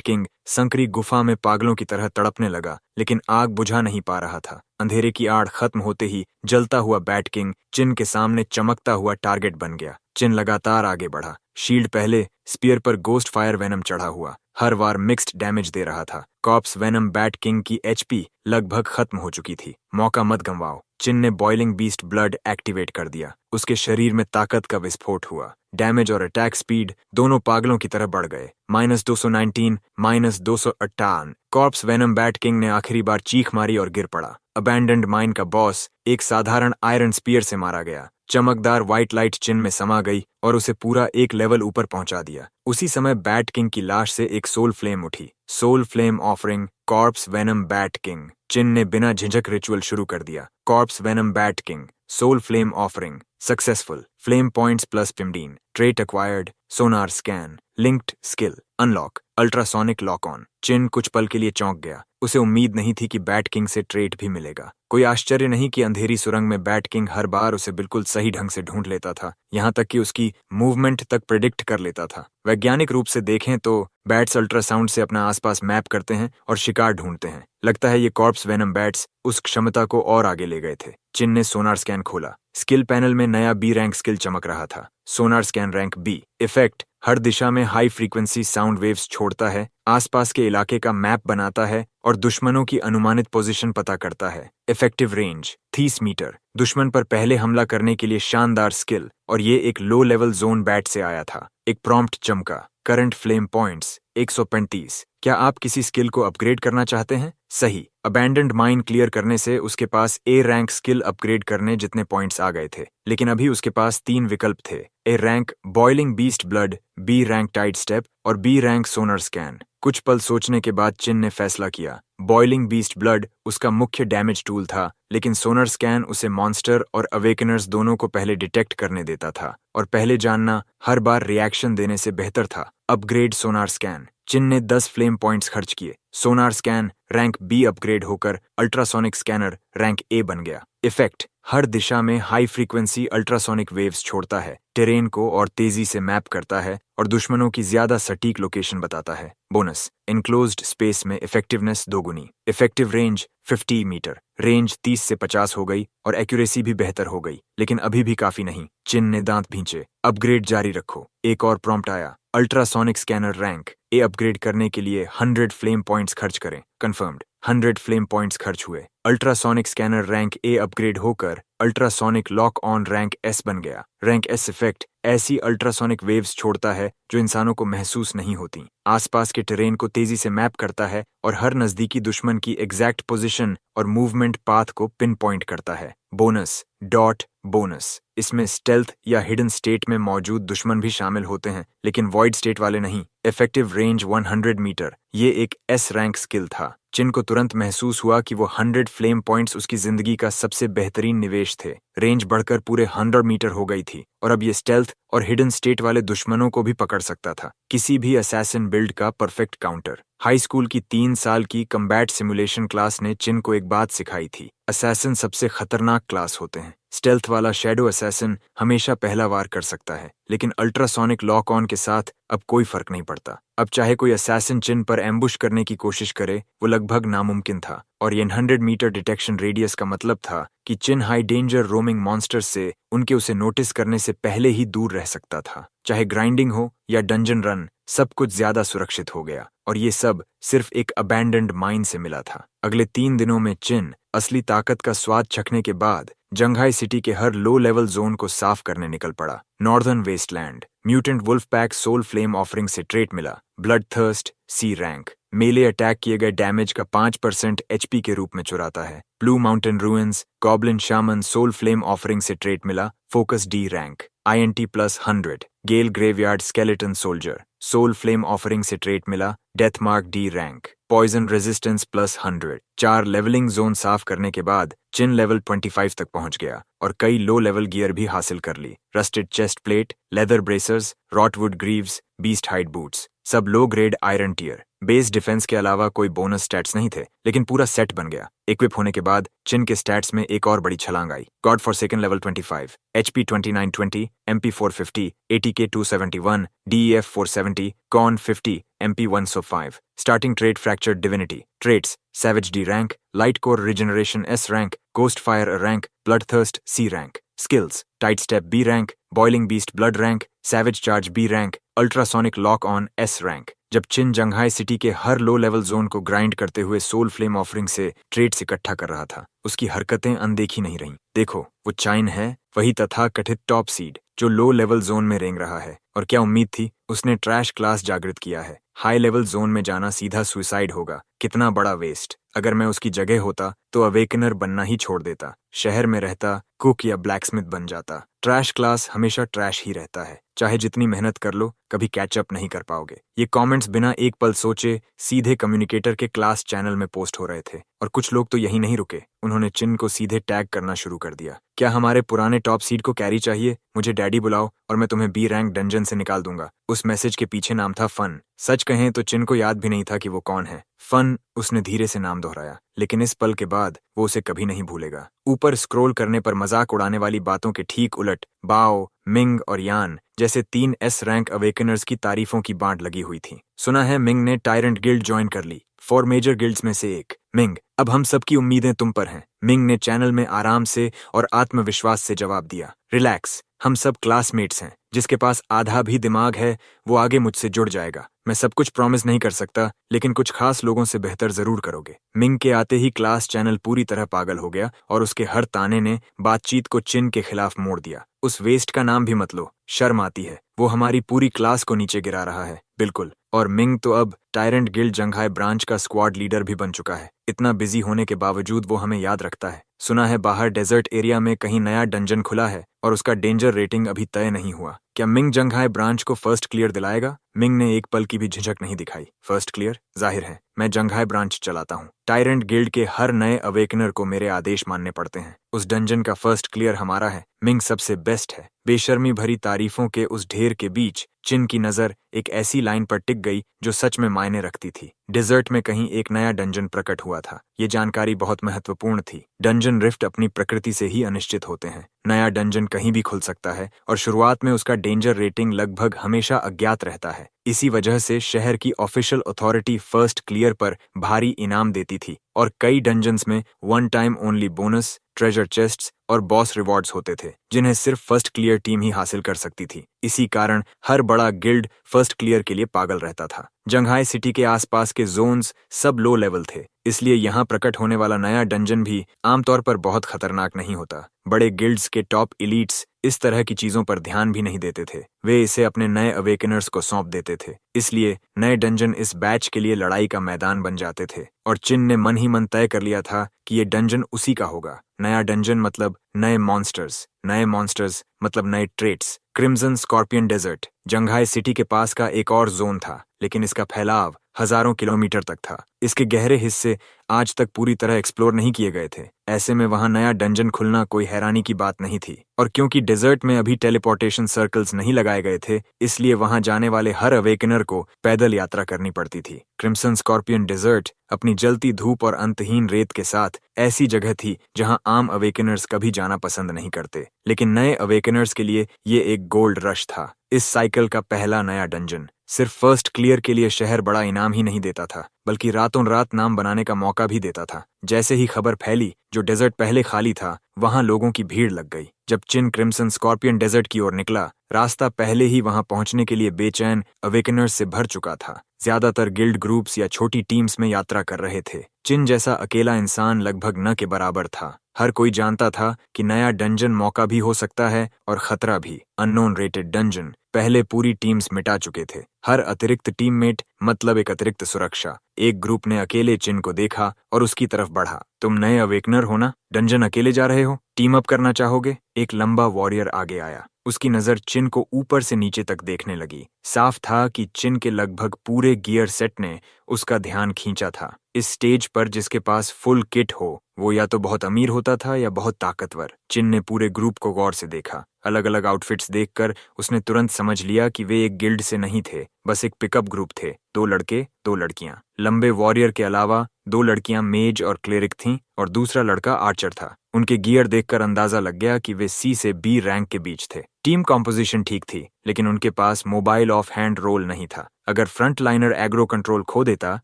किंग संकरी गुफा में पागलों की तरह तड़पने लगा, लेकिन आग बुझा नहीं पा रहा था। अंधेरे की आड़ खत्म होते ही जलता हुआ बैट किंग चिन के सामने चमकता हुआ टारगेट बन गया। चिन लगातार आगे बढ़ा। शील्ड पहले, स्पीयर पर गोस्ट फायर वेनम चढ़ा हुआ। हर बार मिक्स्ड डैमेज दे रहा था। कॉर्प्स वेनम बैट किंग की एचपी लगभग खत्म हो चुकी थी। मौका मत गंवाओ। चिन ने बॉइलिंग बीस्ट ब्लड एक्टिवेट कर दिया। उसके शरीर में ताकत का विस्फोट हुआ। डैमेज और अटैक स्पीड दोनों पागलों की तरह बढ़ गए। -219, -258। कॉर्प्स वेनम बैट किंग ने आखिरी बार चीख मारी और गिर पड़ा। अबैंडन्ड माइन का बॉस एक साधारण आयरन स्पीयर से मारा गया। चमकदार व्हाइट लाइट चिन में समा गई और उसे पूरा एक लेवल ऊपर पहुंचा दिया। उसी समय बैट किंग की लाश से एक सोल फ्लेम उठी। Soul flame offering corpse venom bat king. Chin ने बिना झिझक रिचुअल शुरू कर दिया। Corpse venom bat king, soul flame offering successful. Flame points +15। Trait acquired, sonar scan, linked skill unlock, ultrasonic lock on. Chin कुछ पल के लिए चौंक गया। उसे उम्मीद नहीं थी कि बैट किंग से ट्रेट भी मिलेगा। कोई आश्चर्य नहीं कि अंधेरी सुरंग में बैट किंग हर बार उसे बिल्कुल सही ढंग से ढूंढ लेता था, यहाँ तक कि उसकी मूवमेंट तक प्रिडिक्ट कर लेता था। वैज्ञानिक रूप से देखें तो बैट्स अल्ट्रासाउंड से अपना आसपास मैप करते हैं और शिकार ढूंढते हैं। लगता है ये कॉर्प्स वेनम बैट्स उस क्षमता को और आगे ले गए थे। चिन ने सोनार स्कैन खोला। स्किल पैनल में नया बी रैंक स्किल चमक रहा था। सोनार स्कैन रैंक बी। इफेक्ट, हर दिशा में हाई फ्रीक्वेंसी साउंड वेव्स छोड़ता है, आसपास के इलाके का मैप बनाता है और दुश्मनों की अनुमानित पोजीशन पता करता है। Effective range 30 metre. दुश्मन पर पहले हमला करने के लिए शानदार स्किल, और ये एक लो लेवल जोन बैट से आया था। एक प्रॉम्प्ट चमका। Current flame points 135। क्या आप किसी स्किल को अपग्रेड करना चाहते हैं? सही। अबैंडन्ड माइन क्लियर करने से उसके पास ए रैंक स्किल अपग्रेड करने जितने पॉइंट्स आ गए थे, लेकिन अभी उसके पास 3 विकल्प थे। A rank boiling beast blood, B rank tide step और बी रैंक सोनर स्कैन। कुछ पल सोचने के बाद चिन ने फैसला किया। बॉइलिंग बीस्ट ब्लड उसका मुख्य डैमेज टूल था, लेकिन सोनर स्कैन उसे मॉन्स्टर और अवेकनर्स दोनों को पहले डिटेक्ट करने देता था, और पहले जानना हर बार रिएक्शन देने से बेहतर था। अपग्रेड सोनार स्कैन। चिन ने 10 फ्लेम पॉइंट्स खर्च किए। सोनार स्कैन रैंक बी अपग्रेड होकर अल्ट्रासोनिक स्कैनर रैंक ए बन गया। इफेक्ट हर दिशा में हाई फ्रीक्वेंसी अल्ट्रासोनिक वेव्स छोड़ता है, टेरेन को और तेजी से मैप करता है और दुश्मनों की ज्यादा सटीक लोकेशन बताता है। बोनस इनक्लोज्ड स्पेस में इफेक्टिवनेस दोगुनी। Effective range 50 metre. रेंज 30 से 50 हो गई और एक्यूरेसी भी बेहतर हो गई, लेकिन अभी भी काफी नहीं। चिन ने दांत भींचे। अपग्रेड जारी रखो। एक और प्रॉम्प्ट आया, ultrasonic scanner rank A upgrade करने के लिए 100 फ्लेम पॉइंट्स खर्च करें। कंफर्म्ड। 100 फ्लेम पॉइंट्स खर्च हुए। Ultrasonic scanner rank A upgrade होकर ultrasonic lock on rank S बन गया। रैंक एस इफेक्ट ऐसी अल्ट्रासोनिक वेव्स छोड़ता है जो इंसानों को महसूस नहीं होती, आसपास के टेरेन को तेजी से मैप करता है और हर नजदीकी दुश्मन की एग्जैक्ट पोजीशन और मूवमेंट पाथ को पिन पॉइंट करता है। बोनस डॉट बोनस इसमें स्टेल्थ या हिडन स्टेट में मौजूद दुश्मन भी शामिल होते हैं, लेकिन वॉइड स्टेट वाले नहीं। Effective range 100 metre. ये एक एस रैंक स्किल था। चिन को तुरंत महसूस हुआ कि वो 100 फ्लेम पॉइंट्स उसकी जिंदगी का सबसे बेहतरीन निवेश थे। रेंज बढ़कर पूरे 100 मीटर हो गई थी और अब ये स्टेल्थ और हिडन स्टेट वाले दुश्मनों को भी पकड़ सकता था। किसी भी असैसिन बिल्ड का परफेक्ट काउंटर। हाई स्कूल की 3 साल की कम्बैट सिमुलेशन क्लास ने चिन को एक बात सिखाई थी, असैसिन सबसे खतरनाक क्लास होते हैं। स्टेल्थ वाला शैडो असैसिन हमेशा पहला वार कर सकता है, लेकिन अल्ट्रासोनिक लॉक ऑन के साथ अब कोई फर्क नहीं पड़ता। अब चाहे कोई असैसिन चिन पर एम्बुश करने की कोशिश करे, वो लगभग नामुमकिन था। और ये 100 मीटर डिटेक्शन रेडियस का मतलब था कि चिन हाई डेंजर रोमिंग मॉन्स्टर्स से उनके उसे नोटिस करने से पहले ही दूर रह सकता था। चाहे ग्राइंडिंग हो या डंजन रन, सब कुछ ज्यादा सुरक्षित हो गया और ये सब सिर्फ एक अबैंडन्ड माइन से मिला था। अगले 3 दिनों में चिन असली ताकत का स्वाद चखने के बाद जंघाई सिटी के हर लो लेवल जोन को साफ करने निकल पड़ा। Northern wasteland mutant wolf pack soul flame offering से ट्रेट मिला। Blood thirst C rank melee attack किए गए डैमेज का 5% एचपी के रूप में चुराता है। Blue mountain ruins goblin shaman soul flame offering से ट्रेट मिला। Focus D rank INT plus 100 Gale graveyard skeleton soldier soul flame offering से ट्रेट मिला। Death mark D rank poison resistance plus 100। 4 levelling zone साफ करने के बाद चिन लेवल 25 तक पहुंच गया और कई लो लेवल गियर भी हासिल कर ली। Rusted chest plate, leather bracers, rotwood greaves, beast hide boots, सब low grade iron tier. Base defence के अलावा कोई बोनस स्टैट्स नहीं थे, लेकिन पूरा सेट बन गया। इक्विप होने के बाद चिन के स्टैट्स में एक और बड़ी छलांग आई। God forsaken level 25, HP 2920, MP 450, ATK 271, DEF 470, Con 50, MP 105। Starting trait fractured divinity. Traits Savage D rank, Light Core Regeneration S rank, Ghost Fire rank, Bloodthirst C rank। Skills Tight Step B rank, Boiling Beast Blood rank, Savage Charge B rank, Ultrasonic Lock On S rank। जब चिन जंघाई सिटी के हर लो लेवल जोन को ग्राइंड करते हुए सोल फ्लेम ऑफरिंग से ट्रेड्स इकट्ठा कर रहा था, उसकी हरकतें अनदेखी नहीं रहीं। देखो, वो चाइन है, वही तथाकथित टॉप सीड जो लो लेवल जोन में रेंग रहा है। और क्या उम्मीद थी, उसने ट्रैश क्लास जागृत किया है। हाई लेवल जोन में जाना सीधा सुसाइड होगा। कितना बड़ा वेस्ट। अगर मैं उसकी जगह होता तो अवेकनर बनना ही छोड़ देता, शहर में रहता, कुक या ब्लैकस्मिथ बन जाता। ट्रैश क्लास हमेशा ट्रैश ही रहता है, चाहे जितनी मेहनत कर लो, कभी कैचअप नहीं कर पाओगे। ये कमेंट्स बिना एक पल सोचे सीधे कम्युनिकेटर के क्लास चैनल में पोस्ट हो रहे थे और कुछ लोग तो यही नहीं रुके, उन्होंने चिन को सीधे टैग करना शुरू कर दिया। क्या हमारे पुराने टॉप सीड को कैरी चाहिए? मुझे डैडी बुलाओ और मैं तुम्हें बी रैंक डंजन से निकाल दूंगा। उस मैसेज के पीछे नाम था फन। सच कहें तो चिन को याद भी नहीं था कि वो कौन है। फन उसने धीरे से नाम दोहराया, लेकिन इस पल के बाद वो उसे कभी नहीं भूलेगा। ऊपर स्क्रॉल करने पर मजाक उड़ाने वाली बातों के ठीक उलट बाओ, मिंग और यान जैसे 3 S रैंक अवेकनर्स की तारीफों की बांट लगी हुई थी। सुना है मिंग ने टायरेंट गिल्ड ज्वाइन कर ली, 4 मेजर गिल्ड्स में से एक। मिंग, अब हम सबकी उम्मीदें तुम पर हैं। मिंग ने चैनल में आराम से और आत्मविश्वास से जवाब दिया। रिलैक्स, हम सब क्लासमेट्स हैं। जिसके पास आधा भी दिमाग है वो आगे मुझसे जुड़ जाएगा। मैं सब कुछ प्रॉमिस नहीं कर सकता, लेकिन कुछ खास लोगों से बेहतर जरूर करोगे। मिंग के आते ही क्लास चैनल पूरी तरह पागल हो गया और उसके हर ताने ने बातचीत को चिन के खिलाफ मोड़ दिया। उस वेस्ट का नाम भी मत लो, शर्म आती है। वो हमारी पूरी क्लास को नीचे गिरा रहा है। बिल्कुल, और मिंग तो अब टायरेंट गिल्ड जंघाई ब्रांच का स्क्वाड लीडर भी बन चुका है। इतना बिजी होने के बावजूद वो हमें याद रखता है। सुना है बाहर डेजर्ट एरिया में कहीं नया डंजन खुला है और उसका डेंजर रेटिंग अभी तय नहीं हुआ। क्या मिंग जंघाई ब्रांच को फर्स्ट क्लियर दिलाएगा? मिंग ने एक पल की भी झिझक नहीं दिखाई। First clear? जाहिर है मैं जंघाई ब्रांच चलाता हूँ। टायरेंट गिल्ड के हर नए अवेकनर को मेरे आदेश मानने पड़ते हैं। उस डंजन का फर्स्ट क्लियर हमारा है। मिंग सबसे बेस्ट है। बेशर्मी भरी तारीफों के उस ढेर के बीच चिन की नजर एक ऐसी लाइन पर टिक गई जो सच में मायने रखती थी। डिजर्ट में कहीं एक नया डंजन प्रकट हुआ था। ये जानकारी बहुत महत्वपूर्ण थी। डंजन रिफ्ट अपनी प्रकृति से ही अनिश्चित होते हैं। नया डंजन कहीं भी खुल सकता है और शुरुआत में उसका डेंजर रेटिंग लगभग हमेशा अज्ञात रहता है। इसी वजह से शहर की ऑफिशियल अथॉरिटी फर्स्ट क्लियर पर भारी इनाम देती थी और कई डंजन्स में one time only bonus, treasure chests और बॉस रिवॉर्ड्स होते थे जिन्हें सिर्फ फर्स्ट क्लियर टीम ही हासिल कर सकती थी। इसी कारण हर बड़ा गिल्ड फर्स्ट क्लियर के लिए पागल रहता था। जंघाई सिटी के आसपास के जोन्स सब लो लेवल थे, इसलिए यहाँ प्रकट होने वाला नया डंजन भी आमतौर पर बहुत खतरनाक नहीं होता। बड़े गिल्ड्स के टॉप इलीट्स इस तरह की चीजों पर ध्यान भी नहीं देते थे। वे इसे अपने नए अवेकनर्स को सौंप देते थे। इसलिए नए डंजन इस बैच के लिए लड़ाई का मैदान बन जाते थे और चिन ने मन ही मन तय कर लिया था कि ये डंजन उसी का होगा। नया डंजन मतलब नए मॉन्स्टर्स मतलब नए traits. Crimson scorpion desert Jianghai city के पास का एक और जोन था, लेकिन इसका फैलाव हजारों किलोमीटर तक था। इसके गहरे हिस्से आज तक पूरी तरह एक्सप्लोर नहीं किए गए थे। ऐसे में वहां नया डंजन खुलना कोई हैरानी की बात नहीं थी। और क्योंकि डेजर्ट में अभी टेलीपोर्टेशन सर्कल्स नहीं लगाए गए थे, इसलिए वहां जाने वाले हर अवेकनर को पैदल यात्रा करनी पड़ती थी। क्रिम्सन स्कॉर्पियन डेजर्ट अपनी जलती धूप और अंतहीन रेत के साथ ऐसी जगह थी जहां आम अवेकनर्स कभी जाना पसंद नहीं करते, लेकिन नए अवेकनर्स के लिए ये एक गोल्ड रश था। इस साइकिल का पहला नया डंजन सिर्फ फर्स्ट क्लियर के लिए शहर बड़ा इनाम ही नहीं देता था, बल्कि रातों रात नाम बनाने का मौका भी देता था। जैसे ही खबर फैली जो डेजर्ट पहले खाली था, वहां लोगों की भीड़ लग गई। जब चिन क्रिम्सन स्कॉर्पियन डेजर्ट की ओर निकला, रास्ता पहले ही वहां पहुंचने के लिए बेचैन अवेकनर्स से भर चुका था। ज्यादातर गिल्ड ग्रुप्स या छोटी टीम्स में यात्रा कर रहे थे। चिन जैसा अकेला इंसान लगभग न के बराबर था। हर कोई जानता था कि नया डंजन मौका भी हो सकता है और खतरा भी। अननोन रेटेड डंजन पहले पूरी टीम्स मिटा चुके थे। हर अतिरिक्त टीममेट मतलब एक अतिरिक्त सुरक्षा। एक ग्रुप ने अकेले चिन को देखा और उसकी तरफ बढ़ा। तुम नए अवेकनर हो ना? डंजन अकेले जा रहे हो? टीम अप करना चाहोगे? एक लंबा वॉरियर आगे आया। उसकी नजर चिन को ऊपर से नीचे तक देखने लगी। साफ था कि चिन के लगभग पूरे गियर सेट ने उसका ध्यान खींचा था। इस स्टेज पर जिसके पास फुल किट हो, वो या तो बहुत अमीर होता था या बहुत ताकतवर। चिन ने पूरे ग्रुप को गौर से देखा। अलग अलग आउटफिट्स देखकर उसने तुरंत समझ लिया कि वे एक गिल्ड से नहीं थे, बस एक पिकअप ग्रुप थे। 2 लड़के 2 लड़कियां। लंबे वॉरियर के अलावा 2 लड़कियां मेज और क्लेरिक थीं और दूसरा लड़का आर्चर था। उनके गियर देखकर अंदाजा लग गया कि वे C से B रैंक के बीच थे। टीम कॉम्पोजिशन ठीक थी, लेकिन उनके पास मोबाइल ऑफ हैंड रोल नहीं था। अगर फ्रंट लाइनर एग्रो कंट्रोल खो देता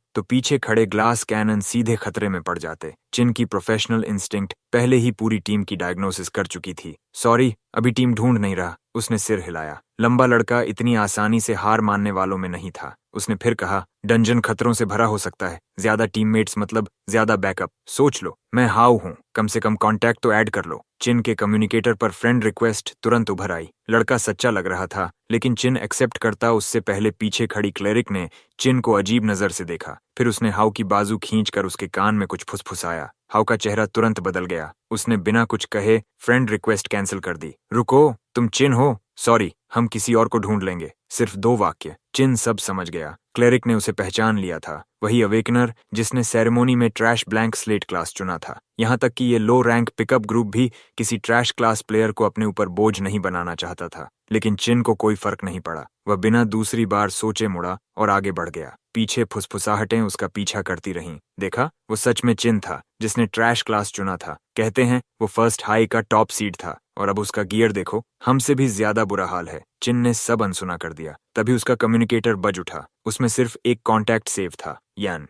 तो पीछे खड़े ग्लास कैनन सीधे खतरे में पड़ जाते। चिन की प्रोफेशनल इंस्टिंक्ट पहले ही पूरी टीम की डायग्नोसिस कर चुकी थी। सॉरी, अभी टीम ढूंढ नहीं रहा। उसने सिर हिलाया। लंबा लड़का इतनी आसानी से हार मानने वालों में नहीं था। उसने फिर कहा, डंजन खतरों से भरा हो सकता है। ज्यादा टीममेट्स मतलब ज्यादा बैकअप। सोच लो, मैं हाउ हूँ, कम से कम कांटेक्ट तो ऐड कर लो। चिन के कम्युनिकेटर पर फ्रेंड रिक्वेस्ट तुरंत उभर आई। लड़का सच्चा लग रहा था, लेकिन चिन एक्सेप्ट करता उससे पहले पीछे खड़ी क्लेरिक ने चिन को अजीब नजर से देखा। फिर उसने हाउ की बाजू खींचकर उसके कान में कुछ फुसफुसाया। हाउ का चेहरा तुरंत बदल गया। उसने बिना कुछ कहे फ्रेंड रिक्वेस्ट कैंसिल कर दी। रुको, तुम चिन हो? सॉरी, हम किसी और को ढूंढ लेंगे। सिर्फ 2 वाक्य। चिन सब समझ गया। क्लेरिक ने उसे पहचान लिया था, वही अवेकनर जिसने सेरेमोनी में ट्रैश ब्लैंक स्लेट क्लास चुना था। यहाँ तक कि ये लो रैंक पिकअप ग्रुप भी किसी ट्रैश क्लास प्लेयर को अपने ऊपर बोझ नहीं बनाना चाहता था। लेकिन चिन को कोई फर्क नहीं पड़ा। वह बिना दूसरी बार सोचे मुड़ा और आगे बढ़ गया। पीछे फुसफुसाहटें उसका पीछा करती रहीं। देखा, वो सच में चिन था जिसने ट्रैश क्लास चुना था। कहते हैं वो फर्स्ट हाई का टॉप सीड था और अब उसका गियर देखो, हमसे भी ज्यादा बुरा हाल है। चिन ने सब अनसुना कर दिया। तभी उसका कम्युनिकेटर बज उठा। उसमें सिर्फ एक कॉन्टैक्ट सेव था, यान।